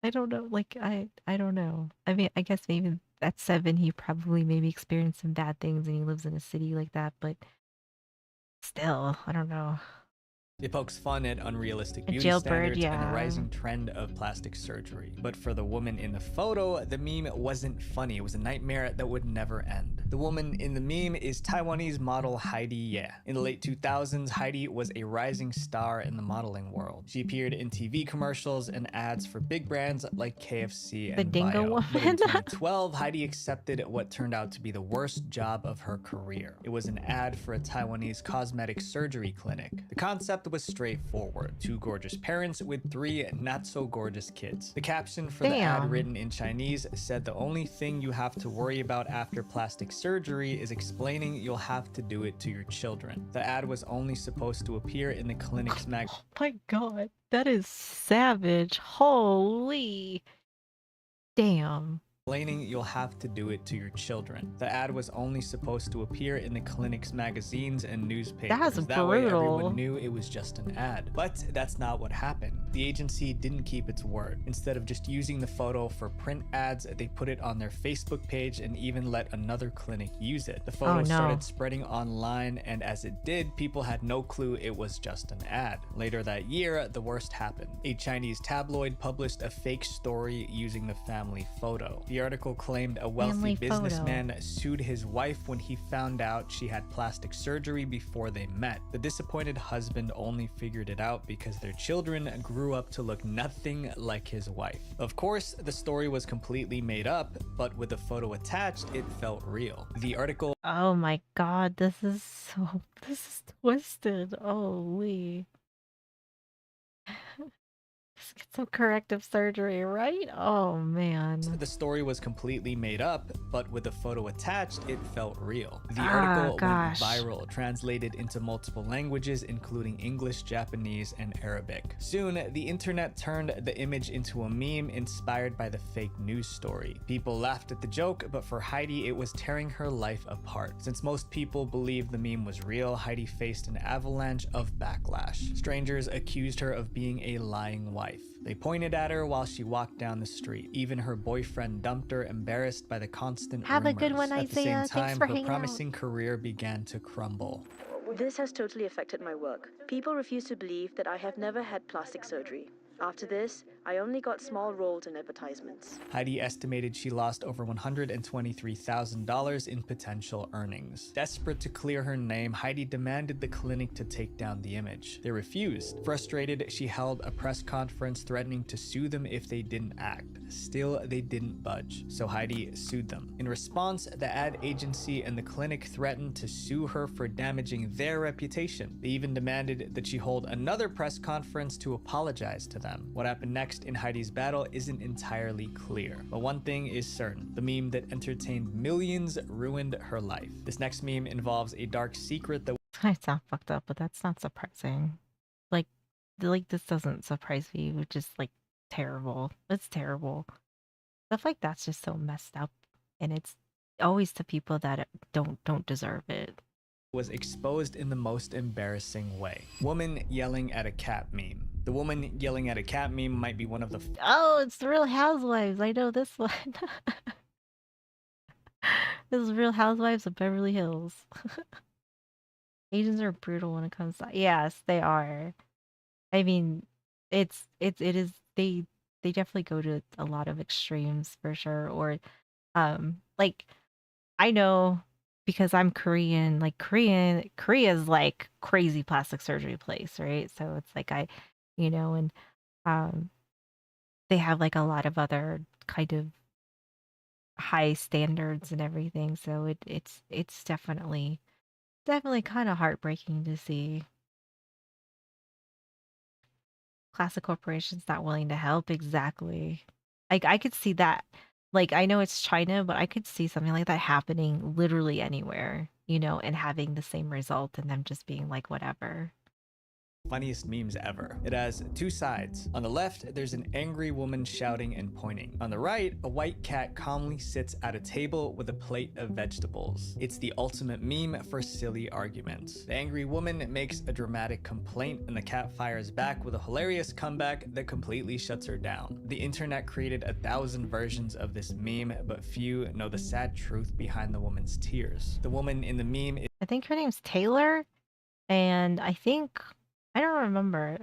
I don't know, like I don't know. I mean, I guess maybe at 7 he probably maybe experienced some bad things and he lives in a city like that, but still, I don't know. It pokes fun at unrealistic A beauty jailbird, standards and the yeah. rising trend of plastic surgery. But for the woman in the photo, the meme wasn't funny. It was a nightmare that would never end. The woman in the meme is Taiwanese model Heidi Ye. In the late 2000s, Heidi was a rising star in the modeling world. She appeared in TV commercials and ads for big brands like KFC The and dingo Bio. woman. But in 2012, Heidi accepted what turned out to be the worst job of her career. It was an ad for a Taiwanese cosmetic surgery clinic. The concept was straightforward. 2 gorgeous parents with 3 not so gorgeous kids. The caption for the ad, written in Chinese, said the only thing you have to worry about after plastic surgery is explaining you'll have to do it to your children. The ad was only supposed to appear in the clinic's mag- Oh my god, that is savage. Holy damn. Explaining you'll have to do it to your children. The ad was only supposed to appear in the clinic's magazines and newspapers. That's that way brutal. everyone knew it was just an ad. But that's not what happened. The agency didn't keep its word. Instead of just using the photo for print ads, they put it on their Facebook page and even let another clinic use it. The photo started spreading online, and as it did, people had no clue it was just an ad. Later that year, the worst happened. A Chinese tabloid published a fake story using the family photo. The article claimed a wealthy businessman sued his wife when he found out she had plastic surgery before they met. The disappointed husband only figured it out because their children grew up to look nothing like his wife. Of course, the story was completely made up, but with the photo attached, it felt real. The article— Oh my god, this is twisted. Holy. Get some corrective surgery, right? Oh man. The story was completely made up, but with the photo attached, it felt real. The article went viral, translated into multiple languages, including English, Japanese, and Arabic. Soon, the internet turned the image into a meme inspired by the fake news story. People laughed at the joke, but for Heidi, it was tearing her life apart. Since most people believed the meme was real, Heidi faced an avalanche of backlash. Strangers accused her of being a lying wife. They pointed at her while she walked down the street. Even her boyfriend dumped her, embarrassed by the constant Have rumors. a good one, At the same Isaiah. Thanks time, for her hanging promising career began to crumble. This has totally affected my work. People refuse to believe that I have never had plastic surgery. After this, I only got small roles in advertisements. Heidi estimated she lost over $123,000 in potential earnings. Desperate to clear her name, Heidi demanded the clinic to take down the image. They refused. Frustrated, she held a press conference threatening to sue them if they didn't act. Still, they didn't budge, so Heidi sued them. In response, the ad agency and the clinic threatened to sue her for damaging their reputation. They even demanded that she hold another press conference to apologize to them. What happened next in Heidi's battle isn't entirely clear, but one thing is certain: the meme that entertained millions ruined her life. This next meme involves a dark secret that— I sound fucked up, but that's not surprising. Like this doesn't surprise me, which is like terrible. It's terrible. Stuff like that's just so messed up, and it's always to people that don't deserve it. was exposed in the most embarrassing way. Woman yelling at a cat meme. The woman yelling at a cat meme might be one of the— Oh, it's the Real Housewives. I know this one. This is Real Housewives of Beverly Hills. Asians are brutal when it comes to— yes, they are. I mean, it is they definitely go to a lot of extremes for sure. Or like I know because I'm Korean, like Korea's like crazy plastic surgery place, right? So it's like and they have like a lot of other kind of high standards and everything. So it's definitely kind of heartbreaking to see classic corporations not willing to help. Exactly. Like I could see that. Like I know it's China, but I could see something like that happening literally anywhere, and having the same result and them just being like whatever. Funniest memes ever. It has two sides. On the left, there's an angry woman shouting and pointing. On the right, a white cat calmly sits at a table with a plate of vegetables. It's the ultimate meme for silly arguments. The angry woman makes a dramatic complaint and the cat fires back with a hilarious comeback that completely shuts her down. The internet created 1,000 versions of this meme, but few know the sad truth behind the woman's tears. The woman in the meme is I think her name's Taylor, and I think I don't remember.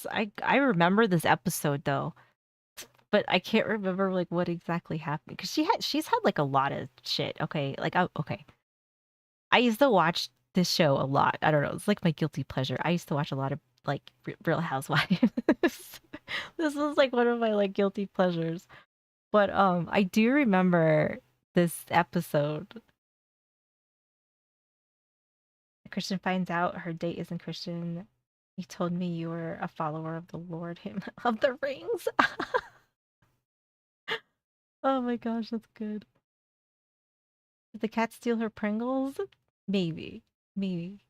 I remember this episode though, but I can't remember like what exactly happened because she's had like a lot of shit. Okay, like okay. I used to watch this show a lot. I don't know. It's like my guilty pleasure. I used to watch a lot of like Real Housewives. This was like one of my like guilty pleasures. But I do remember this episode. Christian finds out her date isn't Christian. You told me you were a follower of the Lord, him of the Rings. Oh my gosh, that's good. Did the cat steal her Pringles? Maybe. Maybe.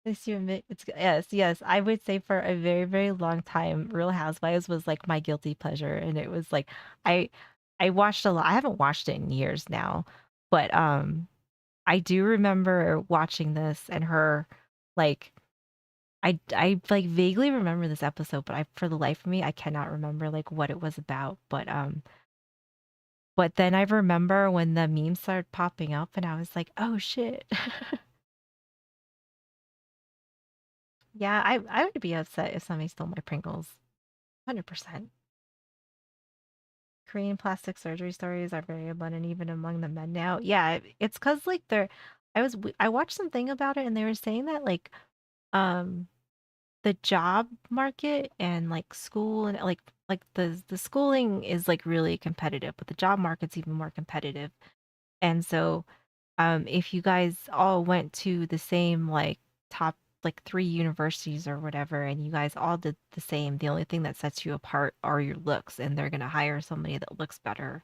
This you admit it's yes. I would say for a very, very long time, Real Housewives was like my guilty pleasure. And it was like I I watched a lot. I haven't watched it in years now, but I do remember watching this and her like I like vaguely remember this episode, but I for the life of me I cannot remember like what it was about. But then I remember when the memes started popping up and I was like, "Oh shit." Yeah, I would be upset if somebody stole my Pringles. 100%. Korean plastic surgery stories are very abundant even among the men now. Yeah, it's because like I watched something about it and they were saying that like um the job market and like school and like the schooling is like really competitive, but the job market's even more competitive. And so if you guys all went to the same like top like 3 universities or whatever and you guys all did the same, the only thing that sets you apart are your looks and they're going to hire somebody that looks better.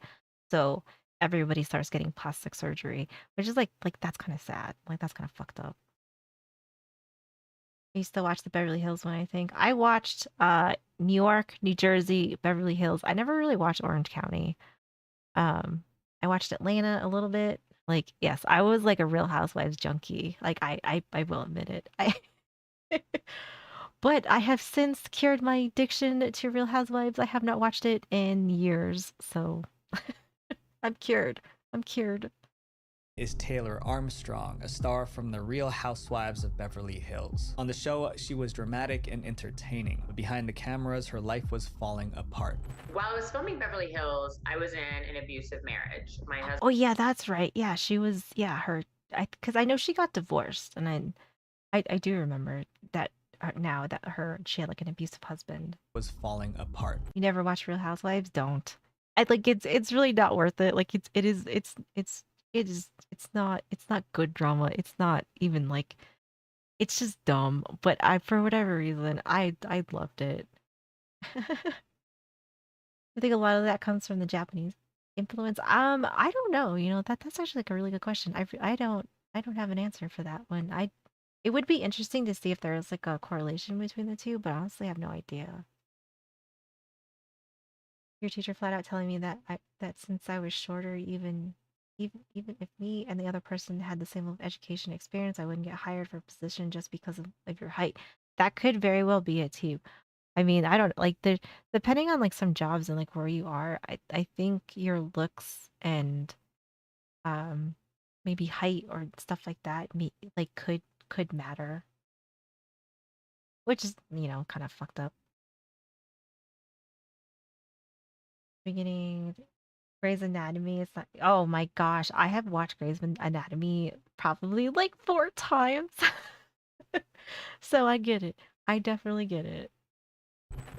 So everybody starts getting plastic surgery, which is like that's kind of sad. Like that's kind of fucked up. I used to watch the Beverly Hills one, I think. I watched New York, New Jersey, Beverly Hills. I never really watched Orange County. I watched Atlanta a little bit. Like, yes, I was like a Real Housewives junkie. Like I will admit it. But I have since cured my addiction to Real Housewives. I have not watched it in years, so I'm cured. I'm cured. Is Taylor Armstrong, a star from The Real Housewives of Beverly Hills. On the show, she was dramatic and entertaining, but behind the cameras, her life was falling apart. While I was filming Beverly Hills, I was in an abusive marriage. My husband. Oh yeah, that's right. Yeah, she was. Yeah, because I know she got divorced, and I do remember that now that she had like an abusive husband. Was falling apart. You never watch Real Housewives? Don't. I like it's really not worth it. Like it's not good drama. It's not even like it's just dumb. But for whatever reason I loved it. I think a lot of that comes from the Japanese influence. I don't know. You know that's actually like a really good question. I don't have an answer for that one. It would be interesting to see if there is like a correlation between the two, but honestly I have no idea. Your teacher flat out telling me that since I was shorter, even if me and the other person had the same level of education experience, I wouldn't get hired for a position just because of your height. That could very well be it too. I mean, I don't like depending on like some jobs and like where you are, I think your looks and maybe height or stuff like that like could matter. Which is, kind of fucked up. Beginning Grey's Anatomy. It's not. Oh my gosh, I have watched Grey's Anatomy probably like 4 times. So I get it. I definitely get it.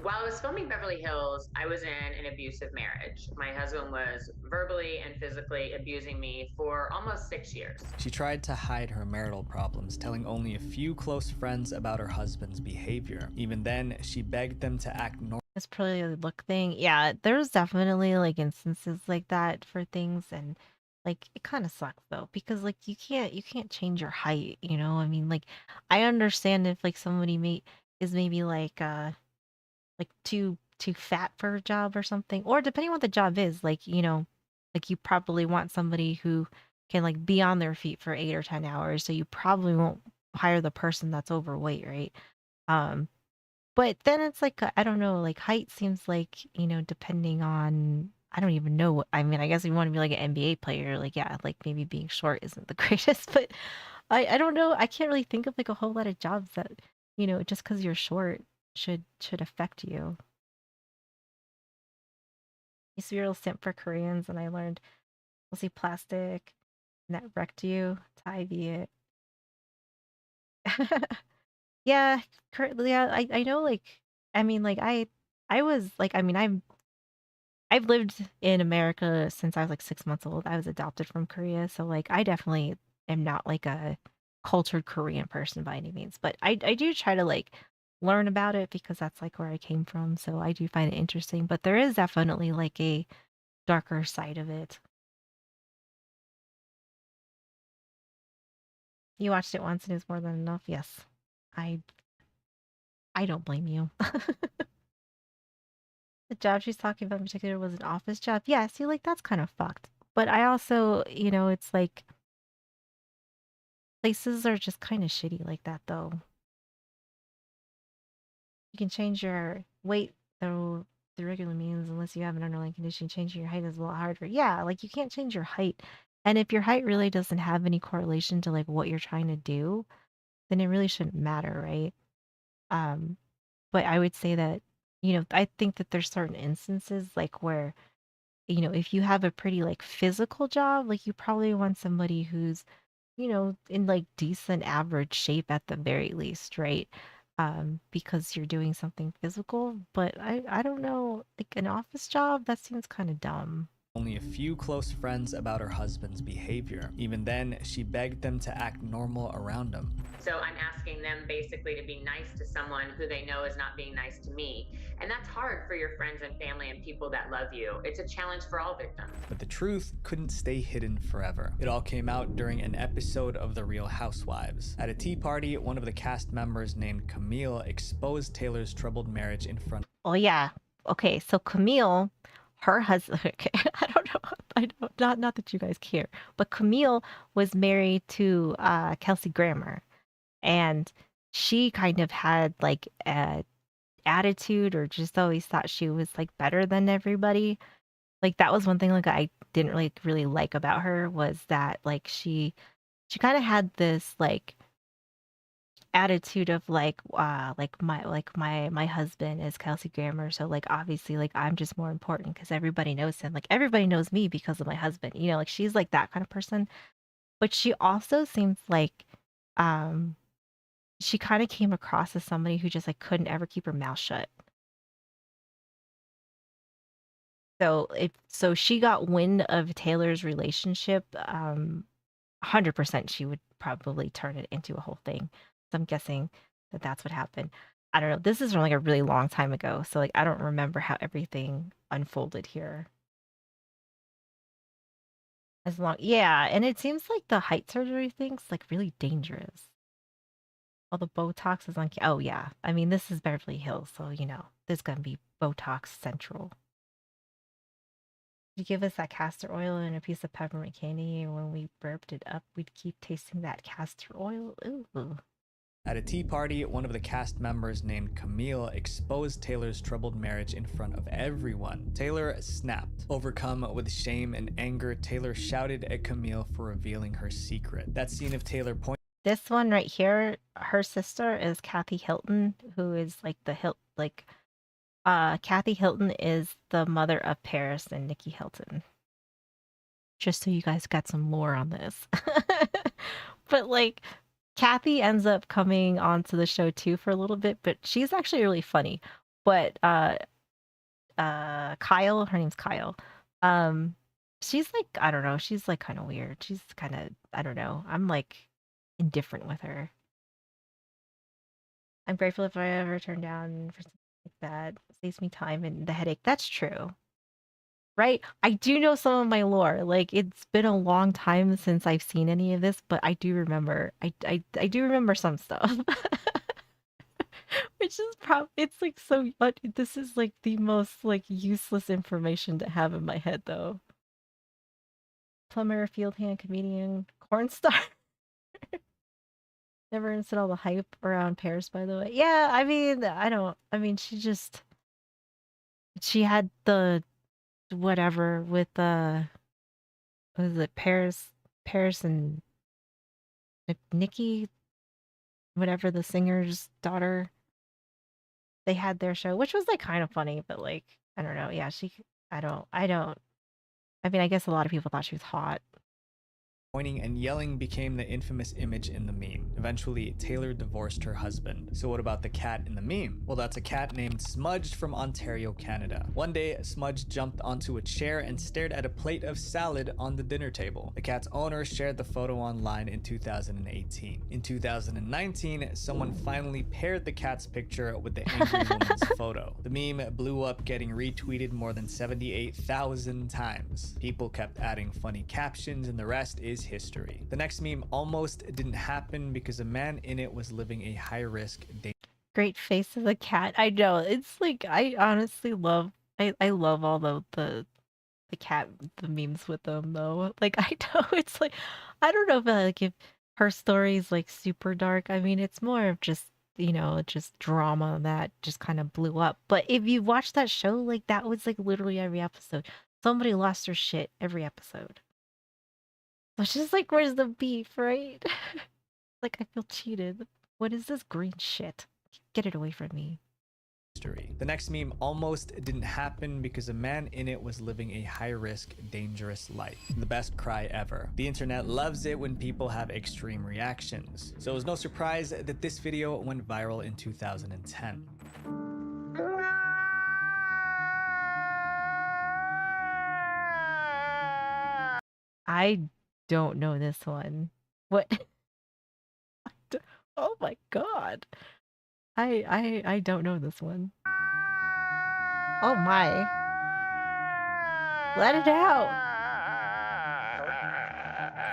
While I was filming Beverly Hills, I was in an abusive marriage. My husband was verbally and physically abusing me for almost 6 years. She tried to hide her marital problems, telling only a few close friends about her husband's behavior. Even then, she begged them to act normal. It's probably a look thing. Yeah, there's definitely like instances like that for things, and Like it kind of sucks though because like you can't change your height, you know? I mean, like I understand if like somebody is maybe like too fat for a job or something, or depending on what the job is, like, you know, like you probably want somebody who can like be on their feet for 8 or 10 hours, so you probably won't hire the person that's overweight, right? Um, but then it's like I don't know, like height seems like, you know, depending on I don't even know I mean, I guess if you want to be like an NBA player, like yeah, like maybe being short isn't the greatest, but I don't know. I can't really think of like a whole lot of jobs that, you know, just because you're short should affect you. Used to be real simp for Koreans, and I learned mostly plastic, and that wrecked you to IV it. Yeah, yeah, I know, like, I mean, like, I was like, I mean, I've lived in America since I was like 6 months old. I was adopted from Korea, so like, I definitely am not like a cultured Korean person by any means, but I do try to like learn about it because that's like where I came from, so I do find it interesting. But there is definitely like a darker side of it. You watched it once and it was more than enough. Yes. I I don't blame you. The job she's talking about in particular was an office job. Yeah, see, like that's kind of fucked. But I also, you know, it's like places are just kind of shitty like that though. You can change your weight though through regular means unless you have an underlying condition. Changing your height is a lot harder. Yeah, like you can't change your height. And if your height really doesn't have any correlation to like what you're trying to do, then it really shouldn't matter, right? Um, but I would say that, you know, I think that there's certain instances like where, you know, if you have a pretty like physical job, like you probably want somebody who's, you know, in like decent average shape at the very least, right? Because you're doing something physical. But I don't know, like an office job, that seems kind of dumb. Only a few close friends about her husband's behavior. Even then, she begged them to act normal around him. So I'm asking them basically to be nice to someone who they know is not being nice to me. And that's hard for your friends and family and people that love you. It's a challenge for all victims. But the truth couldn't stay hidden forever. It all came out during an episode of The Real Housewives. At a tea party, one of the cast members named Camille exposed Taylor's troubled marriage in front. Oh yeah. Okay, so Camille, her husband, okay, I don't know. I don't not that you guys care, but Camille was married to Kelsey Grammer, and she kind of had like a attitude or just always thought she was like better than everybody. Like that was one thing like I didn't really like about her was that like she kind of had this like attitude of like my husband is Kelsey Grammer, so like obviously like I'm just more important because everybody knows him. Like everybody knows me because of my husband. You know, like she's like that kind of person. But she also seems like um she kind of came across as somebody who just like couldn't ever keep her mouth shut. So she got wind of Taylor's relationship, 100% she would probably turn it into a whole thing. So I'm guessing that that's what happened. I don't know. This is from like a really long time ago, so like I don't remember how everything unfolded here. As long, yeah, and it seems like the height surgery thing's like really dangerous. All the Botox is on. Oh yeah, I mean this is Beverly Hills, so you know there's gonna be Botox central. You give us that castor oil and a piece of peppermint candy, and when we burped it up, we'd keep tasting that castor oil. Ooh. At a tea party, one of the cast members named Camille exposed Taylor's troubled marriage in front of everyone. Taylor snapped. Overcome with shame and anger, Taylor shouted at Camille for revealing her secret. That scene of Taylor pointing. This one right here, her sister is Kathy Hilton, who is like Kathy Hilton is the mother of Paris and Nikki Hilton. Just so you guys got some lore on this. But like Kathy ends up coming onto the show too for a little bit, but she's actually really funny. But Kyle, her name's Kyle. Um she's like I don't know, she's like kind of weird. She's kind of I don't know. I'm like indifferent with her. I'm grateful if I ever turn down for something like that. It saves me time and the headache. That's true. Right? I do know some of my lore. Like, it's been a long time since I've seen any of this, but I do remember. I do remember some stuff. Which is it's like so but this is like the most like useless information to have in my head though. Plumber, field hand, comedian, corn star. Never understood all the hype around Paris, by the way. Yeah, I mean, I mean, she had the whatever with what is it, Paris and Nikki, whatever the singer's daughter. They had their show, which was like kind of funny, but like I don't know. Yeah, I mean, I guess a lot of people thought she was hot. Pointing and yelling became the infamous image in the meme. Eventually, Taylor divorced her husband. So what about the cat in the meme? Well, that's a cat named Smudge from Ontario, Canada. One day, Smudge jumped onto a chair and stared at a plate of salad on the dinner table. The cat's owner shared the photo online in 2018. In 2019, someone finally paired the cat's picture with the angry woman's photo. The meme blew up, getting retweeted more than 78,000 times. People kept adding funny captions, and the rest is history. The next meme almost didn't happen because a man in it was living a high-risk Great face of the cat. I know. It's like I honestly love I love all the cat the memes with them though. Like I know it's like I don't know if her story is like super dark. I mean, it's more of just just drama that just kind of blew up. But if you watch that show, like that was like literally every episode. Somebody lost their shit every episode. Which is like, where's the beef, right? Like, I feel cheated. What is this green shit? Get it away from me. The next meme almost didn't happen because a man in it was living a high-risk, dangerous life. The best cry ever. The internet loves it when people have extreme reactions. So it was no surprise that this video went viral in 2010. I don't know this one. What? Oh my god. I don't know this one. Oh my. Let it out.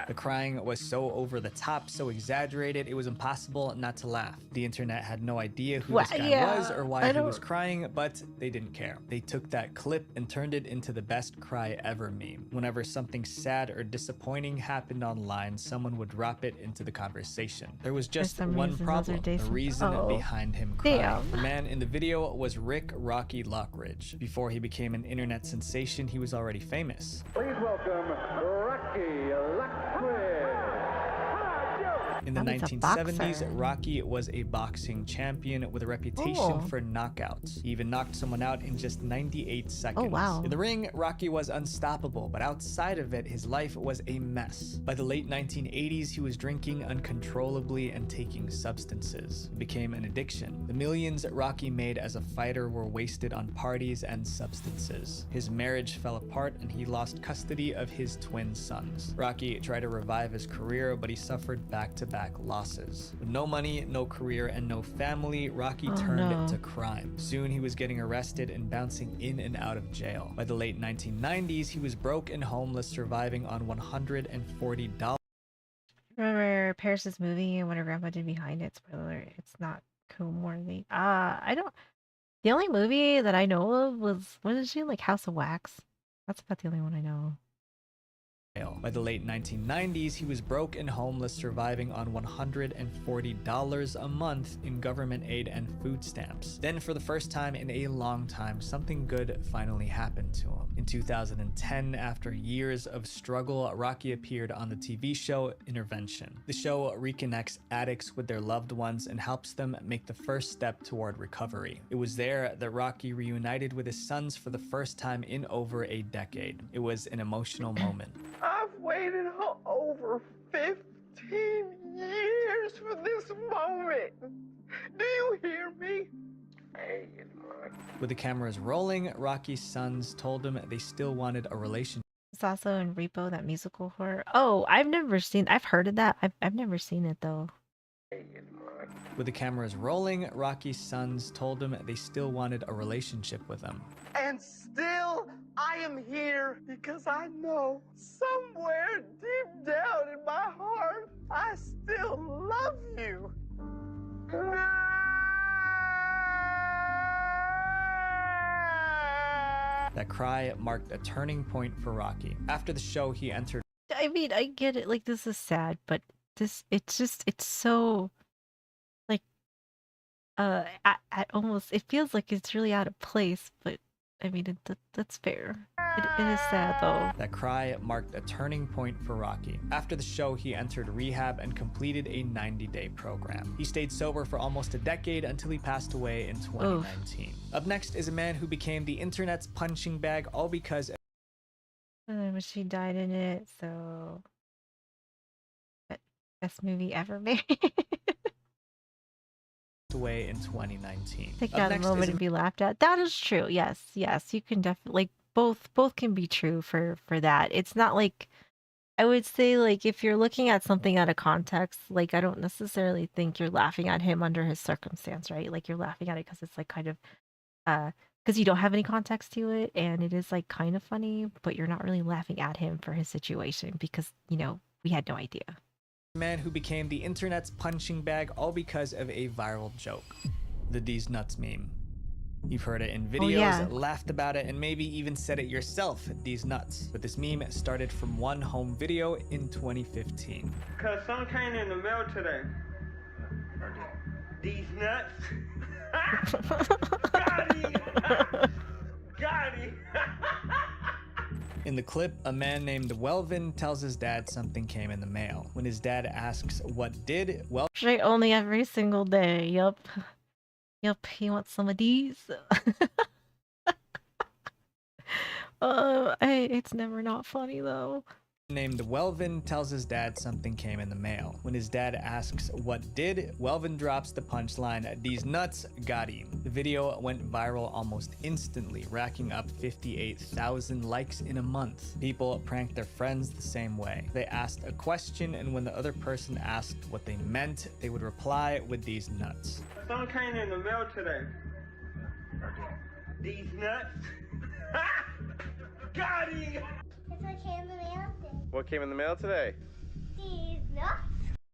The crying was so over the top, so exaggerated, it was impossible not to laugh. The internet had no idea who this guy was or why he was crying, but they didn't care. They took that clip and turned it into the best cry ever meme. Whenever something sad or disappointing happened online, someone would drop it into the conversation. There was just one problem, the reason behind him crying. Damn. The man in the video was Rick Rocky Lockridge. Before he became an internet sensation, he was already famous. Please welcome Rocky Lockridge. In the 1970s, Rocky was a boxing champion with a reputation for knockouts. He even knocked someone out in just 98 seconds. Oh, wow. In the ring, Rocky was unstoppable, but outside of it, his life was a mess. By the late 1980s, he was drinking uncontrollably and taking substances. It became an addiction. The millions Rocky made as a fighter were wasted on parties and substances. His marriage fell apart and he lost custody of his twin sons. Rocky tried to revive his career, but he suffered back-to-back losses. With no money, no career, and no family, Rocky turned to crime. Soon he was getting arrested and bouncing in and out of jail. By the late 1990s, he was broke and homeless, surviving on $140. Remember Paris's movie and what her grandpa did behind it? Spoiler, it's not comb-worthy. I don't... The only movie that I know of was, what is she, like House of Wax? That's about the only one I know. By the late 1990s, he was broke and homeless, surviving on $140 a month in government aid and food stamps. Then, for the first time in a long time, something good finally happened to him. In 2010, after years of struggle, Rocky appeared on the TV show Intervention. The show reconnects addicts with their loved ones and helps them make the first step toward recovery. It was there that Rocky reunited with his sons for the first time in over a decade. It was an emotional moment. I've waited over 15 years for this moment. Do you hear me? Hey, With the cameras rolling, Rocky's sons told him they still wanted a relationship. It's also in Repo, that musical horror. Oh, I've heard of that. I've never seen it though. With the cameras rolling, Rocky's sons told him they still wanted a relationship with him. And still, I am here because I know somewhere deep down in my heart, I still love you. That cry marked a turning point for Rocky. After the show, he entered. I mean, I get it. Like, this is sad, but it's so, like, almost, it feels like it's really out of place, but I mean, that's fair. It is sad, though. That cry marked a turning point for Rocky. After the show, he entered rehab and completed a 90-day program. He stayed sober for almost a decade until he passed away in 2019. Oof. Up next is a man who became the internet's punching bag, all because... But she died in it, so... Best movie ever made. away in 2019. Take that a moment to be laughed at. That is true. Yes, yes, you can definitely, like, both can be true for that. It's not like, I would say, like, if you're looking at something out of context, like, I don't necessarily think you're laughing at him under his circumstance, right? Like, you're laughing at it because it's like kind of because you don't have any context to it, and it is like kind of funny, but you're not really laughing at him for his situation because, you know, we had no idea. Man who became the internet's punching bag, all because of a viral joke, the These Nuts meme. You've heard it in videos, laughed about it, and maybe even said it yourself, These Nuts. But this meme started from one home video in 2015. Cause some came in the mail today. These nuts. Got him. Got him. In the clip, a man named Welvin tells his dad something came in the mail. When his dad asks what did, Straight only every single day. Yup. Yup, he wants some of these. It's never not funny though. Named Welvin tells his dad something came in the mail. When his dad asks what did, Welvin drops the punchline, "These nuts got him." The video went viral almost instantly, racking up 58,000 likes in a month. People pranked their friends the same way. They asked a question, and when the other person asked what they meant, they would reply with "these nuts." Some came in the mail today. These nuts. Got him. What came in the mail today? These nuts.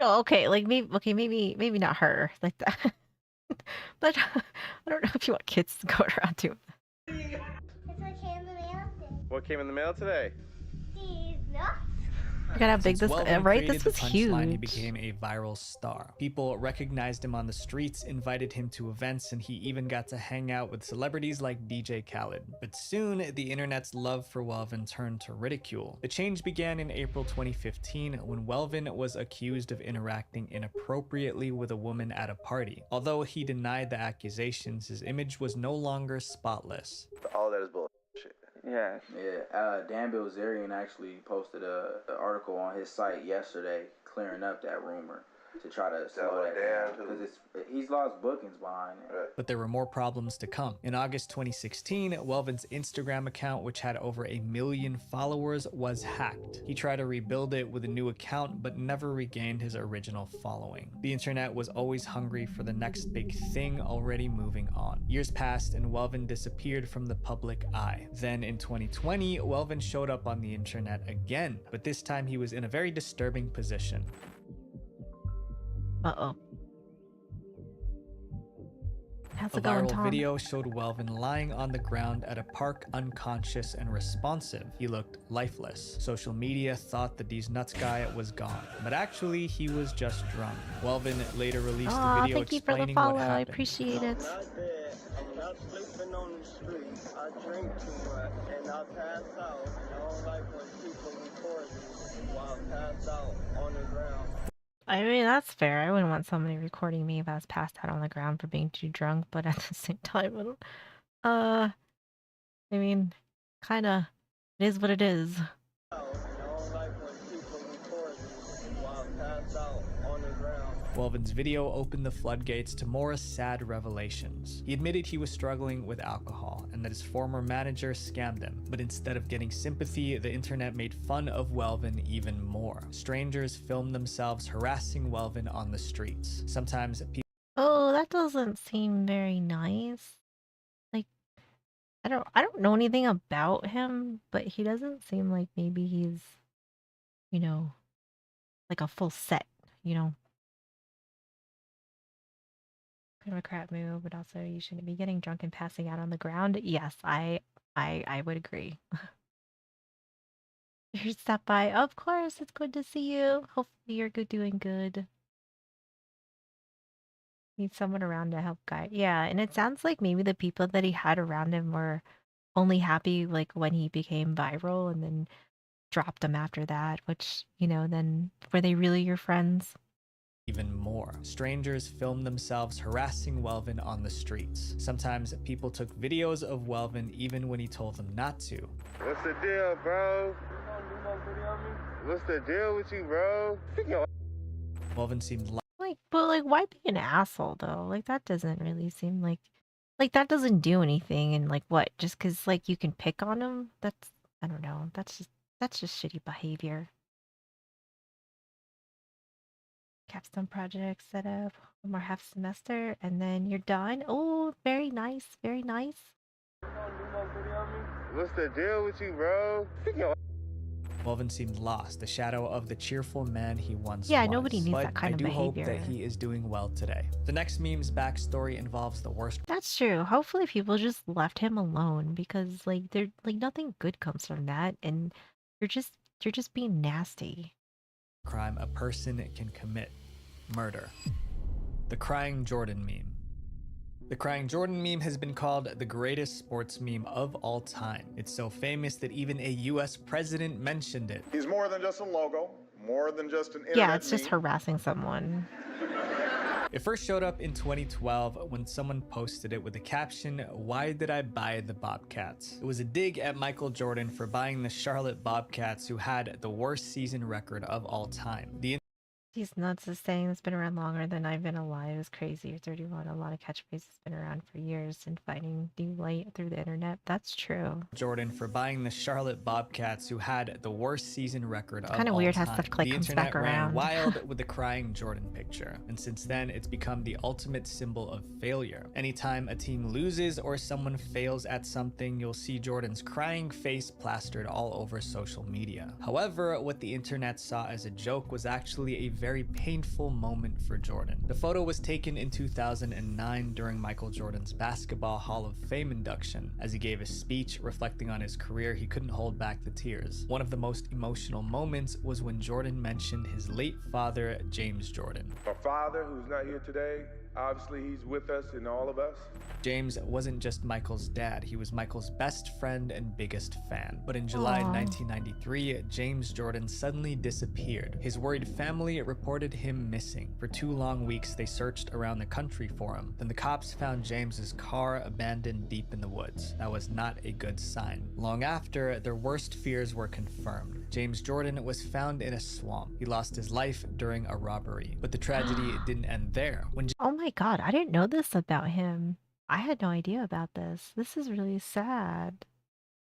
Oh, okay, like maybe not her like that. But I don't know if you want kids to go around too. What came in the mail today? These nuts. Look at how big this, right? This was huge. He became a viral star. People recognized him on the streets, invited him to events, and he even got to hang out with celebrities like DJ Khaled. But soon, the internet's love for Welvin turned to ridicule. The change began in April 2015 when Welvin was accused of interacting inappropriately with a woman at a party. Although he denied the accusations, his image was no longer spotless. All that is bullshit. Yeah. Dan Bilzerian actually posted an article on his site yesterday clearing up that rumor to try to slow that down because he's lost bookings behind it. But there were more problems to come. In August 2016, Welvin's Instagram account, which had over 1 million followers, was hacked. He tried to rebuild it with a new account, but never regained his original following. The internet was always hungry for the next big thing, already moving on. Years passed and Welvin disappeared from the public eye. Then in 2020, Welvin showed up on the internet again, but this time he was in a very disturbing position. Uh-oh. How's A it going, viral Tom? video showed Welvin lying on the ground at a park, unconscious and responsive. He looked lifeless. Social media thought the These Nuts guy was gone, but actually he was just drunk. Welvin later released a video thank you for the explaining follow. what I happened. appreciate it. I'm not sleeping on the street. I drink too much and I pass out. I don't like when people record me while I pass out on the ground. I mean, that's fair. I wouldn't want somebody recording me if I was passed out on the ground for being too drunk, but at the same time, I don't... I mean, kinda, it is what it is. Welvin's video opened the floodgates to more sad revelations. He admitted he was struggling with alcohol and that his former manager scammed him. But instead of getting sympathy, the internet made fun of Welvin even more. Strangers filmed themselves harassing Welvin on the streets. Sometimes people... Oh, that doesn't seem very nice. Like, I don't know anything about him, but he doesn't seem like maybe he's, you know, like a full set, you know. Kind of a crap move, but also you shouldn't be getting drunk and passing out on the ground. Yes, I would agree. You stop by. Of course, it's good to see you. Hopefully you're doing good. Need someone around to help guide. Yeah, and it sounds like maybe the people that he had around him were only happy like when he became viral and then dropped him after that, which, then were they really your friends? Even more. Strangers filmed themselves harassing Welvin on the streets. Sometimes people took videos of Welvin even when he told them not to. What's the deal, bro? What's the deal with you, bro? Welvin seemed But why be an asshole though? Like that doesn't really seem like that doesn't do anything. And like what? Just because like you can pick on him? That's I don't know. That's just shitty behavior. Capstone project set up, one more half semester, and then you're done. Oh, very nice, very nice. What's the deal with you, bro? Welvin seemed lost, the shadow of the cheerful man he once Yeah, was. nobody needs but that kind I of do behavior. hope that he is doing well today. The next meme's backstory involves the worst. That's true. Hopefully people just left him alone because like they're like nothing good comes from that, and you're just being nasty. Crime a person can commit. Murder. The Crying Jordan meme. The Crying Jordan meme has been called the greatest sports meme of all time. It's so famous that even a US president mentioned it. He's more than just a logo, more than just an internet Yeah, it's just meme. harassing someone. It first showed up in 2012 when someone posted it with the caption, "Why did I buy the Bobcats?" It was a dig at Michael Jordan for buying the Charlotte Bobcats, who had the worst season record of all time. These nuts is saying it's been around longer than I've been alive. It's crazy. You're 31. A lot of catchphrases been around for years and finding new light through the internet. That's true. Jordan for buying the Charlotte Bobcats, who had the worst season record of all time. Kind of weird how stuff like the comes internet back ran around. wild with the Crying Jordan picture, and since then it's become the ultimate symbol of failure. Anytime a team loses or someone fails at something, you'll see Jordan's crying face plastered all over social media. However, what the internet saw as a joke was actually a very painful moment for Jordan. The photo was taken in 2009 during Michael Jordan's Basketball Hall of Fame induction. As he gave a speech reflecting on his career, he couldn't hold back the tears. One of the most emotional moments was when Jordan mentioned his late father, James Jordan. My father, who's not here today, obviously he's with us and all of us. James wasn't just Michael's dad, he was Michael's best friend and biggest fan. But in July 1993, James Jordan suddenly disappeared. His worried family reported him missing. For 2 long weeks, they searched around the country for him. Then the cops found James's car abandoned deep in the woods. That was not a good sign. Long after, their worst fears were confirmed. James Jordan was found in a swamp. He lost his life during a robbery. But the tragedy didn't end there. Oh my god, I didn't know this about him. I had no idea about this. This is really sad.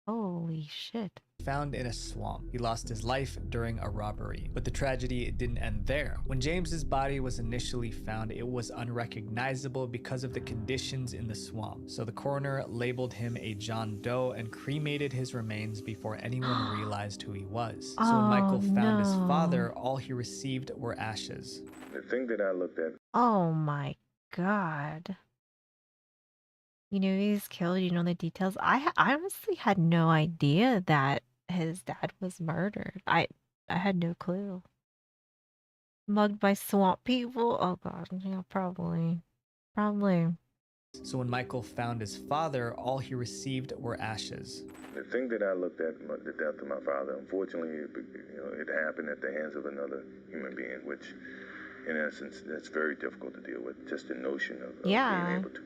Holy shit. Found in a swamp. He lost his life during a robbery. But the tragedy didn't end there. When James's body was initially found, it was unrecognizable because of the conditions in the swamp. So the coroner labeled him a John Doe and cremated his remains before anyone realized who he was. So when Michael found his father, all he received were ashes. The thing that I looked at. Oh my god. You know he's killed, you know the details. I honestly had no idea that his dad was murdered. I had no clue. Mugged by swamp people? Oh god, yeah, probably. Probably. So when Michael found his father, all he received were ashes. The thing that I looked at, the death of my father, unfortunately, it happened at the hands of another human being, which, in essence, that's very difficult to deal with. Just the notion of being able to.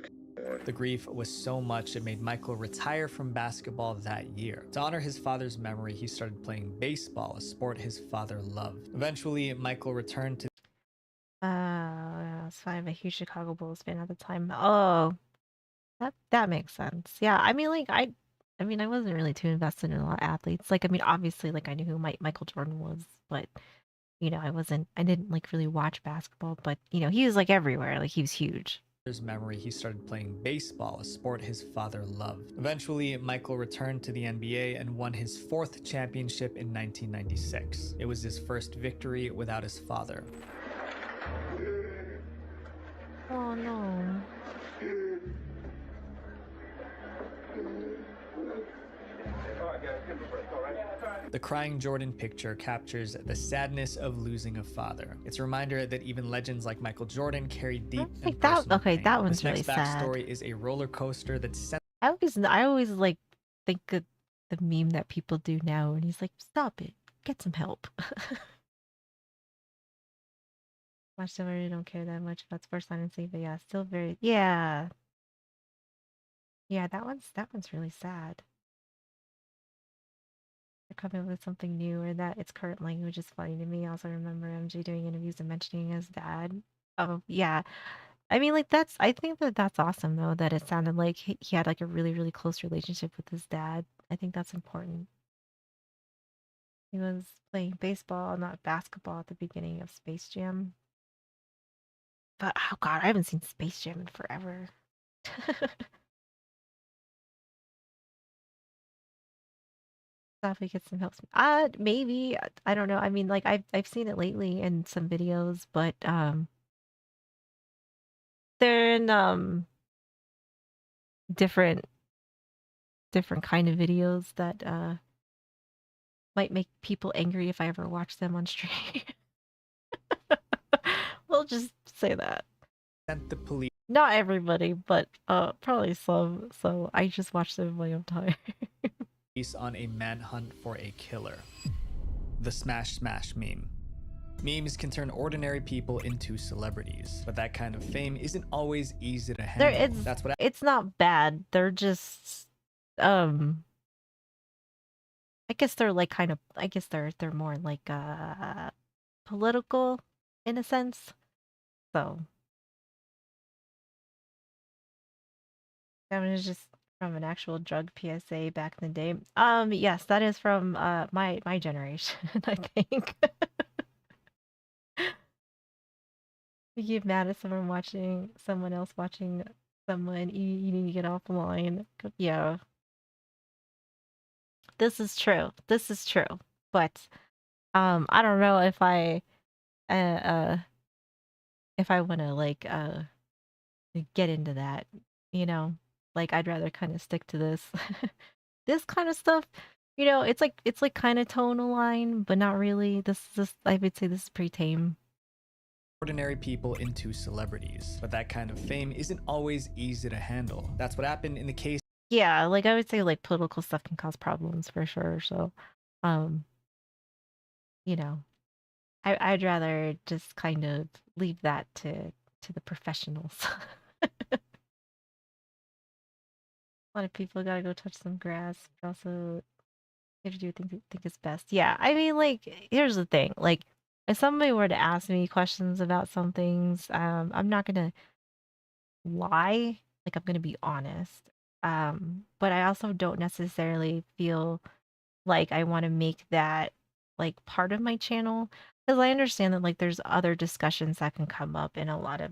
The grief was so much it made Michael retire from basketball that year. To honor his father's memory, he started playing baseball, a sport his father loved. Eventually, Michael returned to That's fine. I'm a huge Chicago Bulls fan at the time. Oh, that makes sense. Yeah, I mean, like I wasn't really too invested in a lot of athletes. Like, I mean, obviously, like I knew who Michael Jordan was, but I didn't like really watch basketball. But he was like everywhere. Like he was huge. His memory, he started playing baseball, a sport his father loved. Eventually, Michael returned to the NBA and won his 4th championship in 1996. It was his first victory without his father. Oh no. The Crying Jordan picture captures the sadness of losing a father. It's a reminder that even legends like Michael Jordan carry deep and personal pain. That one's this really next sad. backstory is a roller coaster that's I always like think of the meme that people do now, and he's like, "Stop it, get some help." Watch them, I really don't care that much about sports honestly, but yeah, still very yeah. Yeah, that one's really sad. They're coming up with something new, or that its current language is funny to me. I also remember MJ doing interviews and mentioning his dad. Oh yeah, I mean, like I think that's awesome though. That it sounded like he had like a really really close relationship with his dad. I think that's important. He was playing baseball, not basketball, at the beginning of Space Jam. But oh god, I haven't seen Space Jam in forever. If we get some help. Maybe I don't know. I mean, like I've seen it lately in some videos, but they're in different kind of videos that might make people angry if I ever watch them on stream. We'll just say that. sent the police Not everybody, but probably some. So I just watch them in my own time. on a manhunt for a killer. The Smash Smash meme. Memes can turn ordinary people into celebrities, but that kind of fame isn't always easy to handle. That's what it's not bad. They're just I guess they're like kind of I guess they're more like political in a sense. So that one is just from an actual drug PSA back in the day. Yes, that is from my generation, I think. You get mad at someone else watching someone, you need to get off the line. Yeah. This is true. This is true. But I don't know uh if I want to like get into that, you know? Like I'd rather kind of stick to this. This kind of stuff, it's like kind of tone a line, but not really. This I would say this is pretty tame. Ordinary people into celebrities, but that kind of fame isn't always easy to handle. That's what happened in the case. Yeah, like I would say like political stuff can cause problems for sure. So, um, you know, I'd rather just kind of leave that to the professionals. A lot of people gotta go touch some grass, but also you have to do what you think is best. Yeah, I mean, like, here's the thing. Like, if somebody were to ask me questions about some things, I'm not gonna lie. Like, I'm gonna be honest. But I also don't necessarily feel like I want to make that like part of my channel because I understand that like there's other discussions that can come up and a lot of,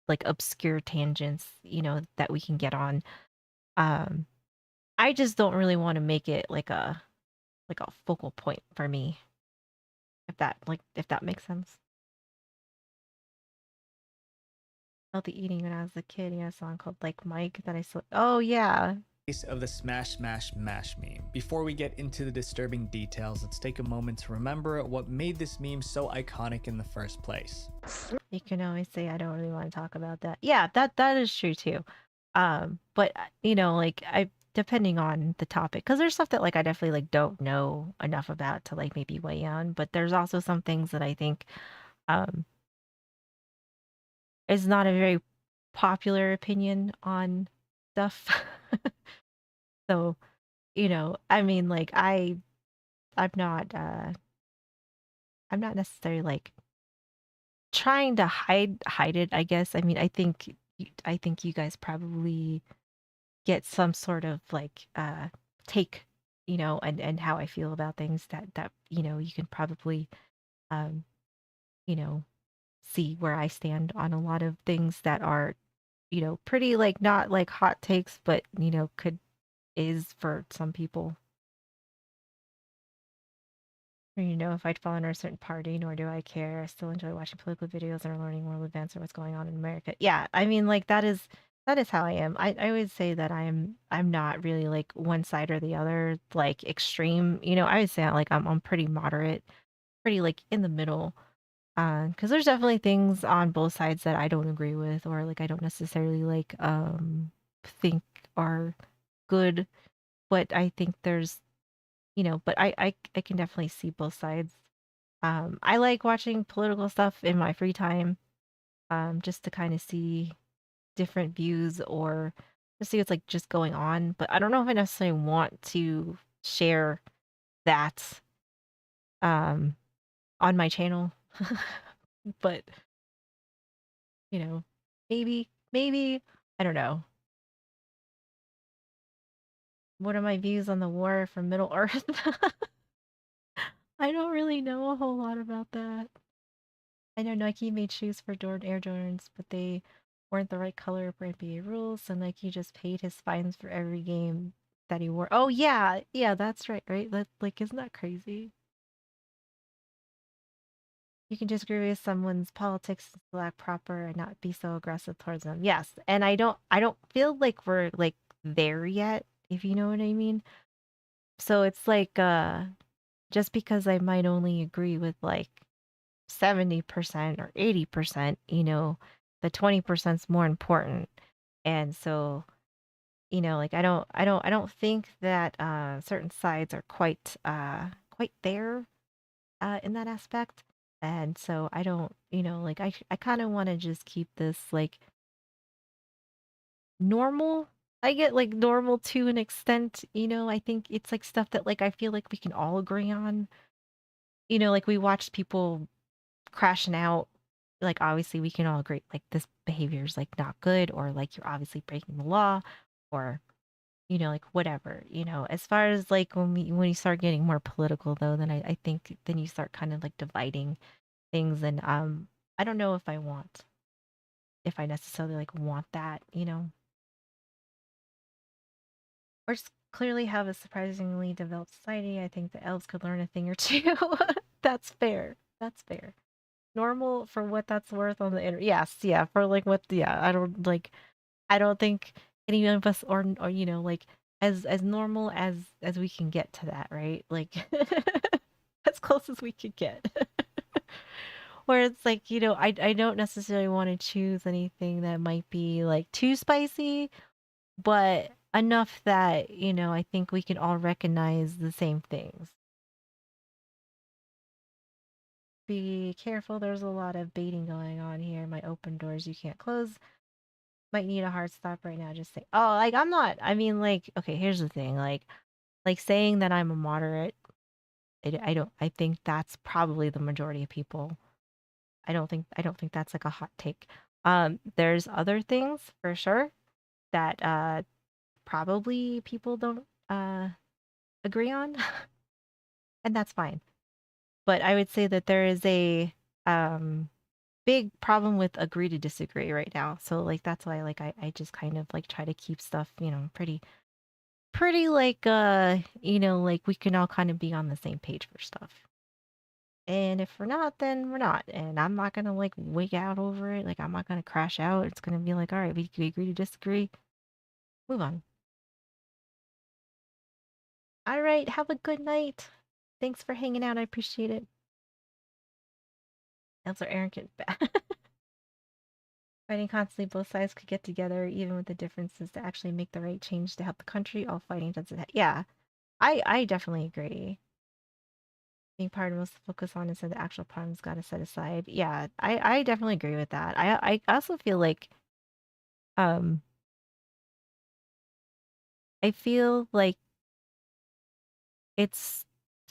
like obscure tangents, that we can get on. I just don't really want to make it like a focal point for me. If that makes sense. Healthy eating when I was a kid, a song called like Mike that I saw. Oh yeah. Of the Smash Smash Mash meme. Before we get into the disturbing details, let's take a moment to remember what made this meme so iconic in the first place. You can always say I don't really want to talk about that. Yeah, that is true too. But like I depending on the topic, because there's stuff that like I definitely like don't know enough about to like maybe weigh on, but there's also some things that I think is not a very popular opinion on stuff. So, I mean like I'm not necessarily like trying to hide it, I guess. I mean, I think you guys probably get some sort of like take, and how I feel about things that you can probably um, see where I stand on a lot of things that are you know, pretty like not like hot takes, but you know, is for some people. Or, you know, if I'd fall under a certain party, nor do I care. I still enjoy watching political videos and learning world events or what's going on in America. Yeah, I mean, like that is how I am. I would say that I'm not really like one side or the other, like extreme. You know, I would say like I'm pretty moderate, pretty like in the middle. Because there's definitely things on both sides that I don't agree with, or like I don't necessarily like think are good, but I think there's you know, but I can definitely see both sides. I like watching political stuff in my free time, just to kind of see different views or to see what's like just going on. But I don't know if I necessarily want to share that um on my channel. But you know, maybe I don't know. What are my views on the war from Middle Earth? I don't really know a whole lot about that. I know Nike made shoes for Jordan Air Jordans, but they weren't the right color for NBA rules, so Nike just paid his fines for every game that he wore. Oh yeah, yeah, that's right, right? That like isn't that crazy? You can disagree with someone's politics and still act proper and not be so aggressive towards them. Yes, and I don't feel like we're like there yet, if you know what I mean. So it's like just because I might only agree with like 70% or 80%, you know, the 20% is more important. And so, you know, like I don't think that certain sides are quite there in that aspect. And so I don't, you know, like I kind of want to just keep this like normal. I get like normal to an extent, you know. I think it's like stuff that like I feel like we can all agree on. You know, like we watched people crashing out, like obviously we can all agree like this behavior is like not good or like you're obviously breaking the law or you know like whatever, you know. As far as like when you start getting more political though, then I think then you start kind of like dividing things and I don't know if I necessarily like want that, you know. Or just clearly have a surprisingly developed society. I think the elves could learn a thing or two. That's fair. That's fair. Normal for what that's worth on the internet. Yes, yeah, for like what yeah, I don't think any of us or you know, like as normal as we can get to that, right? Like as close as we could get. Where it's like, you know, I don't necessarily want to choose anything that might be like too spicy, but enough that, you know, I think we can all recognize the same things. Be careful, there's a lot of baiting going on here. My open doors you can't close. Might need a hard stop right now. Just say, oh, like I'm not. I mean, like, okay, here's the thing. Like saying that I'm a moderate. I don't. I think that's probably the majority of people. I don't think that's like a hot take. There's other things for sure that probably people don't agree on, and that's fine. But I would say that there is a big problem with agree to disagree right now. So like that's why like I just kind of like try to keep stuff, you know, pretty like you know, like we can all kind of be on the same page for stuff. And if we're not, then we're not. And I'm not gonna like wig out over it. Like I'm not gonna crash out. It's gonna be like, all right, we agree to disagree. Move on. All right, have a good night. Thanks for hanging out. I appreciate it. Elves are arrogant. Fighting constantly, both sides could get together, even with the differences, to actually make the right change to help the country. All fighting doesn't. Yeah, I definitely agree. Being part of most focus on instead of the actual problems got to set aside. Yeah, I definitely agree with that. I also feel like um I feel like it's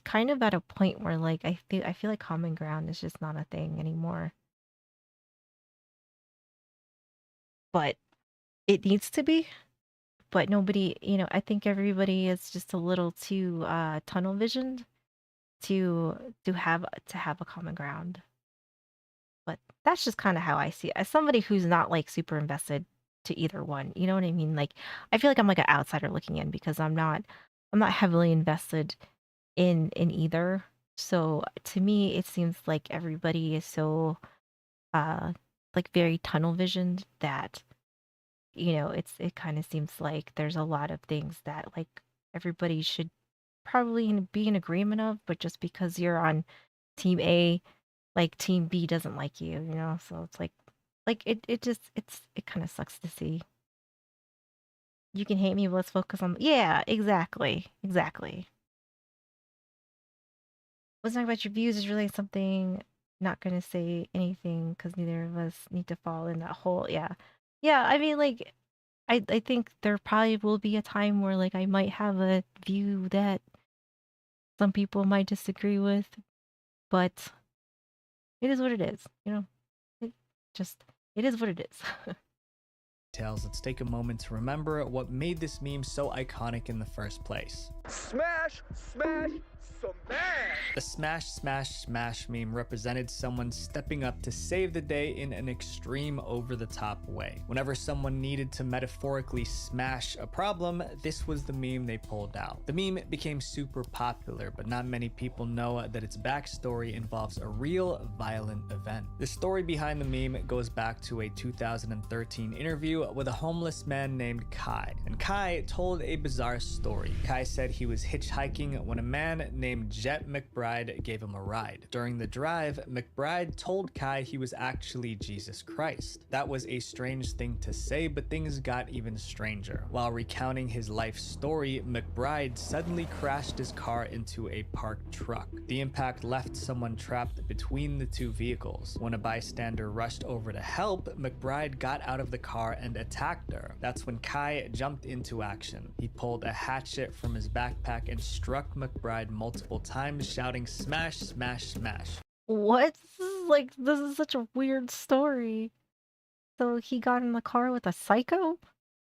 kind of at a point where like I feel like common ground is just not a thing anymore. But it needs to be. But nobody, you know, I think everybody is just a little too tunnel visioned to have a common ground. But that's just kind of how I see it. As somebody who's not like super invested to either one. You know what I mean? Like I feel like I'm like an outsider looking in because I'm not heavily invested in either. So to me it seems like everybody is so uh like very tunnel visioned that it kind of seems like there's a lot of things that like everybody should probably be in agreement of, but just because you're on team A, like team B doesn't like you. So it's like it kind of sucks to see. You can hate me, but let's focus on yeah, exactly. Let's talk about your views is really something. Not gonna say anything because neither of us need to fall in that hole. Yeah. I mean, like, I think there probably will be a time where like I might have a view that some people might disagree with, but it is what it is. It just it is what it is. Let's take a moment to remember what made this meme so iconic in the first place. Smash, smash, smash! The smash, smash, smash meme represented someone stepping up to save the day in an extreme over-the-top way. Whenever someone needed to metaphorically smash a problem, this was the meme they pulled out. The meme became super popular, but not many people know that its backstory involves a real violent event. The story behind the meme goes back to a 2013 interview with a homeless man named Kai. And Kai told a bizarre story. Kai said he was hitchhiking when a man named Jet McBride gave him a ride. During the drive, McBride told Kai he was actually Jesus Christ. That was a strange thing to say, but things got even stranger. While recounting his life story, McBride suddenly crashed his car into a parked truck. The impact left someone trapped between the two vehicles. When a bystander rushed over to help, McBride got out of the car and attacked her. That's when Kai jumped into action. He pulled a hatchet from his backpack and struck McBride multiple times, shouting smash, smash, smash. What? This is such a weird story. So he got in the car with a psycho?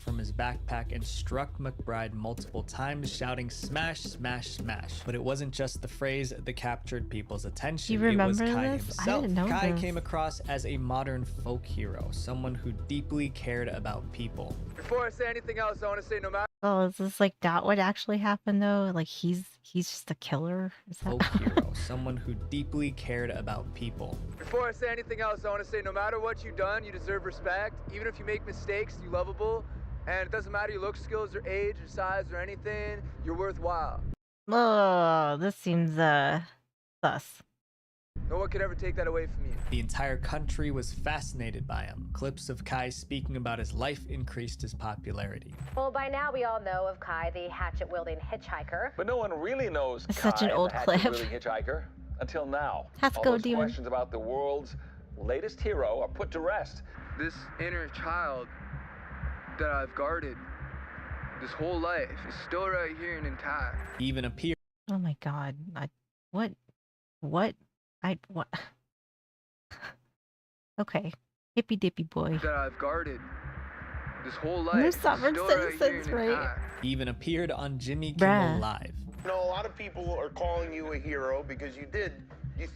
From his backpack and struck McBride multiple times, shouting smash, smash, smash. But it wasn't just the phrase that captured people's attention. You remember it was Kai this? himself. I didn't know Kai this. came across as a modern folk hero, someone who deeply cared about people. Before I say anything else, I want to say no matter. Oh, is this like that what actually happened though? Like he's just a killer? Is that Folk hero, someone who deeply cared about people. Before I say anything else, I want to say no matter what you've done, you deserve respect. Even if you make mistakes, you're lovable. And it doesn't matter your look, skills, or age, or size, or anything, you're worthwhile. Oh, this seems sus. No one could ever take that away from you. The entire country was fascinated by him. Clips of Kai speaking about his life increased his popularity. Well, by now we all know of Kai, the hatchet-wielding hitchhiker. But no one really knows It's Kai, such an old the clip. hatchet-wielding hitchhiker, until now. Let's All go, those demon. questions about the world's latest hero are put to rest. This inner child that I've guarded this whole life is still right here and intact. He even appeared. Oh my god. What? Okay. Hippy dippy boy. That I've guarded this whole life. There's is sovereign still right here citizens, and right? intact. He even appeared on Jimmy Bruh. Kimmel Live. You know, a lot of people are calling you a hero because you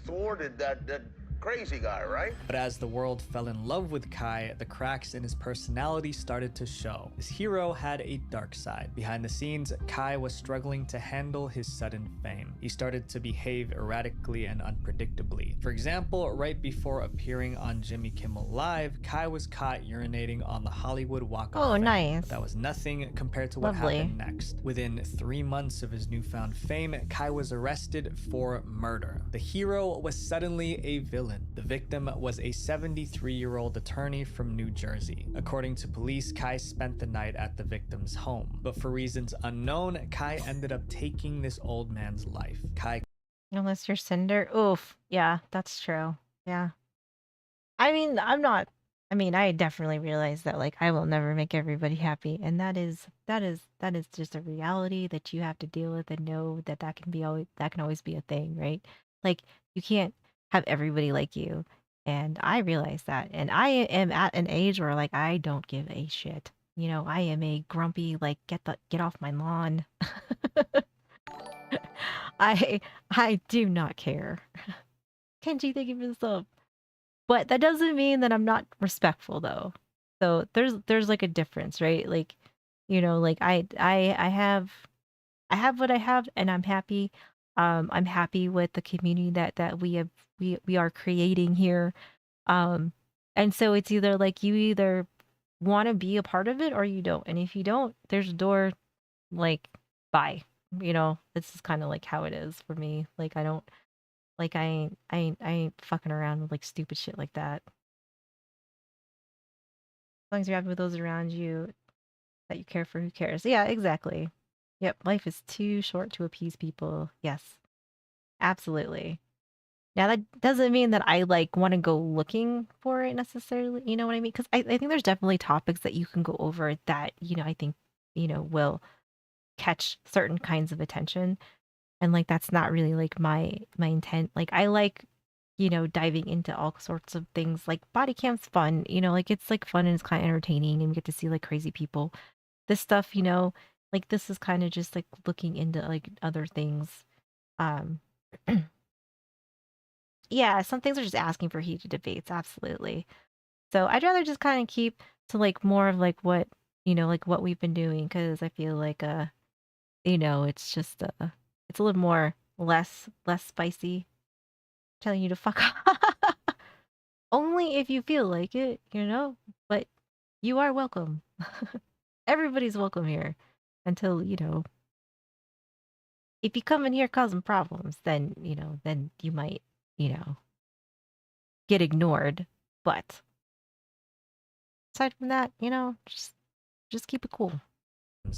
thwarted that crazy guy, right? But as the world fell in love with Kai, the cracks in his personality started to show. His hero had a dark side. Behind the scenes, Kai was struggling to handle his sudden fame. He started to behave erratically and unpredictably. For example, right before appearing on Jimmy Kimmel Live, Kai was caught urinating on the Hollywood Walk of Oh, Fame. nice. But that was nothing compared to what Lovely. happened next. Within 3 months of his newfound fame, Kai was arrested for murder. The hero was suddenly a villain. The victim was a 73-year-old attorney from New Jersey. According to police, Kai spent the night at the victim's home. But for reasons unknown, Kai ended up taking this old man's life. Kai Unless you're Cinder. Oof. Yeah, that's true. Yeah. I mean, I definitely realize that like I will never make everybody happy, and that is just a reality that you have to deal with and know that that can always be a thing, right? Like you can't have everybody like you, and I realize that, and I am at an age where like I don't give a shit. I am a grumpy like get off my lawn. I do not care. Kenji, thank you for the sub. But that doesn't mean that I'm not respectful, though. So there's like a difference, right? Like, you know, like I have what I have and I'm happy. I'm happy with the community that we are creating here. Um and so it's either like you either want to be a part of it or you don't. And if you don't, there's a door, like, bye. You know, this is kind of like how it is for me. Like I don't like I ain't fucking around with like stupid shit like that. As long as you're happy with those around you, that you care for, who cares? Yeah, exactly. Yep, life is too short to appease people. Yes, absolutely. Now that doesn't mean that I like want to go looking for it necessarily. You know what I mean? Because I think there's definitely topics that you can go over that, you know, I think, you know, will catch certain kinds of attention. And like that's not really like my intent. Like I like, you know, diving into all sorts of things. Like body cam's fun, you know, like it's like fun and it's kind of entertaining and we get to see like crazy people. This stuff, you know, like this is kind of just like looking into like other things. Um yeah, some things are just asking for heated debates, absolutely. So I'd rather just kind of keep to like more of like what, you know, like what we've been doing because I feel like you know, it's just it's a little more less spicy telling you to fuck off. Only if you feel like it, you know? But you are welcome. Everybody's welcome here until, you know, if you come in here causing problems, then, you know, then you might, you know, get ignored. But aside from that, you know, just keep it cool.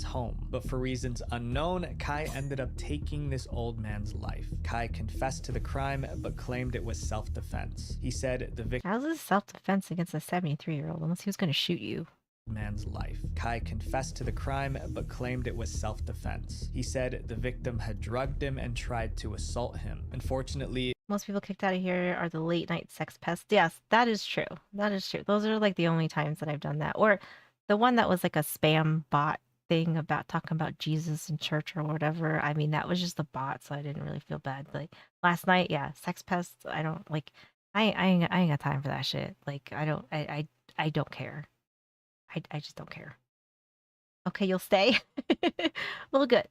Home, but for reasons unknown, Kai ended up taking this old man's life. Kai confessed to the crime, but claimed it was self-defense. He said the victim— How's this self-defense against a 73-year-old unless he was going to shoot you? Man's life. Kai confessed to the crime, but claimed it was self-defense. He said the victim had drugged him and tried to assault him. Unfortunately, most people kicked out of here are the late night sex pests. Yes, that is true. That is true. Those are like the only times that I've done that. Or the one that was like a spam bot thing about talking about Jesus in church or whatever. I mean, that was just a bot, so I didn't really feel bad. Like last night, yeah, sex pests. I don't like. I ain't got time for that shit. Like I don't. I don't care. I just don't care. Okay, you'll stay. Well, good.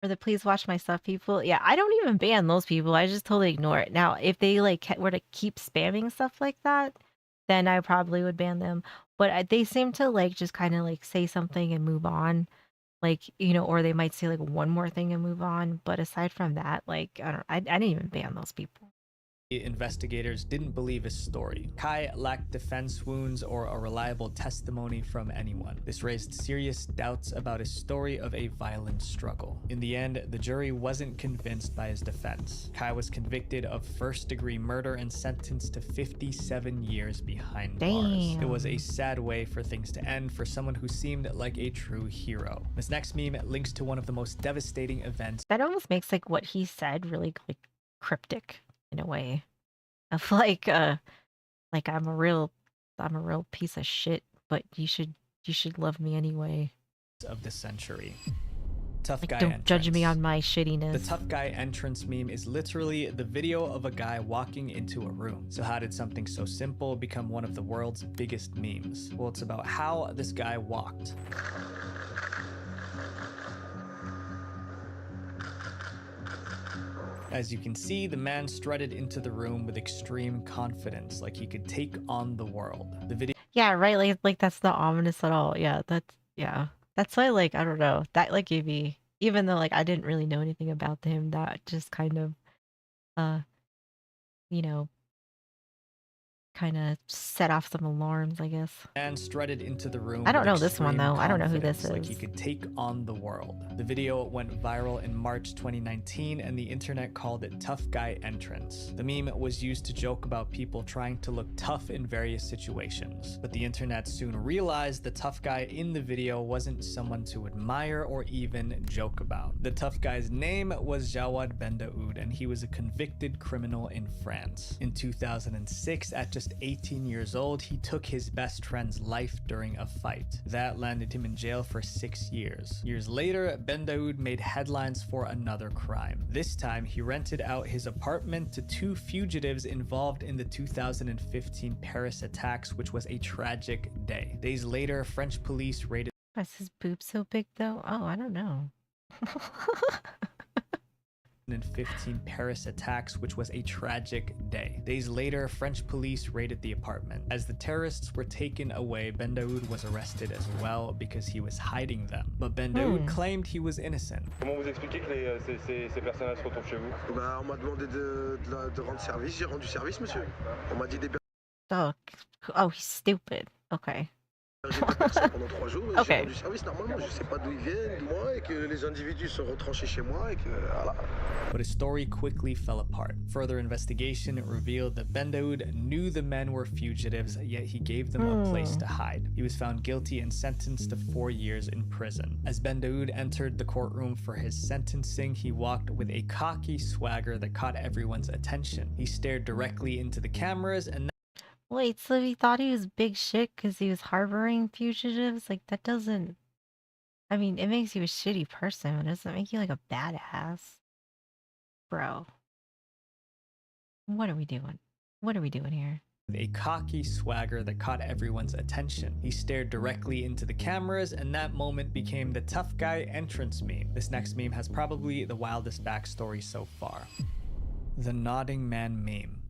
Or the please watch my stuff people. Yeah, I don't even ban those people. I just totally ignore it. Now, if they like were to keep spamming stuff like that, then I probably would ban them. But they seem to like just kind of like say something and move on. Like, you know, or they might say like one more thing and move on. But aside from that, like I didn't even ban those people. investigators didn't believe his story. Kai lacked defense wounds or a reliable testimony from anyone. This raised serious doubts about his story of a violent struggle. In the end, the jury wasn't convinced by his defense. Kai was convicted of first-degree murder and sentenced to 57 years behind bars. It was a sad way for things to end for someone who seemed like a true hero. This next meme links to one of the most devastating events. That almost makes like what he said really like cryptic in a way of like I'm a real piece of shit, but you should love me anyway. Of the century. Tough like, guy don't entrance. judge me on my shittiness. The tough guy entrance meme is literally the video of a guy walking into a room. So how did something so simple become one of the world's biggest memes? Well, it's about how this guy walked. As you can see, the man strutted into the room with extreme confidence, like he could take on the world. The video— yeah, right, like that's not ominous at all. Yeah, that's why, like, I don't know, that like gave me, even though like I didn't really know anything about him, that just kind of you know, kind of set off some alarms, I guess. Man strutted into the room. I don't know this one though. I don't know who this is. Like he could take on the world. The video went viral in March 2019 and the internet called it Tough Guy Entrance. The meme was used to joke about people trying to look tough in various situations. But the internet soon realized the tough guy in the video wasn't someone to admire or even joke about. The tough guy's name was Jawad Bendaoud and he was a convicted criminal in France. In 2006, at just just 18 years old, he took his best friend's life during a fight. That landed him in jail for 6 years. Years later, Ben Daoud made headlines for another crime. This time, he rented out his apartment to 2 fugitives involved in the 2015 Paris attacks, which was a tragic day. Days later, French police raided. Why is his boob so big though? Oh, I don't know. 2015 Paris attacks, which was a tragic day. Days later, French police raided the apartment. As the terrorists were taken away, Ben Daoud was arrested as well because he was hiding them. But Ben Daoud claimed he was innocent. Comment vous expliquez que ces personnages se retrouvent chez vous? Bah, on m'a demandé de rendre service, j'ai rendu service, monsieur. On m'a dit des Oh, he's stupid. Okay. pendant 3 jours, et j'ai rendu service normalement. Je sais pas d'où ils viennent, d'où moi, et que les individus sont retranchés chez moi, et que voilà. But his story quickly fell apart. Further investigation revealed that Ben Daoud knew the men were fugitives, yet he gave them a place to hide. He was found guilty and sentenced to 4 years in prison. As Ben Daoud entered the courtroom for his sentencing, he walked with a cocky swagger that caught everyone's attention. He stared directly into the cameras and Wait, so he thought he was big shit because he was harboring fugitives? Like, that doesn't... I mean, it makes you a shitty person, but it doesn't make you, like, a badass. Bro. What are we doing? What are we doing here? a cocky swagger that caught everyone's attention. He stared directly into the cameras, and that moment became the tough guy entrance meme. This next meme has probably the wildest backstory so far. The nodding man meme.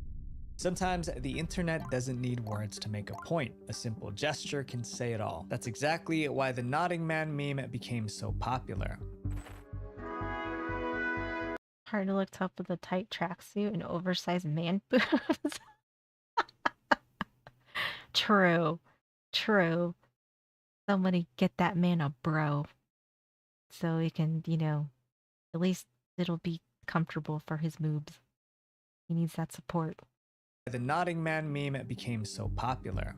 Sometimes the internet doesn't need words to make a point. A simple gesture can say it all. That's exactly why the nodding man meme became so popular. Hard to look tough with a tight tracksuit and oversized man boobs. True. True. Somebody get that man a bro. So he can, you know, at least it'll be comfortable for his moobs. He needs that support. The nodding man meme became so popular.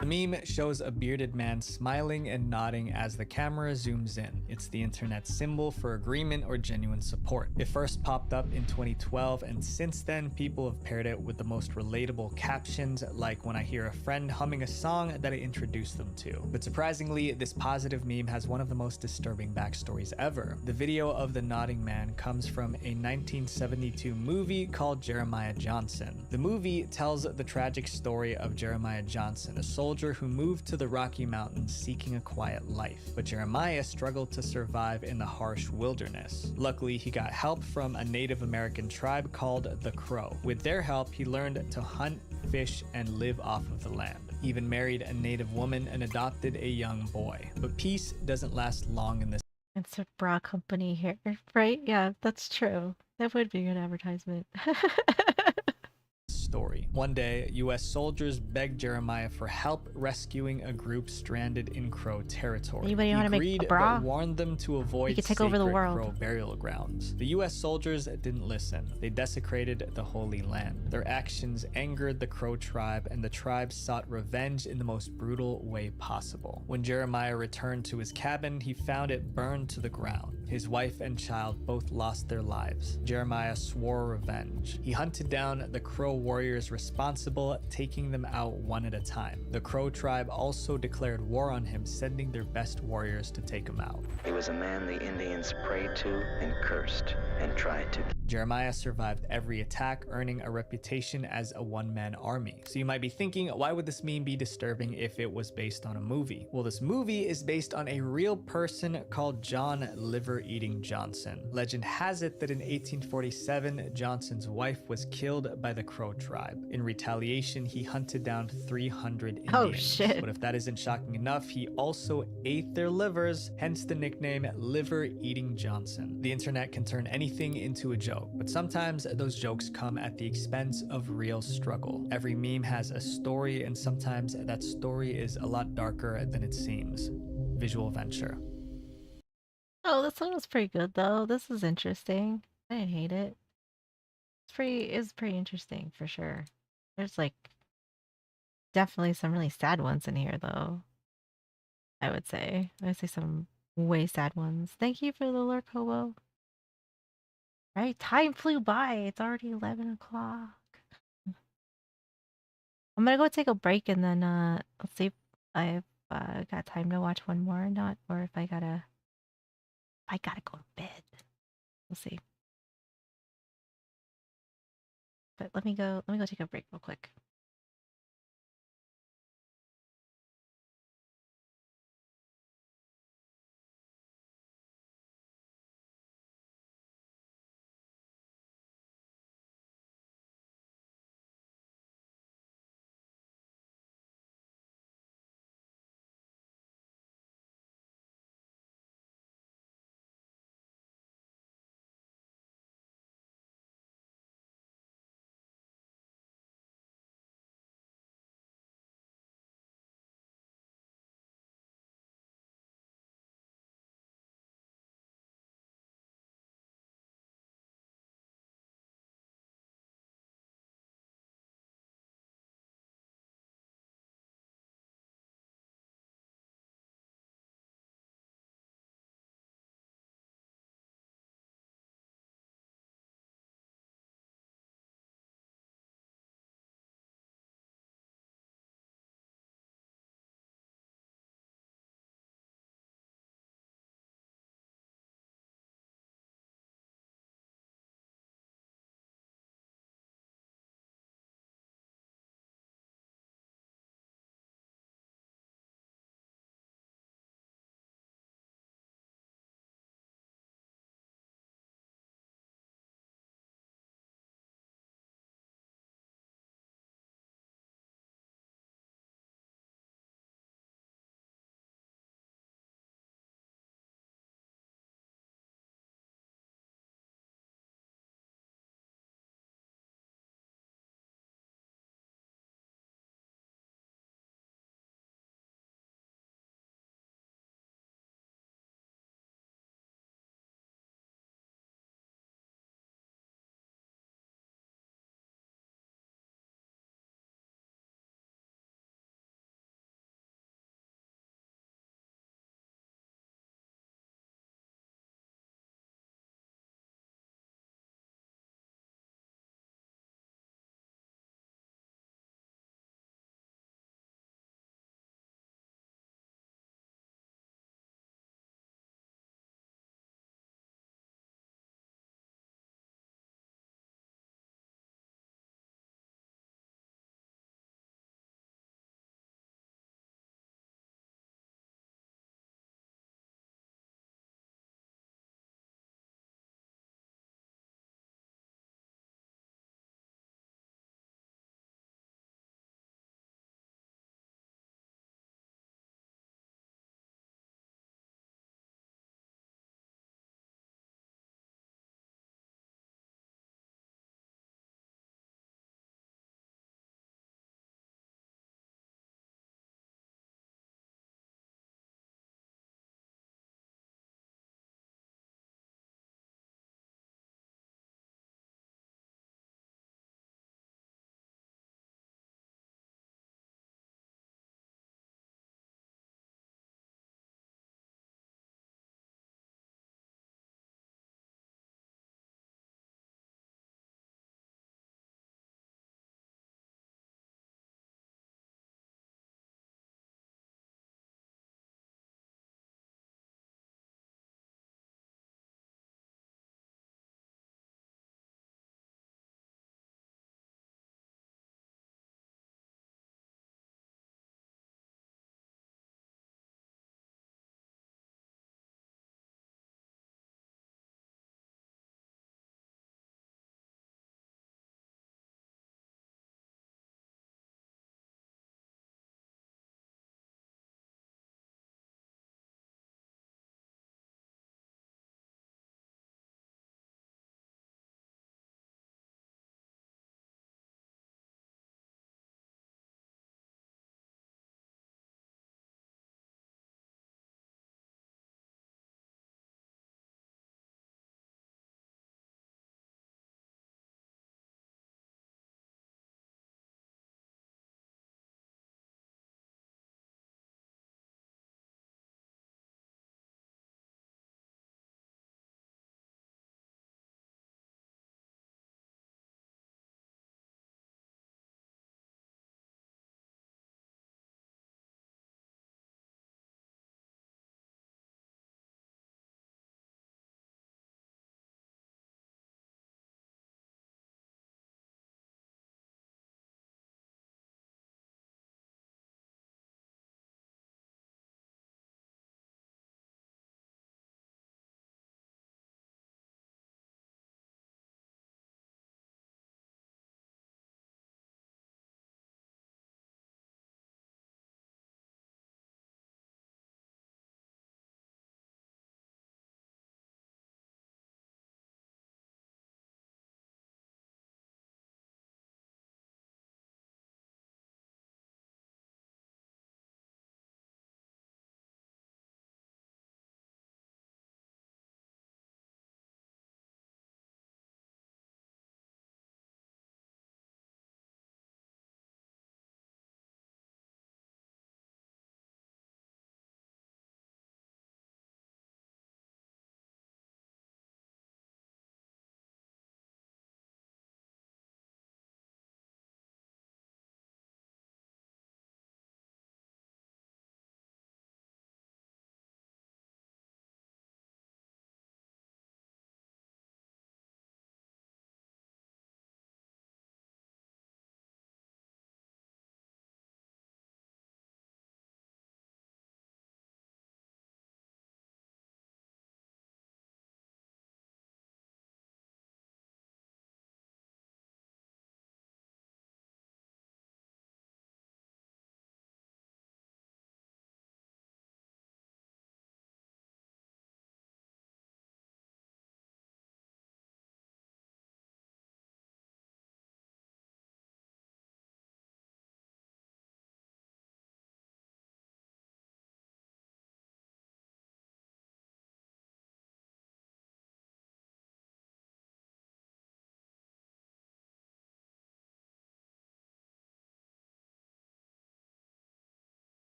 The meme shows a bearded man smiling and nodding as the camera zooms in. It's the internet's symbol for agreement or genuine support. It first popped up in 2012, and since then people have paired it with the most relatable captions, like when I hear a friend humming a song that I introduced them to. But surprisingly, this positive meme has one of the most disturbing backstories ever. The video of the nodding man comes from a 1972 movie called Jeremiah Johnson. The movie tells the tragic story of Jeremiah Johnson, a soldier who moved to the Rocky Mountains seeking a quiet life, but Jeremiah struggled to survive in the harsh wilderness. Luckily, he got help from a Native American tribe called the Crow. With their help, he learned to hunt, fish, and live off of the land. He even married a Native woman and adopted a young boy. But peace doesn't last long in this. It's a bra company here, right? Yeah, that's true. That would be an advertisement. Story. One day, US soldiers begged Jeremiah for help rescuing a group stranded in Crow territory. Anybody he want to make agreed, a bra? but warned them to avoid You could take over the world. Crow burial grounds. The US soldiers didn't listen. They desecrated the Holy Land. Their actions angered the Crow tribe, and the tribe sought revenge in the most brutal way possible. When Jeremiah returned to his cabin, he found it burned to the ground. His wife and child both lost their lives. Jeremiah swore revenge. He hunted down the Crow warriors responsible, taking them out one at a time. The Crow tribe also declared war on him, sending their best warriors to take him out. He was a man the Indians prayed to and cursed and tried to. Jeremiah survived every attack, earning a reputation as a one-man army. So you might be thinking, why would this meme be disturbing if it was based on a movie? Well, this movie is based on a real person called John Liver-Eating Johnson. Legend has it that in 1847, Johnson's wife was killed by the Crow tribe. In retaliation, he hunted down 300 Indians. Oh shit. But if that isn't shocking enough, he also ate their livers, hence the nickname Liver-Eating Johnson. The internet can turn anything into a joke, but sometimes those jokes come at the expense of real struggle. Every meme has a story, and sometimes that story is a lot darker than it seems. Visual Venture. Oh, this one was pretty good though. This is interesting. I didn't hate it. It's pretty interesting for sure. There's like definitely some really sad ones in here though. I would say some way sad ones. Thank you for the lurk, Hobo. Right? Time flew by. It's already 11 o'clock. I'm gonna go take a break and then let's see if I've got time to watch one more or not, or if I gotta go to bed. We'll see. But let me go take a break real quick.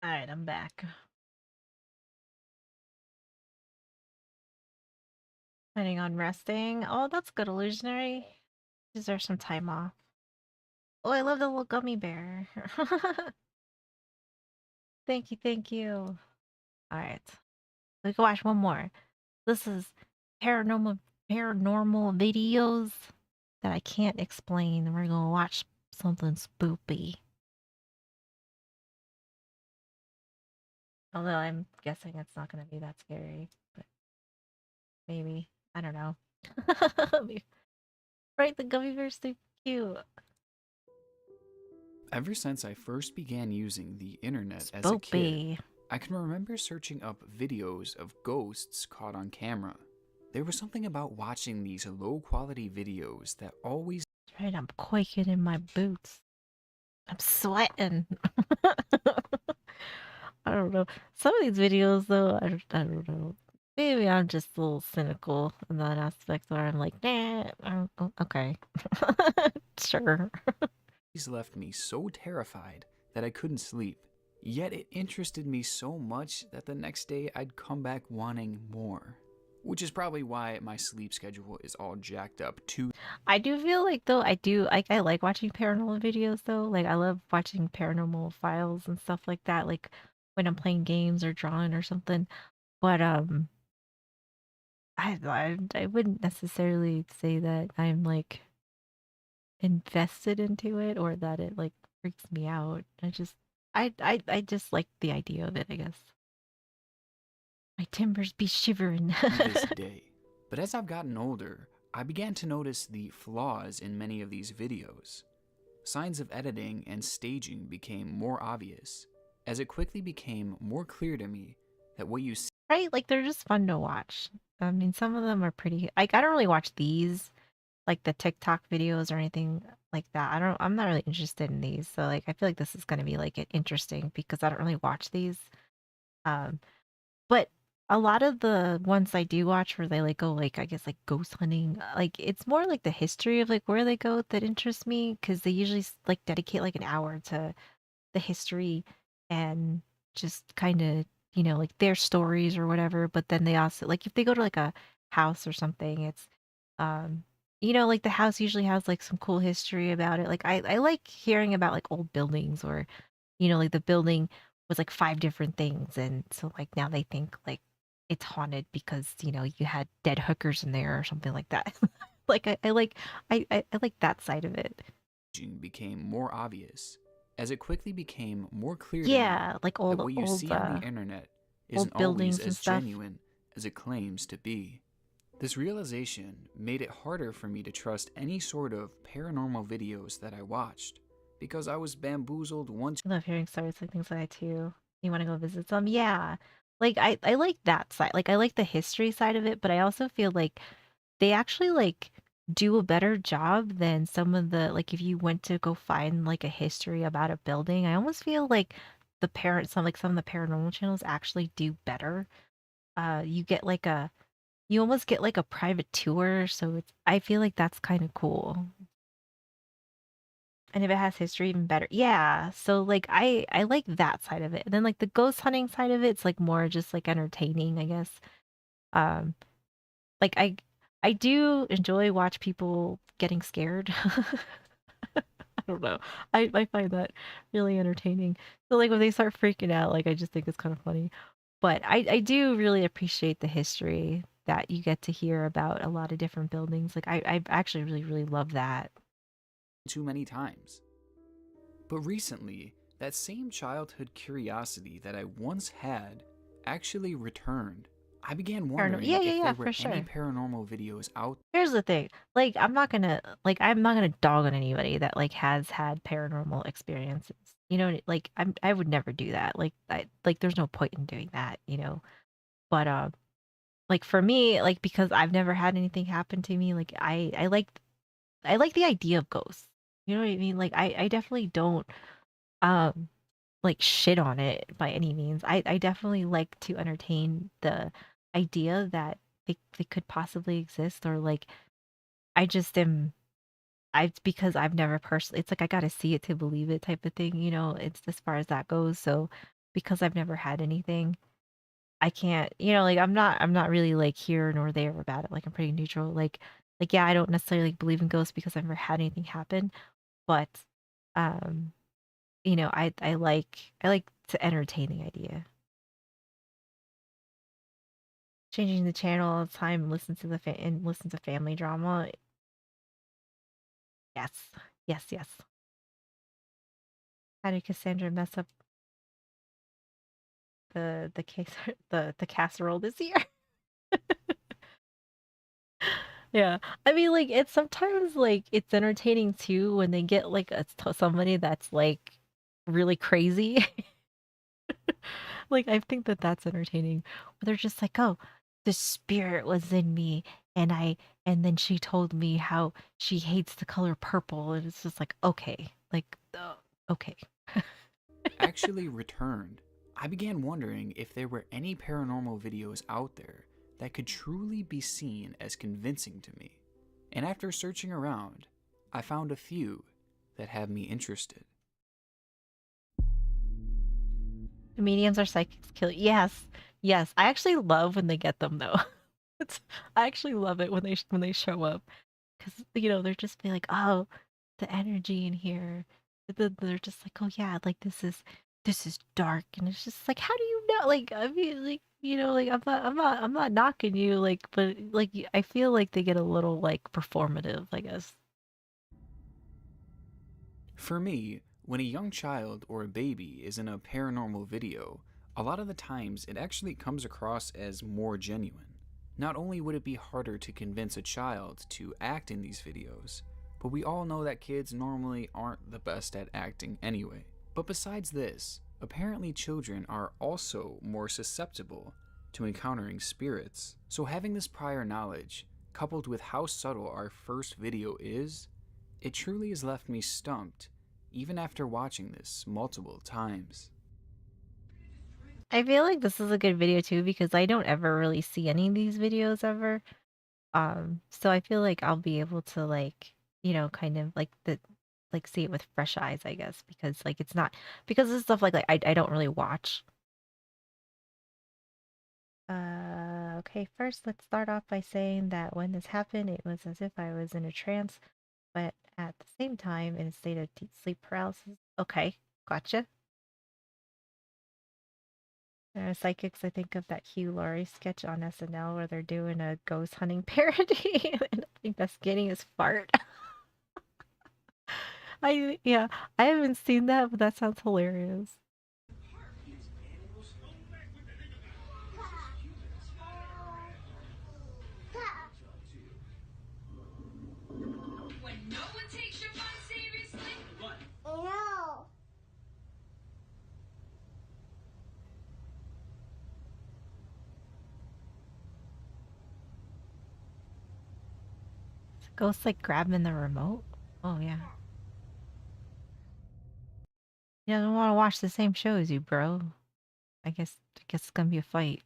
Alright, I'm back. Planning on resting. Oh, that's good, illusionary. Deserve some time off. Oh, I love the little gummy bear. Thank you, thank you. Alright. We can watch one more. This is paranormal videos that I can't explain. We're gonna watch something spoopy. Although I'm guessing it's not gonna be that scary, but maybe. I don't know. Right, the gummy bear's so cute. Ever since I first began using the internet as a kid, I can remember searching up videos of ghosts caught on camera. There was something about watching these low-quality videos that always... Right, I'm quaking in my boots. I'm sweating. I don't know. Some of these videos, though, I don't know. Maybe I'm just a little cynical in that aspect where I'm like, nah, okay. Sure. These left me so terrified that I couldn't sleep. Yet it interested me so much that the next day I'd come back wanting more. Which is probably why my sleep schedule is all jacked up too. I do feel like, though, I like watching paranormal videos, though. Like, I love watching paranormal files and stuff like that, like when I'm playing games or drawing or something. But, I wouldn't necessarily say that I'm, like, invested into it or that it, like, freaks me out. I just like the idea of it, I guess. My timbers be shivering. This day. But as I've gotten older, I began to notice the flaws in many of these videos. Signs of editing and staging became more obvious, as it quickly became more clear to me that what you see... Right? Like, they're just fun to watch. I mean, some of them are pretty... Like, I don't really watch these, like the TikTok videos or anything like that. I'm not really interested in these. So, like, I feel like this is going to be, like, interesting because I don't really watch these. But a lot of the ones I do watch where they, like, go, like, I guess, like, ghost hunting, like, it's more like the history of, like, where they go that interests me because they usually, like, dedicate, like, an hour to the history and just kind of, like, their stories or whatever. But then they also, like, if they go to, like, a house or something, it's, um, like, the house usually has, like, some cool history about it. Like, I like hearing about, like, old buildings or, like, the building was, like, 5 different things, and so, like, now they think, like, it's haunted because, you had dead hookers in there or something like that. Like, I like that side of it. Became more obvious, as it quickly became more clear Yeah, to me like that what you see on the internet isn't always as genuine as it claims to be. This realization made it harder for me to trust any sort of paranormal videos that I watched, because I was bamboozled once. I love hearing stories like things like that too. You want to go visit some? Yeah. Like, I like that side. Like, I like the history side of it, but I also feel like they actually, like, do a better job than some of the, like, if you went to go find, like, a history about a building, I almost feel like some of the paranormal channels actually do better. You get like you almost get like a private tour, so I feel like that's kind of cool. And if it has history, even better. Yeah, so, like, I like that side of it. And then, like, the ghost hunting side of it's, like, more just, like, entertaining, I guess. Um, like, I do enjoy watch people getting scared. I don't know. I find that really entertaining. So, like, when they start freaking out, like, I just think it's kind of funny. But I do really appreciate the history that you get to hear about a lot of different buildings. Like, I actually really, really love that. Too many times. But recently, that same childhood curiosity that I once had actually returned. I began wondering if there were any paranormal videos out. Here's the thing. Like, I'm not gonna dog on anybody that, like, has had paranormal experiences. Like, I would never do that. Like, there's no point in doing that, But like, for me, like, because I've never had anything happen to me, like, I like the idea of ghosts. You know what I mean? Like, I definitely don't um like, shit on it by any means. I definitely like to entertain the idea that they could possibly exist, or, like, I just am because I've never personally, it's like I gotta see it to believe it type of thing, it's as far as that goes. So because I've never had anything, I can't, like I'm not really like here nor there about it. Like I'm pretty neutral. Like yeah, I don't necessarily like, believe in ghosts because I've never had anything happen, but um, I like to entertain the idea. Changing the channel all the time, and listen to family drama. Yes. Yes, yes. How did Cassandra mess up the case the casserole this year? Yeah. I mean, like, it's sometimes, like, it's entertaining too when they get, like, somebody that's, like, really crazy. Like, I think that that's entertaining. Where they're just like, "Oh, the spirit was in me, and then she told me how she hates the color purple," and it's just like, "Okay." Like, okay. Actually returned. I began wondering if there were any paranormal videos out there that could truly be seen as convincing to me. And after searching around, I found a few that have me interested. Mediums are psychics kill. Yes. Yes. I actually love when they get them though. I actually love it when they show up because they're just be like, oh, the energy in here. They're just like, oh yeah, like this is dark, and it's just like, how do you know? Like, I mean, like, like I'm not knocking you, like, but like I feel like they get a little like performative, I guess. For me, when a young child or a baby is in a paranormal video, a lot of the times it actually comes across as more genuine. Not only would it be harder to convince a child to act in these videos, but we all know that kids normally aren't the best at acting anyway. But besides this, apparently children are also more susceptible to encountering spirits. So having this prior knowledge, coupled with how subtle our first video is, it truly has left me stumped, even after watching this multiple times. I feel like this is a good video too because I don't ever really see any of these videos ever. So I feel like I'll be able to like, kind of like see it with fresh eyes, I guess, because like it's not because it's stuff like I don't really watch. Okay, first let's start off by saying that when this happened, it was as if I was in a trance, but at the same time in a state of deep sleep paralysis. Okay, gotcha. Psychics, I think of that Hugh Laurie sketch on SNL where they're doing a ghost hunting parody and investigating his fart. Yeah, I haven't seen that, but that sounds hilarious. When no one takes your fun seriously. No. Ghosts like grabbing the remote? Oh yeah. He doesn't want to watch the same show as you, bro. I guess it's gonna be a fight.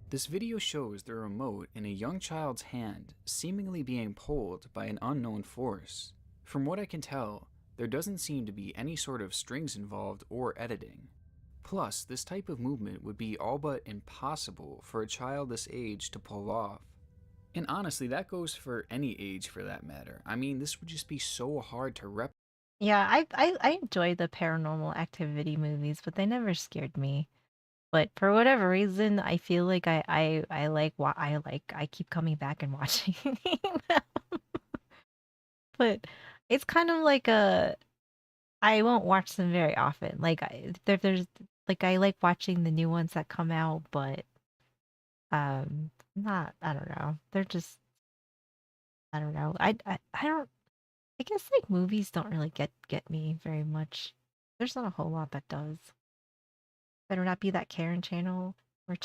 This video shows the remote in a young child's hand seemingly being pulled by an unknown force. From what I can tell, there doesn't seem to be any sort of strings involved or editing. Plus, this type of movement would be all but impossible for a child this age to pull off. And honestly, that goes for any age for that matter. I mean, this would just be so hard to replicate. Yeah, I enjoy the paranormal activity movies, but they never scared me. But for whatever reason, I feel like I like what I keep coming back and watching them. But it's kind of like I won't watch them very often. Like there's like I like watching the new ones that come out, but not I don't know. They're just I don't know. I don't I guess like movies don't really get me very much. There's not a whole lot that does. Better not be that Karen channel where,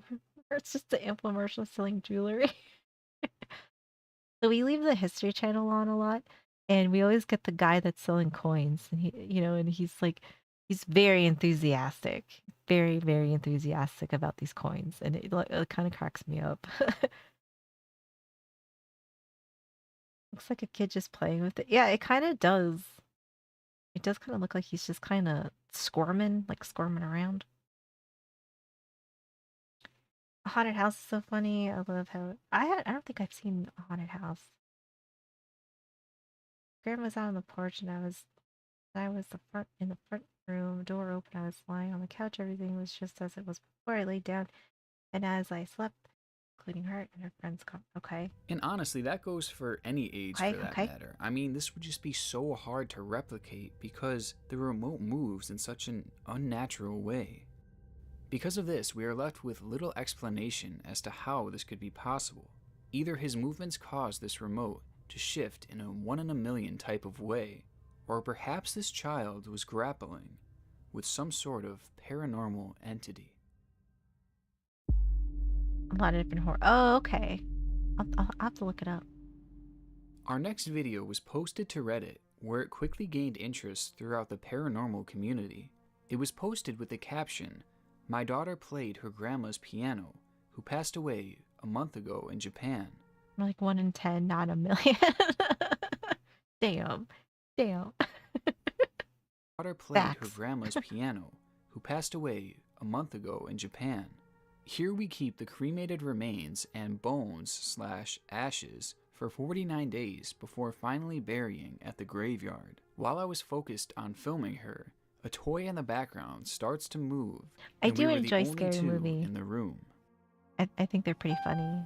where it's just the infomercial selling jewelry. So we leave the History Channel on a lot, and we always get the guy that's selling coins, and and he's very enthusiastic, very very enthusiastic about these coins, and it kind of cracks me up. Looks like a kid just playing with it. Yeah, it kind of does. It does kind of look like he's just kind of squirming around. A haunted house is so funny. I love how I don't think I've seen a haunted house. Grandma's out on the porch, and I was in the front room, door open. I was lying on the couch. Everything was just as it was before I laid down, and as I slept, including her and her friends. Okay. And honestly, that goes for any age for that Okay. matter. I mean, this would just be so hard to replicate because the remote moves in such an unnatural way. Because of this, we are left with little explanation as to how this could be possible. Either his movements caused this remote to shift in a 1 in a million type of way, or perhaps this child was grappling with some sort of paranormal entity. A lot of different horror. Oh, okay. I'll have to look it up. Our next video was posted to Reddit, where it quickly gained interest throughout the paranormal community. It was posted with the caption, "My daughter played her grandma's piano, who passed away a month ago in Japan." Like 1 in 10, not a million. Damn. Daughter played her grandma's piano, who passed away a month ago in Japan. Here we keep the cremated remains and bones/ashes for 49 days before finally burying at the graveyard. While I was focused on filming her, a toy in the background starts to move. I do we were enjoy the only scary two movie. in the room. I think they're pretty funny.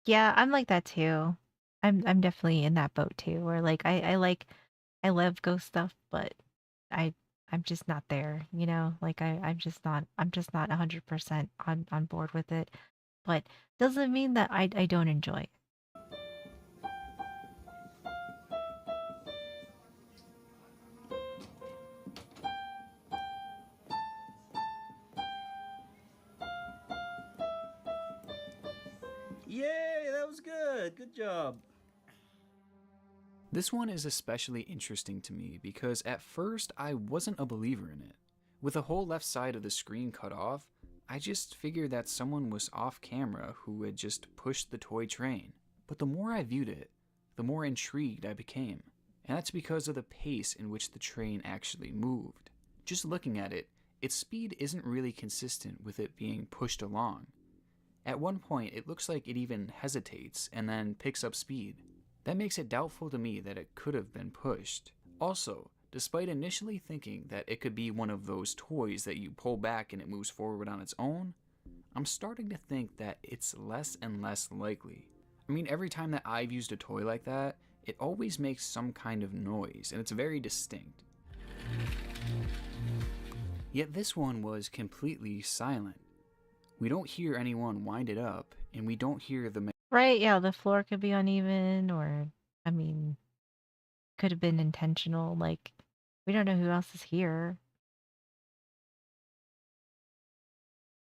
Yeah, I'm like that too. I'm definitely in that boat too, where like I love ghost stuff, but I'm just not there, you know? Like I'm just not 100% on board with it. But doesn't mean that I don't enjoy it. Yay, that was good. Good job. This one is especially interesting to me because at first I wasn't a believer in it. With the whole left side of the screen cut off, I just figured that someone was off camera who had just pushed the toy train. But the more I viewed it, the more intrigued I became. And that's because of the pace in which the train actually moved. Just looking at it, its speed isn't really consistent with it being pushed along. At one point, it looks like it even hesitates and then picks up speed. That makes it doubtful to me that it could have been pushed. Also, despite initially thinking that it could be one of those toys that you pull back and it moves forward on its own, I'm starting to think that it's less and less likely. I mean, every time that I've used a toy like that, it always makes some kind of noise, and it's very distinct. Yet this one was completely silent. We don't hear anyone wind it up, and we don't hear the... Right, yeah, the floor could be uneven, or, I mean, could have been intentional, like, we don't know who else is here.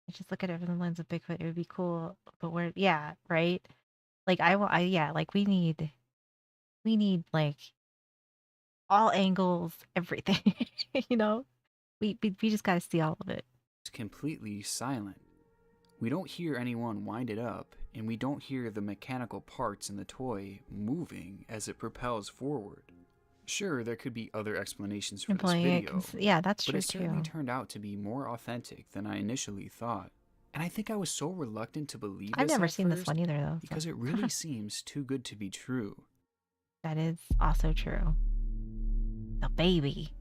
I just look at it from the lens of Bigfoot, it would be cool, but we're, yeah, right? Like, yeah, like, we need, like, all angles, everything, you know? We just gotta see all of it. It's completely silent. We don't hear anyone wind it up, and we don't hear the mechanical parts in the toy moving as it propels forward. Sure, there could be other explanations for this video, yeah, that's but true it certainly too. turned out to be more authentic than I initially thought. And I think I was so reluctant to believe this I've never at seen this first one either, though. because it really seems too good to be true. That is also true. The baby.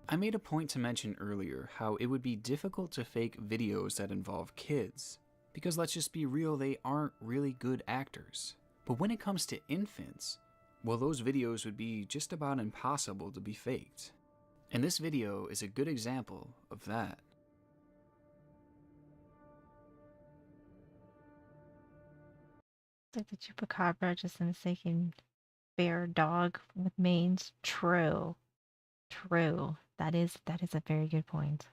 I made a point to mention earlier how it would be difficult to fake videos that involve kids, because let's just be real, they aren't really good actors. But when it comes to infants, well, those videos would be just about impossible to be faked. And this video is a good example of that. Like the chupacabra, just a mistaken bear dog with mange. True. That is a very good point.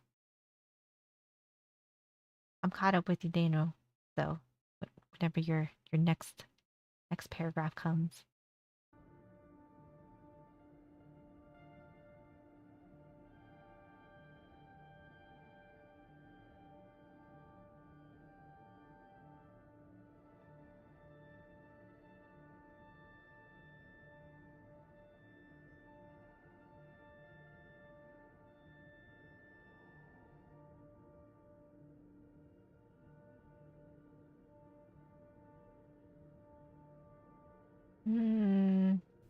I'm caught up with you, Dano. So, whenever your next Next paragraph comes.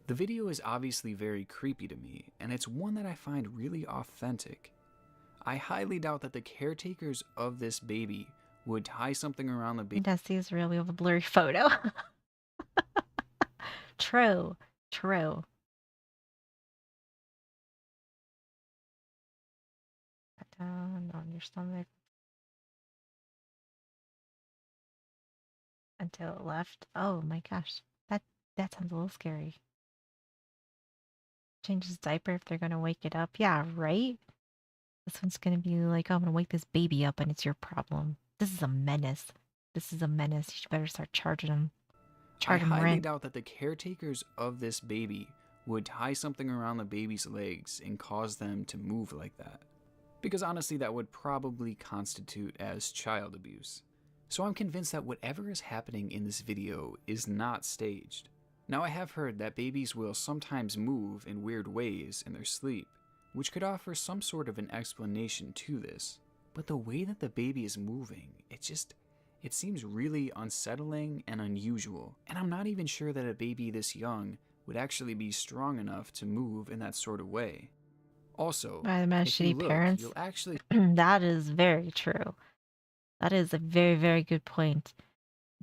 The video is obviously very creepy to me, and it's one that I find really authentic. I highly doubt that the caretakers of this baby would tie something around the baby. Dusty is really of a blurry photo. True. True. Down on your stomach until it left. Oh my gosh. That sounds a little scary. Change his diaper if they're gonna wake it up. Yeah, right? This one's gonna be like, oh, I'm gonna wake this baby up and it's your problem. This is a menace. This is a menace. You should better start charging him. I highly doubt that the caretakers of this baby would tie something around the baby's legs and cause them to move like that. Because honestly, that would probably constitute as child abuse. So I'm convinced that whatever is happening in this video is not staged. Now I have heard that babies will sometimes move in weird ways in their sleep, which could offer some sort of an explanation to this. But the way that the baby is moving, it seems really unsettling and unusual. And I'm not even sure that a baby this young would actually be strong enough to move in that sort of way. Also, if you look, parents. you'll actually... That is very true. That is a very, very good point.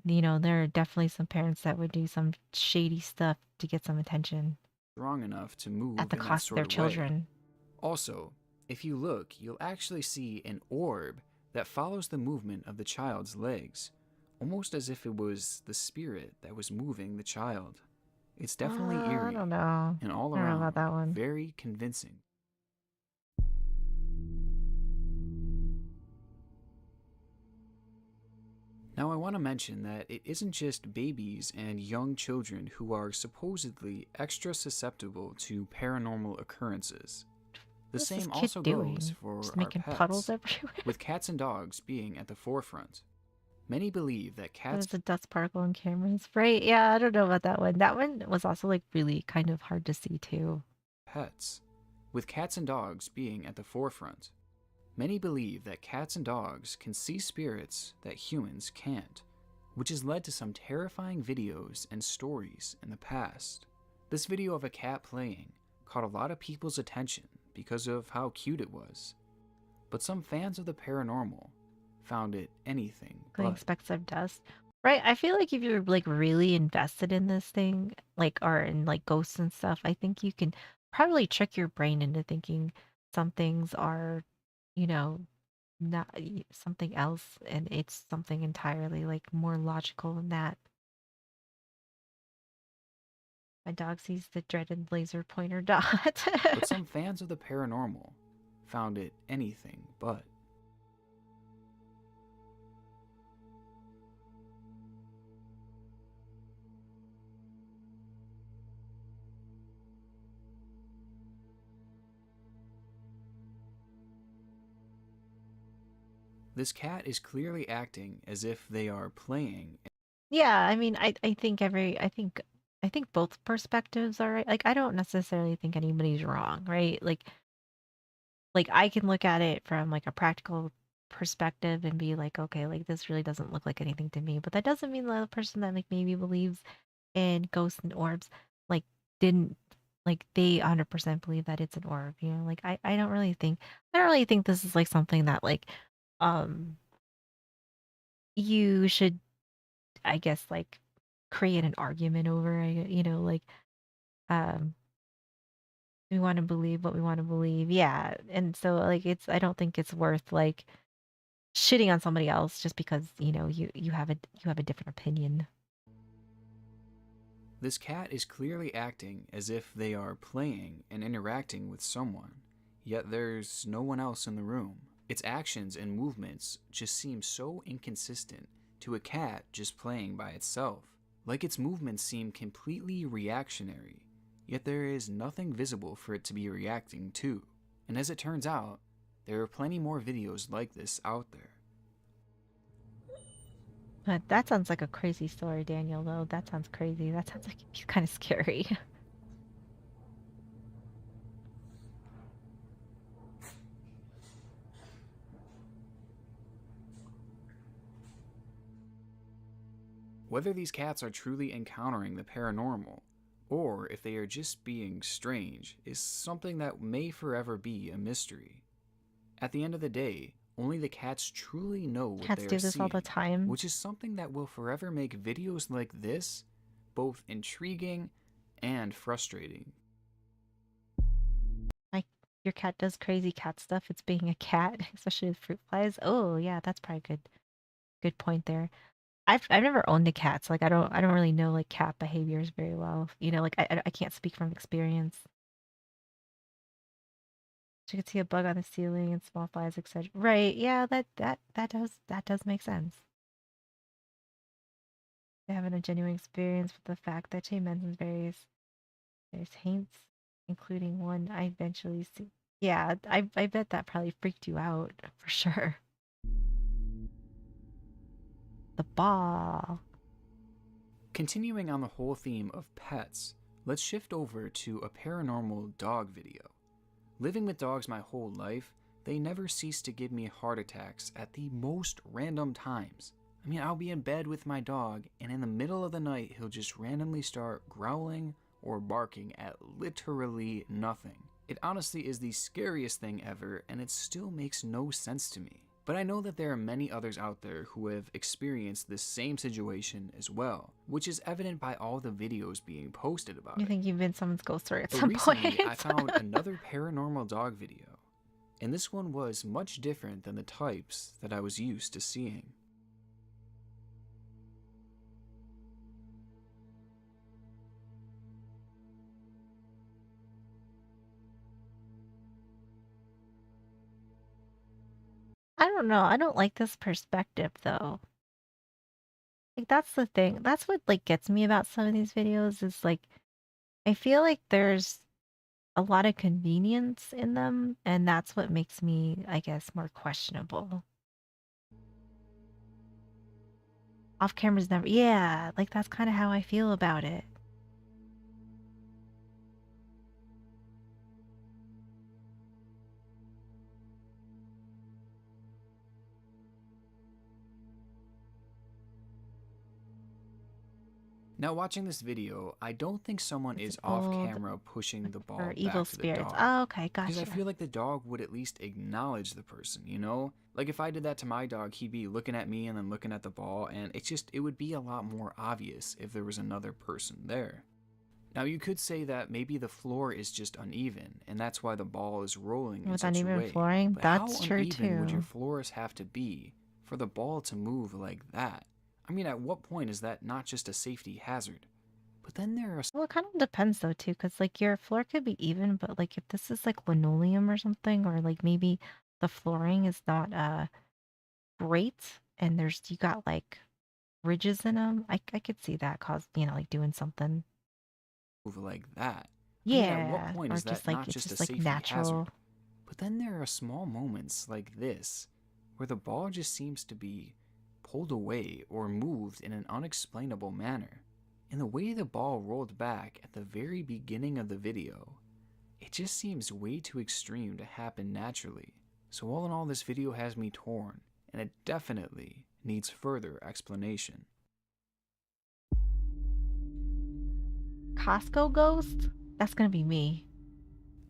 You know, there are definitely some parents that would do some shady stuff to get some attention. Strong enough to move at the cost of their children. Also, if you look, you'll actually see an orb that follows the movement of the child's legs, almost as if it was the spirit that was moving the child. It's definitely eerie. I don't know. And all I don't know around, about that one. very convincing. Now I want to mention that it isn't just babies and young children who are supposedly extra susceptible to paranormal occurrences. The same also goes for Just our making pets, puddles everywhere. with cats and dogs being at the forefront. Many believe that cats... There's a dust particle on cameras. Right, yeah, I don't know about that one. That one was also like really kind of hard to see too. Pets, with cats and dogs being at the forefront. Many believe that cats and dogs can see spirits that humans can't, which has led to some terrifying videos and stories in the past. This video of a cat playing caught a lot of people's attention because of how cute it was. But some fans of the paranormal found it anything Including but. specks of dust. Right, I feel like if you're like really invested in this thing, like or in like ghosts and stuff, I think you can probably trick your brain into thinking some things are, you know, not something else and it's something entirely like more logical than that. My dog sees the dreaded laser pointer dot. But some fans of the paranormal found it anything but. This cat is clearly acting as if they are playing. Yeah, I mean, I think I think both perspectives are right. Like, I don't necessarily think anybody's wrong, right? Like I can look at it from like a practical perspective and be like, okay, like this really doesn't look like anything to me. But that doesn't mean the other person that like maybe believes in ghosts and orbs, like didn't like they 100% believe that it's an orb, you know? Like I don't really think this is like something that like you should, I guess, like create an argument over. You know, like um we want to believe what we want to believe, yeah. And so like I don't think it's worth like shitting on somebody else just because you know you have a different opinion. This cat is clearly acting as if they are playing and interacting with someone, yet there's no one else in the room. Its actions and movements just seem so inconsistent to a cat just playing by itself. like its movements seem completely reactionary, yet there is nothing visible for it to be reacting to. And as it turns out, there are plenty more videos like this out there. But that sounds like a crazy story, Daniel, though. That sounds crazy. That sounds like kind of scary. Whether these cats are truly encountering the paranormal, or if they are just being strange, is something that may forever be a mystery. At the end of the day, only the cats truly know what Cats they do are this seeing, all the time. which is something that will forever make videos like this both intriguing and frustrating. Like, your cat does crazy cat stuff. It's being a cat, especially with fruit flies. Oh, yeah, that's probably good point there. I've never owned a cat, so like I don't really know like cat behaviors very well. You know, like I can't speak from experience. You could see a bug on the ceiling and small flies, etc. Right? Yeah, that does make sense. Having a genuine experience with the fact that she mentions various hints, including one I eventually see. Yeah, I bet that probably freaked you out for sure. The ball. Continuing on the whole theme of pets, let's shift over to a paranormal dog video. Living with dogs my whole life, they never cease to give me heart attacks at the most random times. I mean, I'll be in bed with my dog, and in the middle of the night, he'll just randomly start growling or barking at literally nothing. It honestly is the scariest thing ever, and it still makes no sense to me. But I know that there are many others out there who have experienced this same situation as well, which is evident by all the videos being posted about it. You think you've been someone's ghost story at But some recently, point? I found another paranormal dog video, and this one was much different than the types that I was used to seeing. I don't know. I don't like this perspective though. Like that's the thing. That's what like gets me about some of these videos is like I feel like there's a lot of convenience in them, and that's what makes me, I guess, more questionable. Off camera's never, yeah, like that's kind of how I feel about it. Now watching this video, I don't think someone is off camera pushing the ball Or back evil to the spirits. dog. Oh, okay, Because I gotcha. feel like the dog would at least acknowledge the person, you know? Like if I did that to my dog, he'd be looking at me and then looking at the ball, and it would be a lot more obvious if there was another person there. Now you could say that maybe the floor is just uneven, and that's why the ball is rolling in With such a uneven way. flooring, But that's how true uneven would your too. floors have to be for the ball to move like that? I mean, at what point is that not just a safety hazard? But then there are... Well, it kind of depends though too, because like your floor could be even, but like if this is like linoleum or something, or like maybe the flooring is not great, and you got like ridges in them, I could see that cause like doing something. Move like that. I mean, at what Yeah, point or is that just like not it's just a just like safety natural. hazard? But then there are small moments like this, where the ball just seems to be pulled away or moved in an unexplainable manner. And the way the ball rolled back at the very beginning of the video, it just seems way too extreme to happen naturally. So all in all, this video has me torn, and it definitely needs further explanation. Costco ghost? That's gonna be me.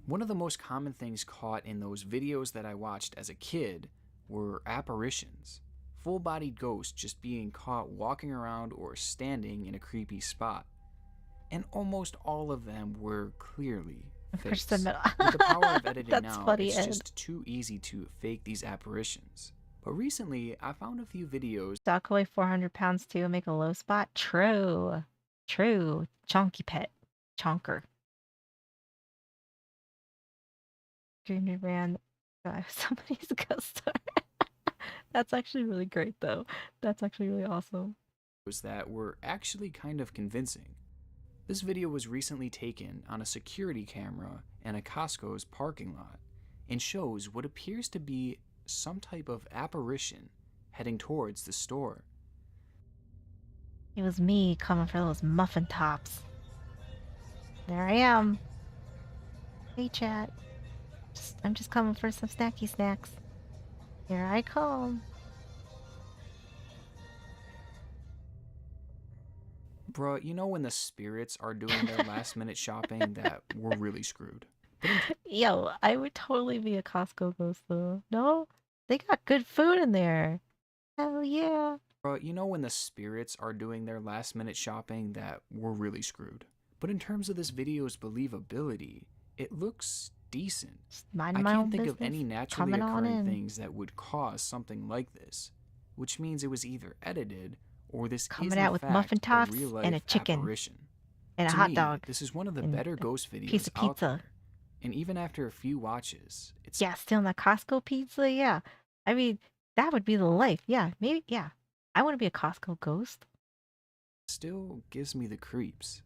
One of the most common things caught in those videos that I watched as a kid were apparitions. Full-bodied ghosts just being caught walking around or standing in a creepy spot. And almost all of them were clearly fakes. With the power of editing now, funny, it's Ed. just too easy to fake these apparitions. But recently, I found a few videos. Dog can weigh 400 pounds too and make a low spot? True. True. Chonky pet. Chonker. Dreamed ran somebody's ghost story. That's actually really great though. That's actually really awesome. that were actually kind of convincing. This video was recently taken on a security camera in a Costco's parking lot and shows what appears to be some type of apparition heading towards the store. It was me coming for those muffin tops. There I am. Hey, chat. I'm just coming for some snacky snacks. Here I come. Bruh, you know when the spirits are doing their last minute shopping that we're really screwed. Yo, I would totally be a Costco ghost though. No? They got good food in there. Hell yeah. Bruh, you know when the spirits are doing their last minute shopping that we're really screwed. But in terms of this video's believability, it looks decent. I can't think of any naturally occurring things that would cause something like this, which means it was either edited or this coming is out in with fact muffin tops a real life and a chicken apparition. and a To hot me, dog. This is one of the and better a ghost videos piece of out pizza. there. And even after a few watches, it's Yeah, still that Costco pizza. Yeah, I mean that would be the life. Yeah, maybe. Yeah, I want to be a Costco ghost. still gives me the creeps.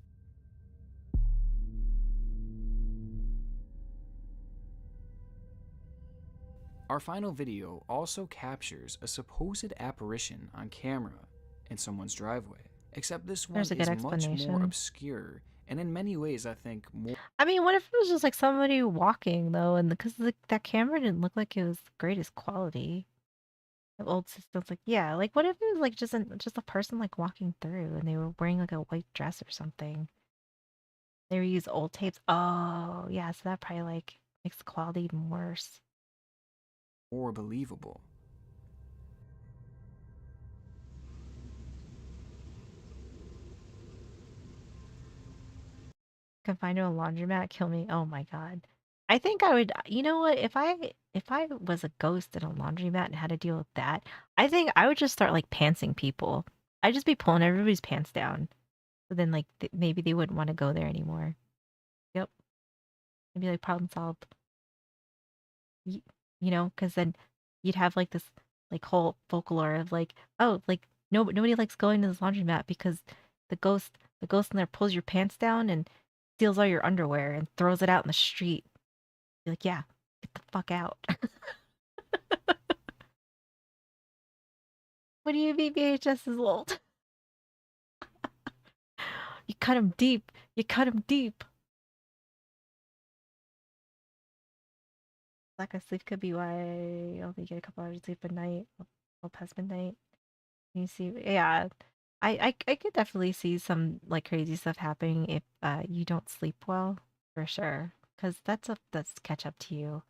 Our final video also captures a supposed apparition on camera in someone's driveway, except this one There's a good is much more explanation. obscure and in many ways I think more I mean, what if it was just like somebody walking though, and because that camera didn't look like it was the greatest quality. The old systems, like yeah, like what if it was like just a person like walking through, and they were wearing like a white dress or something. They reuse old tapes. Oh yeah, so that probably like makes the quality even worse. believable. Confined to a laundromat, kill me. Oh my god. I think I would. You know what? If I was a ghost in a laundromat and had to deal with that, I think I would just start like pantsing people. I'd just be pulling everybody's pants down. So then like maybe they wouldn't want to go there anymore. Yep. Maybe like problem solved. You know, because then you'd have like this like whole folklore of like, oh, like nobody likes going to this laundromat because the ghost in there pulls your pants down and steals all your underwear and throws it out in the street. You're like, yeah, get the fuck out. What do you mean VHS is old? You cut him deep. You cut him deep. Lack of sleep could be why I only get a couple hours of sleep a night. Well past midnight. You see, yeah. I could definitely see some like crazy stuff happening if you don't sleep well, for sure. Because that's catch up to you.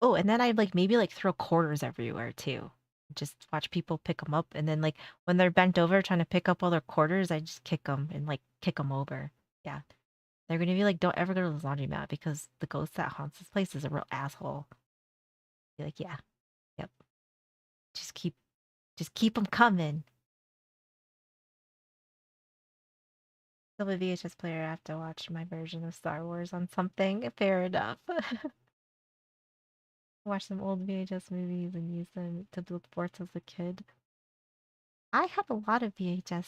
Oh, and then I'd like maybe like throw quarters everywhere too. Just watch people pick them up, and then like when they're bent over trying to pick up all their quarters, I just kick them and like kick them over. Yeah, they're gonna be like, don't ever go to the laundromat because the ghost that haunts this place is a real asshole. Be like, yeah, yep. Just keep them coming. Still a VHS player, I have to watch my version of Star Wars on something. Fair enough. Watch some old VHS movies and use them to build forts as a kid. I had a lot of VHS.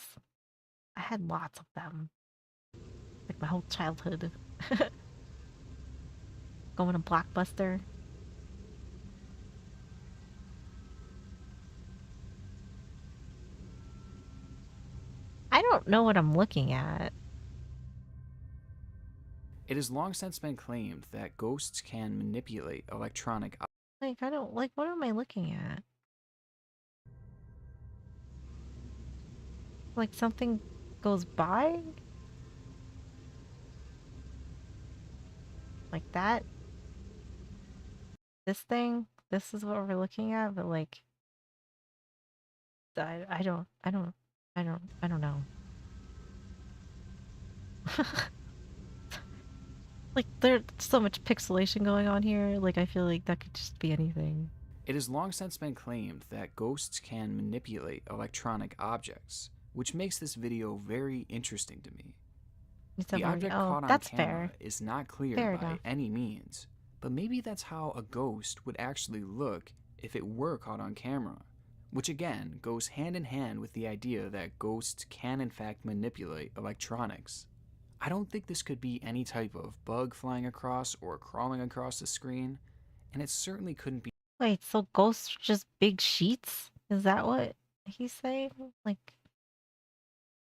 I had lots of them. Like my whole childhood. Going to Blockbuster. I don't know what I'm looking at. It has long since been claimed that ghosts can manipulate electronic Like, I don't, like, what am I looking at? Like, something goes by? Like that? This thing? This is what we're looking at, but like... I don't know. Like, there's so much pixelation going on here, like, I feel like that could just be anything. It has long since been claimed that ghosts can manipulate electronic objects, which makes this video very interesting to me. The object caught on camera is not clear by any means, but maybe that's how a ghost would actually look if it were caught on camera, which again goes hand in hand with the idea that ghosts can in fact manipulate electronics. I don't think this could be any type of bug flying across or crawling across the screen, and it certainly couldn't be. Wait, so ghosts are just big sheets? Is that what he's saying? Like,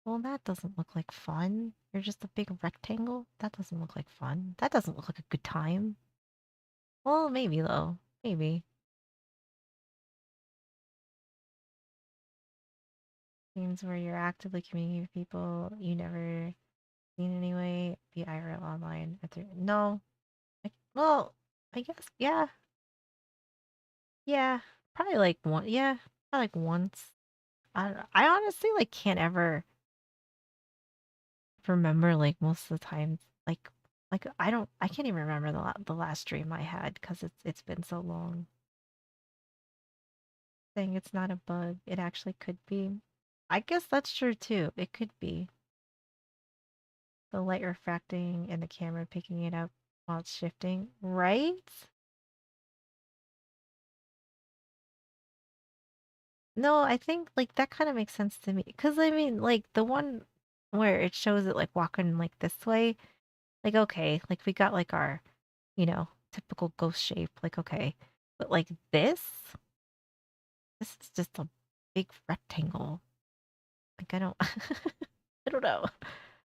well, that doesn't look like fun. You're just a big rectangle? That doesn't look like fun. That doesn't look like a good time. Well, maybe though. Maybe. Games where you're actively communicating with people you never seen anyway, be IRL online. No. Well, I guess, yeah. Yeah. Probably like one, yeah. Probably like once. I honestly like can't ever remember like most of the time like I can't even remember the last dream I had because it's been so long. Saying it's not a bug, it actually could be. I guess that's true too. It could be. The light refracting and the camera picking it up while it's shifting, right? No, I think like that kind of makes sense to me. Because I mean, like the one where it shows it like walking like this way, like okay, like we got like our, typical ghost shape, like okay. But like this is just a big rectangle. Like I don't I don't know.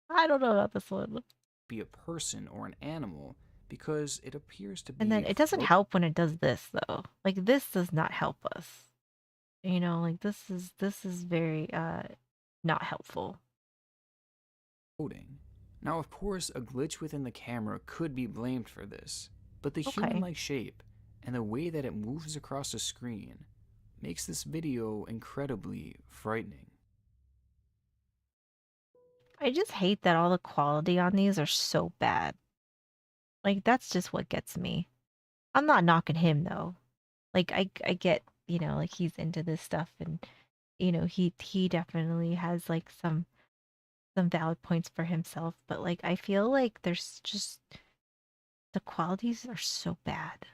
I don't know about this one. Be a person or an animal because it appears to And be then it doesn't help when it does this though. Like this does not help us. Like this is very not helpful. floating. Now, of course, a glitch within the camera could be blamed for this, but the Okay. human-like shape and the way that it moves across the screen makes this video incredibly frightening. I just hate that all the quality on these are so bad. Like that's just what gets me. I'm not knocking him though. Like I get, like he's into this stuff and he definitely has like some valid points for himself, but like I feel like there's just the qualities are so bad.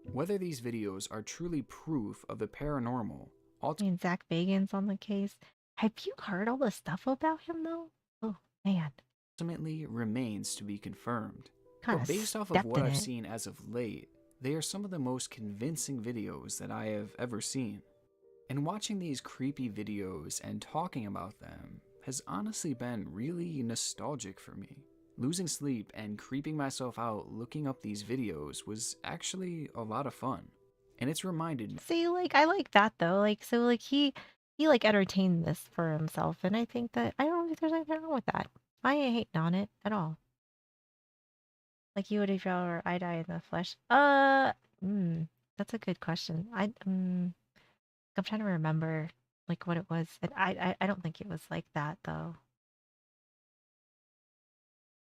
Whether these videos are truly proof of the paranormal, I mean, Zach Bagans on the case. Have you heard all the stuff about him though? Oh man, ultimately remains to be confirmed. kind But of based off of stepped what in I've it. seen as of late, they are some of the most convincing videos that I have ever seen. And watching these creepy videos and talking about them has honestly been really nostalgic for me. Losing sleep and creeping myself out looking up these videos was actually a lot of fun. And it's reminded me. See, like I like that though. Like so, like he like entertained this for himself, and I think that I don't think there's anything wrong with that. I ain't hating on it at all. Like you would if I die in the flesh. That's a good question. I'm trying to remember like what it was, and I don't think it was like that though.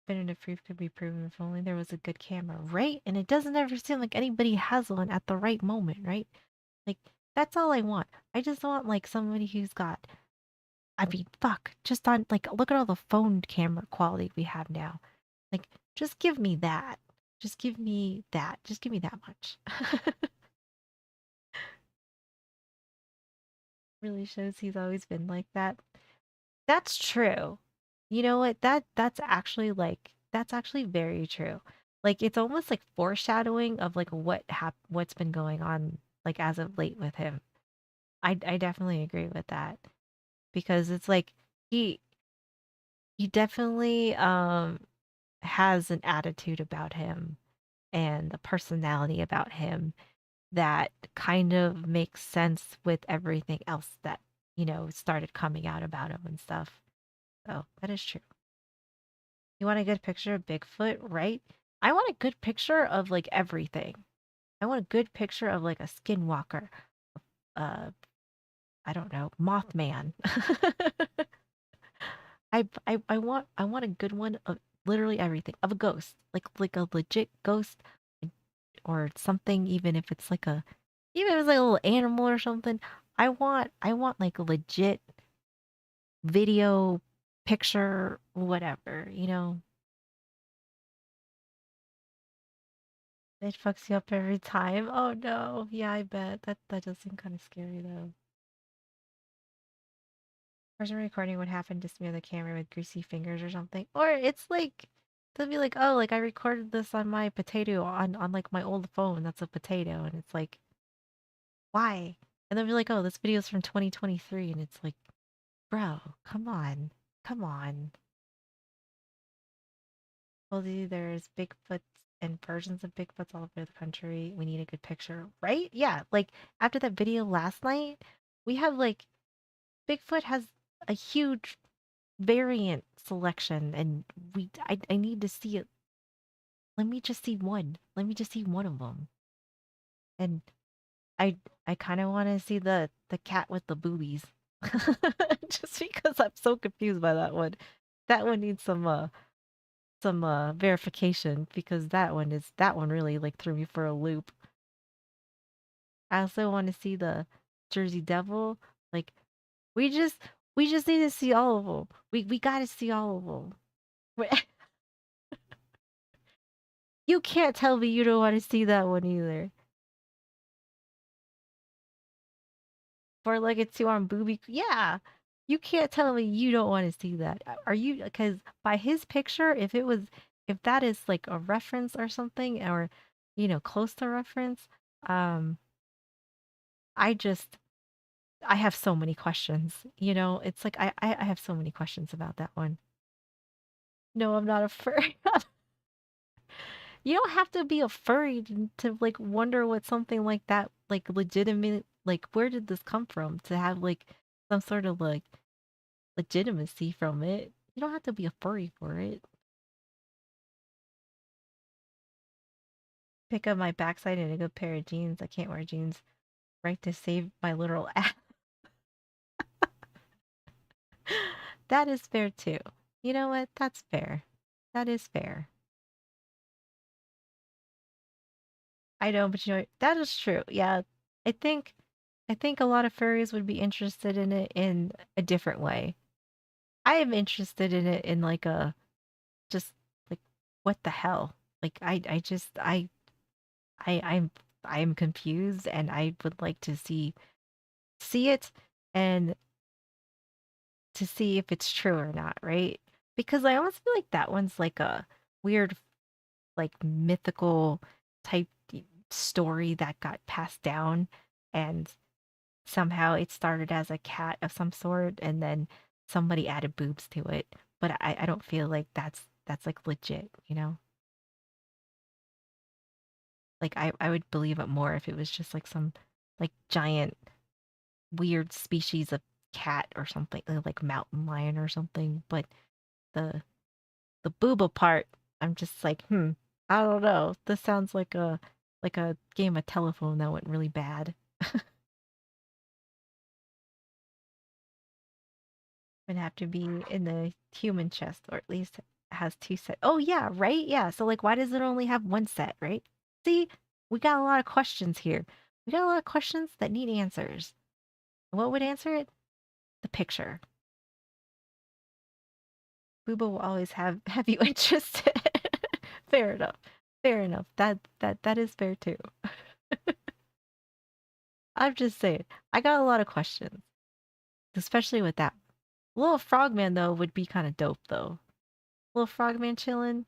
Definitive proof could be proven if only there was a good camera, right? And it doesn't ever seem like anybody has one at the right moment, right? Like that's all I want. I just want like somebody who's got. I mean, fuck. Just on like look at all the phone camera quality we have now. Like, just give me that. Just give me that. Just give me that much. Really shows he's always been like that. That's true. You know what? That's actually very true. Like it's almost like foreshadowing of like what's been going on like as of late with him. I definitely agree with that because it's like he he definitely has an attitude about him and a personality about him that kind of makes sense with everything else that, started coming out about him and stuff. So that is true. You want a good picture of Bigfoot, right? I want a good picture of like everything. I want a good picture of like a skinwalker. I don't know, Mothman. I want a good one of literally everything. Of a ghost. Like a legit ghost or something, even if it's like a little animal or something. I want like a legit video picture, whatever, It fucks you up every time. Oh no. Yeah, I bet. That does seem kind of scary though. Person recording would happen to smear the camera with greasy fingers or something. Or it's like they'll be like, oh, like I recorded this on my potato on like my old phone. That's a potato, and it's like, why? And they'll be like, oh, this video's from 2023, and it's like, bro, come on, come on. Told you there's Bigfoots and versions of Bigfoots all over the country. We need a good picture, right? Yeah, like after that video last night, we have like Bigfoot has a huge variant selection, and I need to see it. Let me just see one. Let me just see one of them. And I I kind of want to see the cat with the boobies. Just because I'm so confused by that one. That one needs some verification because that one really like threw me for a loop. I also want to see the Jersey Devil. Like we just we just need to see all of them. We got to see all of them. You can't tell me you don't want to see that one either. For like it's two on booby. Yeah. You can't tell me you don't want to see that. Are you? Because by his picture, if that is like a reference or something, or close to reference, um, I just I have so many questions. It's like I have so many questions about that one. No, I'm not a furry. You don't have to be a furry to like wonder what something like that like legitimate like where did this come from to have like some sort of like legitimacy from it. You don't have to be a furry for it. Pick up my backside in a good pair of jeans. I can't wear jeans. Right to save my literal ass. That is fair too. You know what? That's fair. That is fair. I know, but that is true. Yeah. I think I think a lot of furries would be interested in it in a different way. I am interested in it in like a just like what the hell? Like I just I'm I'm confused and I would like to see it and to see if it's true or not, right? Because I almost feel like that one's like a weird like mythical type story that got passed down and somehow it started as a cat of some sort and then somebody added boobs to it. But I don't feel like that's like legit, you know? Like I would believe it more if it was just like some like giant weird species of cat or something, like mountain lion or something. But the the booba part, I'm just like, I don't know. This sounds like a game of telephone that went really bad. Would have to be in the human chest, or at least has two set. Oh yeah, right? Yeah. So like why does it only have one set, right? See, we got a lot of questions here. We got a lot of questions that need answers. What would answer it? The picture. Booba will always have you interested. Fair enough. Fair enough. That is fair too. I'm just saying. I got a lot of questions, especially with that. Little Frogman though would be kind of dope though. Little Frogman chilling.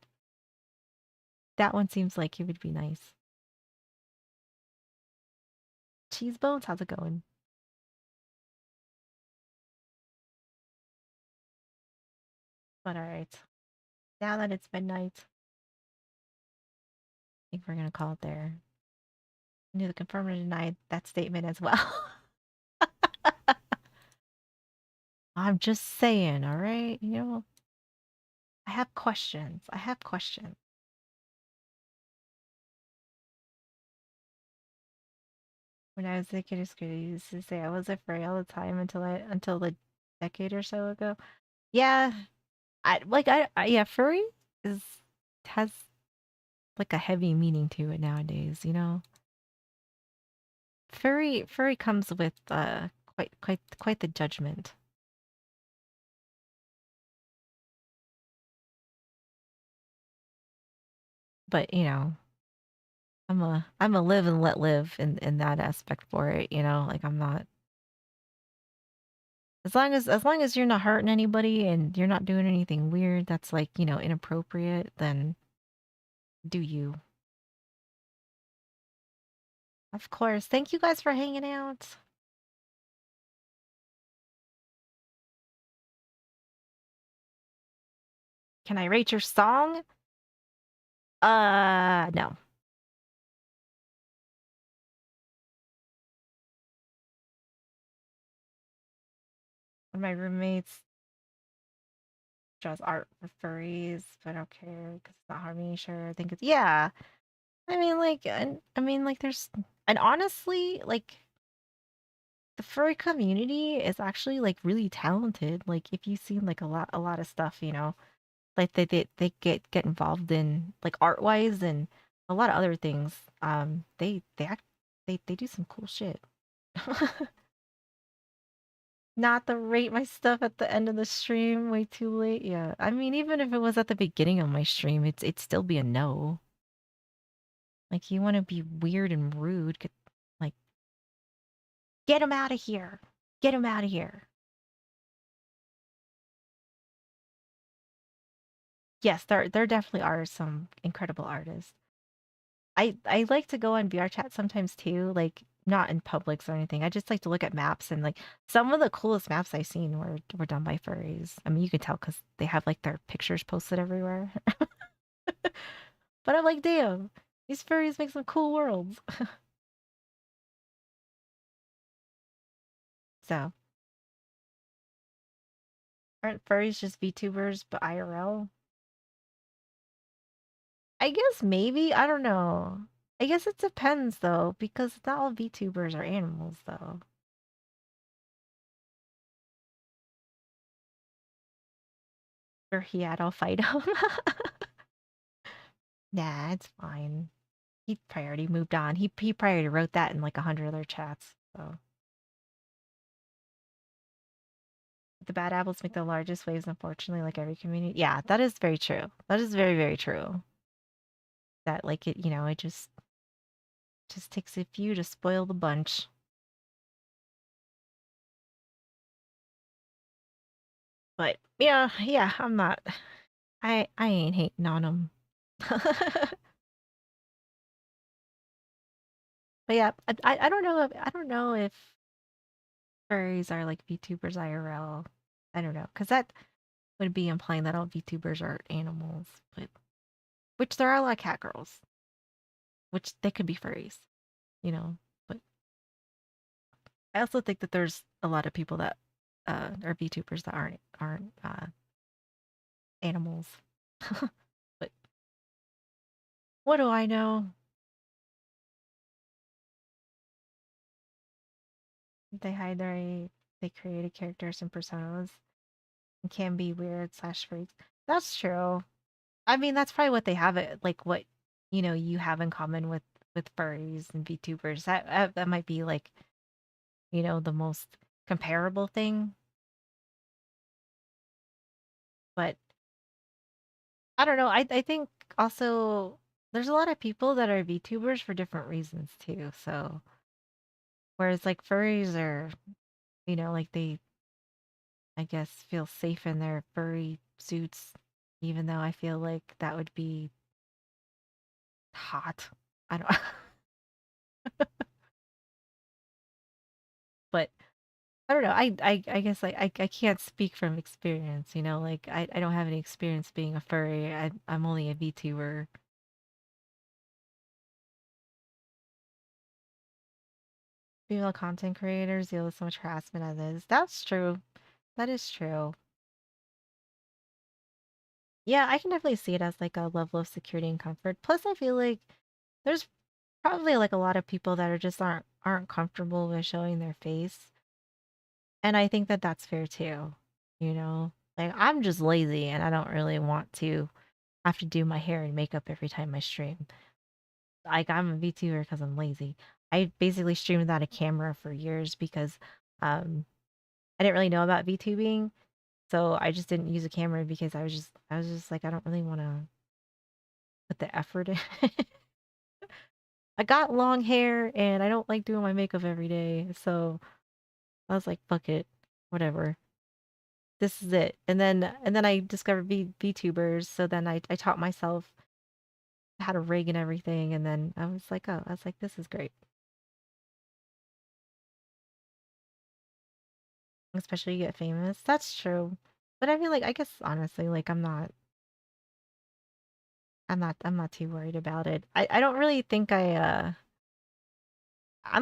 That one seems like it would be nice. Cheese Bones, how's it going? But alright. Now that it's midnight, I think we're gonna call it there. I need to confirm or deny that statement as well. I'm just saying, alright? I have questions. I have questions. When I was a kid in school, I used to say I was afraid all the time until a decade or so ago. Yeah, yeah, furry is has like a heavy meaning to it nowadays, you know? Furry comes with quite the judgment. But, I'm a live and let live in that aspect for it, you know? Like, I'm not as long as you're not hurting anybody and you're not doing anything weird that's, like, you know, inappropriate, then do you. Of course. Thank you guys for hanging out. Can I rate your song? No. One of my roommates draws art for furries, but I don't care because it's not harming each other. I think it's yeah. I mean, like, and I mean, like, there's and honestly, like, the furry community is actually like really talented. Like, if you've seen like a lot of stuff, you know, like they get involved in like art wise and a lot of other things. They do some cool shit. Not to rate my stuff at the end of the stream way too late. Yeah. I mean, even if it was at the beginning of my stream, it'd still be a no. Like, you want to be weird and rude, like, get him out of here. Get him out of here. Yes, there definitely are some incredible artists. I like to go on VR chat sometimes too, like not in Publix or anything. I just like to look at maps and like some of the coolest maps I've seen were done by furries. I mean, you could tell because they have like their pictures posted everywhere. But I'm like, damn, these furries make some cool worlds. So, aren't furries just VTubers but IRL? I guess maybe. I don't know. I guess it depends though, because not all VTubers are animals though. Or he had, I'll fight him. Nah, it's fine. He probably already moved on. He probably already wrote that in like 100 other chats. So the bad apples make the largest waves, unfortunately, like every community. Yeah, that is very true. That is very, very true. That like it, you know, it just takes a few to spoil the bunch. But yeah, yeah, I'm not. I ain't hating on him. But yeah, I don't know if furries are like VTubers IRL. I don't know, because that would be implying that all VTubers are animals, but which there are a lot of cat girls, which they could be furries, you know. But I also think that there's a lot of people that are VTubers that aren't animals. But what do I know? They hide they created characters and personas and can be weird slash freaks. That's true. I mean, that's probably what they have it like what you know you have in common with furries and VTubers. That might be like you know the most comparable thing. But I don't know. I think also there's a lot of people that are VTubers for different reasons too. So whereas like furries are, you know, like they I guess feel safe in their furry suits, even though I feel like that would be hot. I don't but I don't know. I guess I can't speak from experience, you know, like I don't have any experience being a furry. I'm only a VTuber. Female content creators deal with so much harassment as is. That's true. That is true. Yeah, I can definitely see it as like a level of security and comfort. Plus, I feel like there's probably like a lot of people that are just aren't comfortable with showing their face, and I think that that's fair too. You know, like I'm just lazy and I don't really want to have to do my hair and makeup every time I stream. Like I'm a VTuber because I'm lazy. I basically streamed without a camera for years because I didn't really know about VTubing, so I just didn't use a camera because I was just like I don't really want to put the effort in. I got long hair and I don't like doing my makeup every day, so I was like, fuck it, whatever. This is it. And then I discovered VTubers, so then I taught myself how to rig and everything, and then I was like, oh, I was like, this is great. Especially you get famous. That's true. But I mean, like, I guess honestly, like, I'm not too worried about it. I don't really think I'm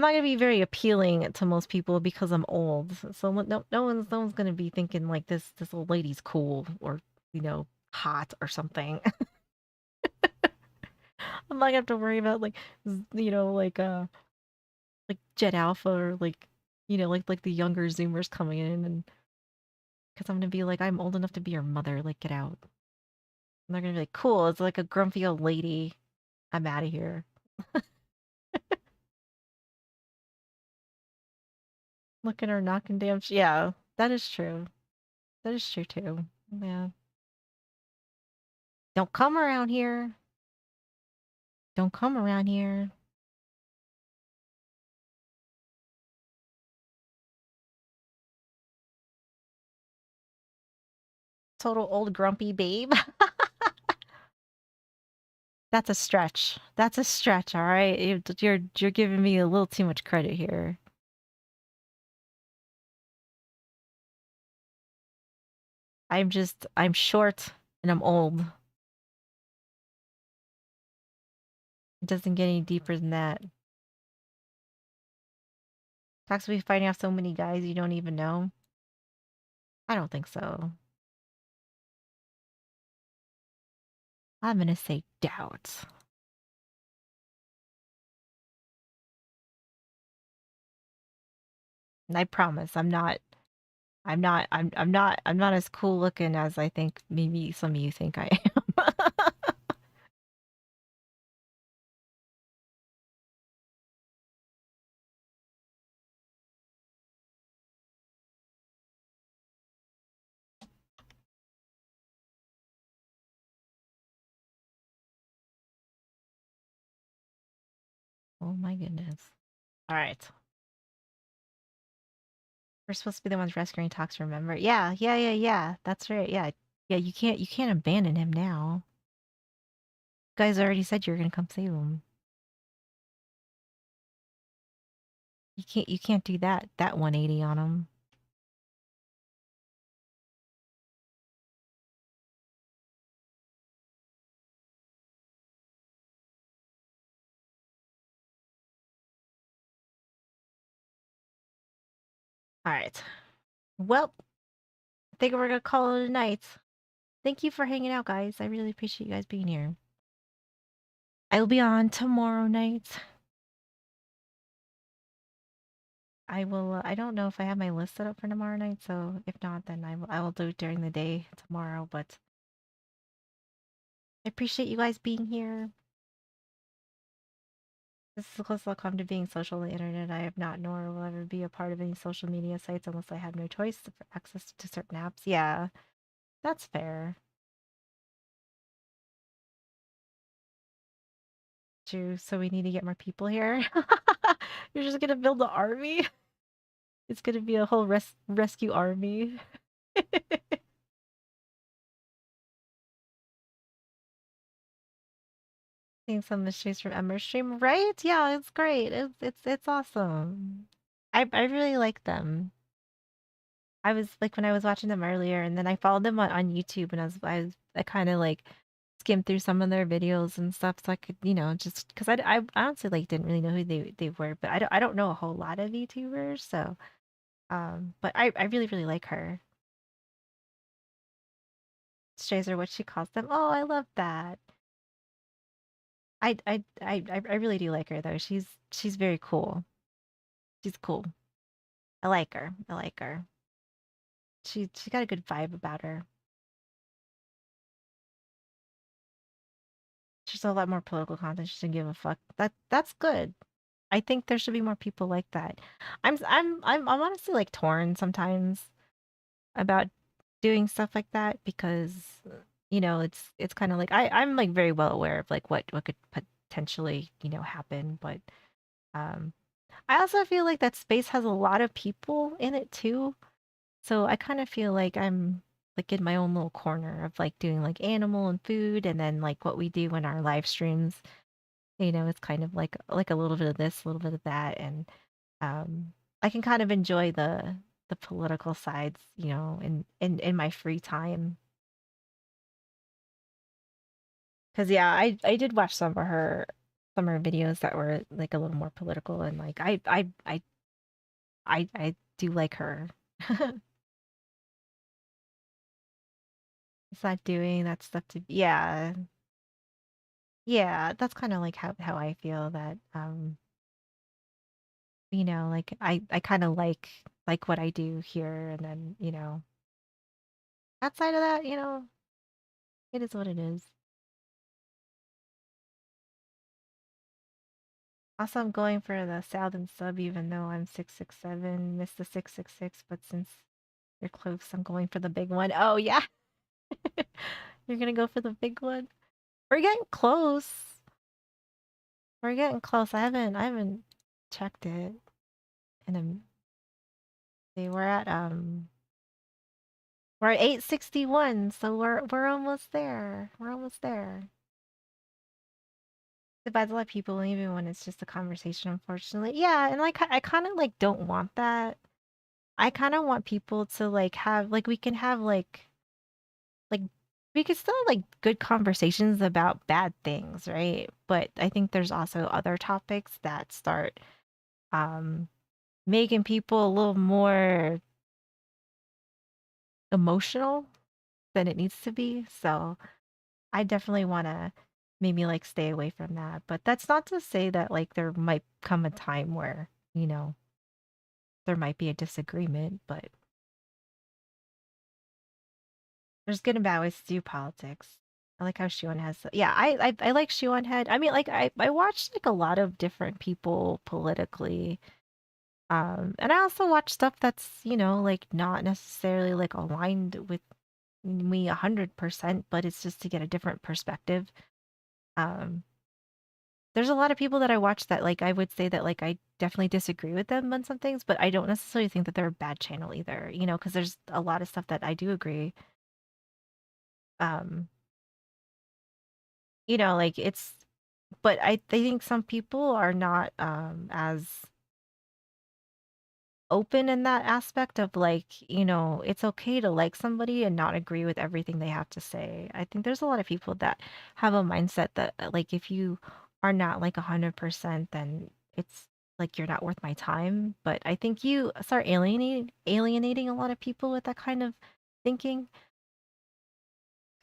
not gonna be very appealing to most people because I'm old. So no one's gonna be thinking like this old lady's cool or, hot or something. I'm not gonna have to worry about like like Jet Alpha or like like the younger Zoomers coming in, and because I'm gonna be like, I'm old enough to be your mother, like get out. And they're gonna be like, cool, it's like a grumpy old lady. I'm out of here. Look at her knocking damn yeah, that is true. That is true too. Yeah. Don't come around here. Don't come around here. Total old grumpy babe. That's a stretch. That's a stretch, all right? You're giving me a little too much credit here. I'm short and I'm old. It doesn't get any deeper than that. Talks about finding out so many guys you don't even know. I don't think so. I'm gonna say doubt. And I promise I'm not as cool looking as I think maybe some of you think I am. Oh my goodness. All right. We're supposed to be the ones rescuing Tox, remember? Yeah. That's right. Yeah. Yeah, you can't abandon him now. You guys already said you were gonna come save him. You can't do that 180 on him. All right. Well, I think we're gonna call it a night. Thank you for hanging out, guys. I really appreciate you guys being here. I will be on tomorrow night. I will. I don't know if I have my list set up for tomorrow night, so if not, then I will do it during the day tomorrow. But I appreciate you guys being here. This is the closest I'll come to being social on the internet. I have not, nor will ever be a part of any social media sites unless I have no choice for access to certain apps. Yeah, that's fair. True. So we need to get more people here. You're just gonna build the army. It's gonna be a whole rescue army. Seeing some mysteries from Emmer's stream, right? Yeah, it's great. It's awesome. I really like them. I was like when I was watching them earlier, and then I followed them on YouTube, and I kind of like skimmed through some of their videos and stuff, so I could just because I honestly like didn't really know who they were, but I don't know a whole lot of VTubers, so but I really like her. Strays are what she calls them. Oh, I love that. I really do like her though. She's very cool. She's cool. I like her. I like her. She got a good vibe about her. She's a lot more political content. She doesn't give a fuck. That's good. I think there should be more people like that. I'm honestly like torn sometimes about doing stuff like that because it's kind of like I'm like very well aware of like what could potentially, happen. But I also feel like that space has a lot of people in it too. So I kind of feel like I'm like in my own little corner of like doing like animal and food, and then like what we do in our live streams. It's kind of like a little bit of this, a little bit of that, and I can kind of enjoy the political sides, in my free time. Cause yeah, I did watch some of her videos that were like a little more political, and like I do like her. It's not doing that stuff to yeah. Yeah, that's kind of like how I feel that like I kind of like what I do here, and then, outside of that, it is what it is. Also, I'm going for the Southern sub, even though I'm 667, missed the 666, but since you're close, I'm going for the big one. Oh yeah. You're gonna go for the big one? We're getting close. We're getting close. I haven't checked it. And see, we're at 861, so we're almost there. We're almost there. It divides a lot of people, even when it's just a conversation, unfortunately. Yeah, and like I kind of like don't want that. I kind of want people to like have like we can have like we could still have, like, good conversations about bad things, right? But I think there's also other topics that start um making people a little more emotional than it needs to be. So I definitely want to maybe like stay away from that. But that's not to say that like there might come a time where, there might be a disagreement, but there's good and bad ways to do politics. I like how Shion has yeah, I like Shion Head. I mean, like I watched like a lot of different people politically. And I also watch stuff that's, like not necessarily like aligned with me 100%, but it's just to get a different perspective. Um, there's a lot of people that I watch that like I would say that like I definitely disagree with them on some things, but I don't necessarily think that they're a bad channel either, because there's a lot of stuff that I do agree. Um, like it's but I think some people are not as open in that aspect of like, it's okay to like somebody and not agree with everything they have to say. I think there's a lot of people that have a mindset that like if you are not like 100%, then it's like you're not worth my time. But I think you start alienating a lot of people with that kind of thinking.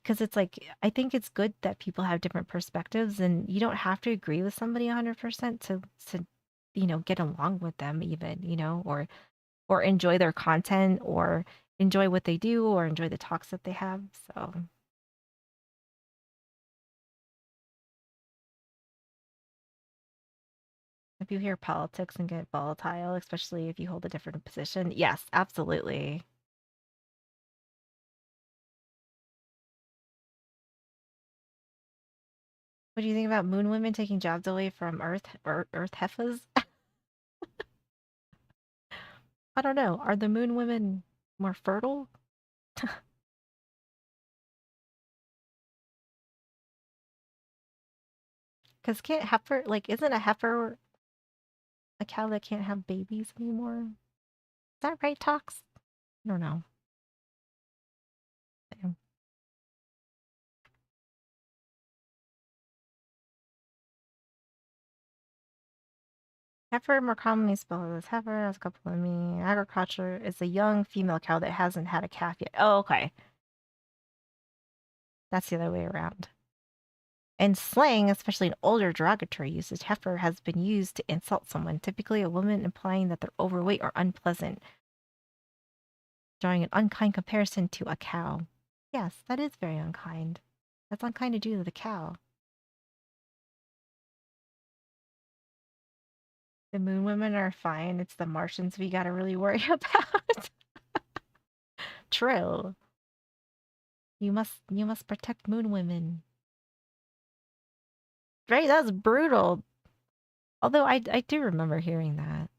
Because it's like I think it's good that people have different perspectives, and you don't have to agree with somebody 100% to get along with them even, or enjoy their content or enjoy what they do or enjoy the talks that they have. So if you hear politics and get volatile, especially if you hold a different position, yes, absolutely. What do you think about moon women taking jobs away from Earth heifas? I don't know. Are the moon women more fertile? Because can't heifer, like, isn't a heifer a cow that can't have babies anymore? Is that right, Tox? I don't know. Damn. Heifer, more commonly spelled as heifer, has a couple of me. Agriculture is a young female cow that hasn't had a calf yet. Oh, okay. That's the other way around. In slang, especially in older derogatory usage, heifer has been used to insult someone, typically a woman, implying that they're overweight or unpleasant, drawing an unkind comparison to a cow. Yes, that is very unkind. That's unkind to do to the cow. The moon women are fine. It's the Martians we gotta really worry about. True. You must protect moon women. Right, that's brutal. Although I do remember hearing that.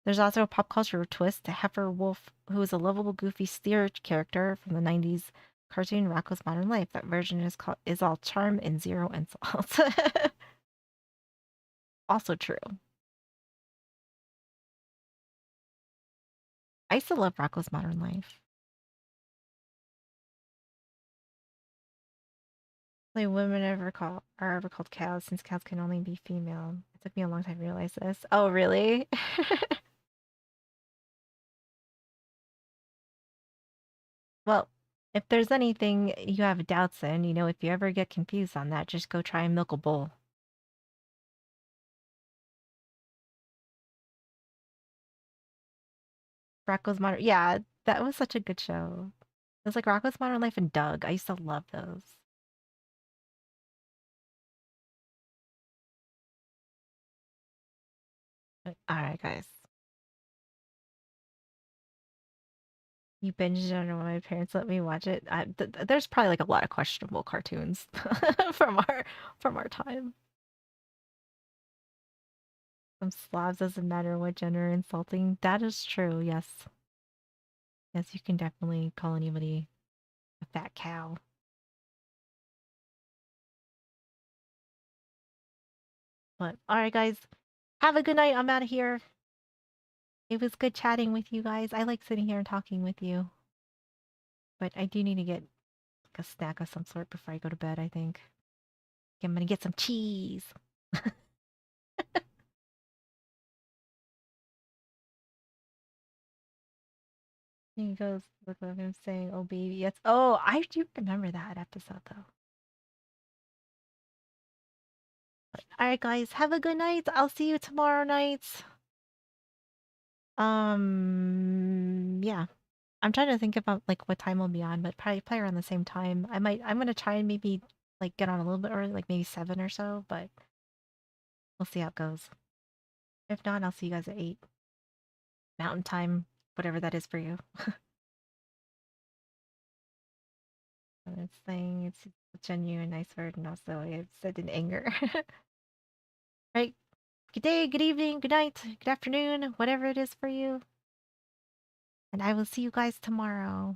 There's also a pop culture twist to Heifer Wolf, who is a lovable, goofy steer character from the 90s cartoon Rocko's Modern Life. That version is all charm and zero insults. Also true. I used to love Rocko's Modern Life. Like women are ever called cows since cows can only be female. It took me a long time to realize this. Oh, really? Well, if there's anything you have doubts in, if you ever get confused on that, just go try and milk a bull. Rocko's Modern, yeah, that was such a good show. It was like Rocko's Modern Life and Doug. I used to love those. All right, guys. You binged it when my parents let me watch it. There's probably like a lot of questionable cartoons from our time. Some slobs doesn't matter what gender insulting. That is true. Yes. Yes, you can definitely call anybody a fat cow. But all right, guys. Have a good night. I'm out of here. It was good chatting with you guys. I like sitting here and talking with you. But I do need to get like a snack of some sort before I go to bed, I think. I'm gonna get some cheese. He goes, look at him saying, oh baby, yes. Oh, I do remember that episode though. Alright guys, have a good night. I'll see you tomorrow night. Yeah. I'm trying to think about like what time we'll be on, but probably around the same time. I'm gonna try and maybe like get on a little bit early, like maybe 7 or so, but we'll see how it goes. If not, I'll see you guys at 8. Mountain time, whatever that is for you. It's saying it's a genuine nice word and also it's said in anger. Right. Good day, good evening, good night, good afternoon, whatever it is for you. And I will see you guys tomorrow.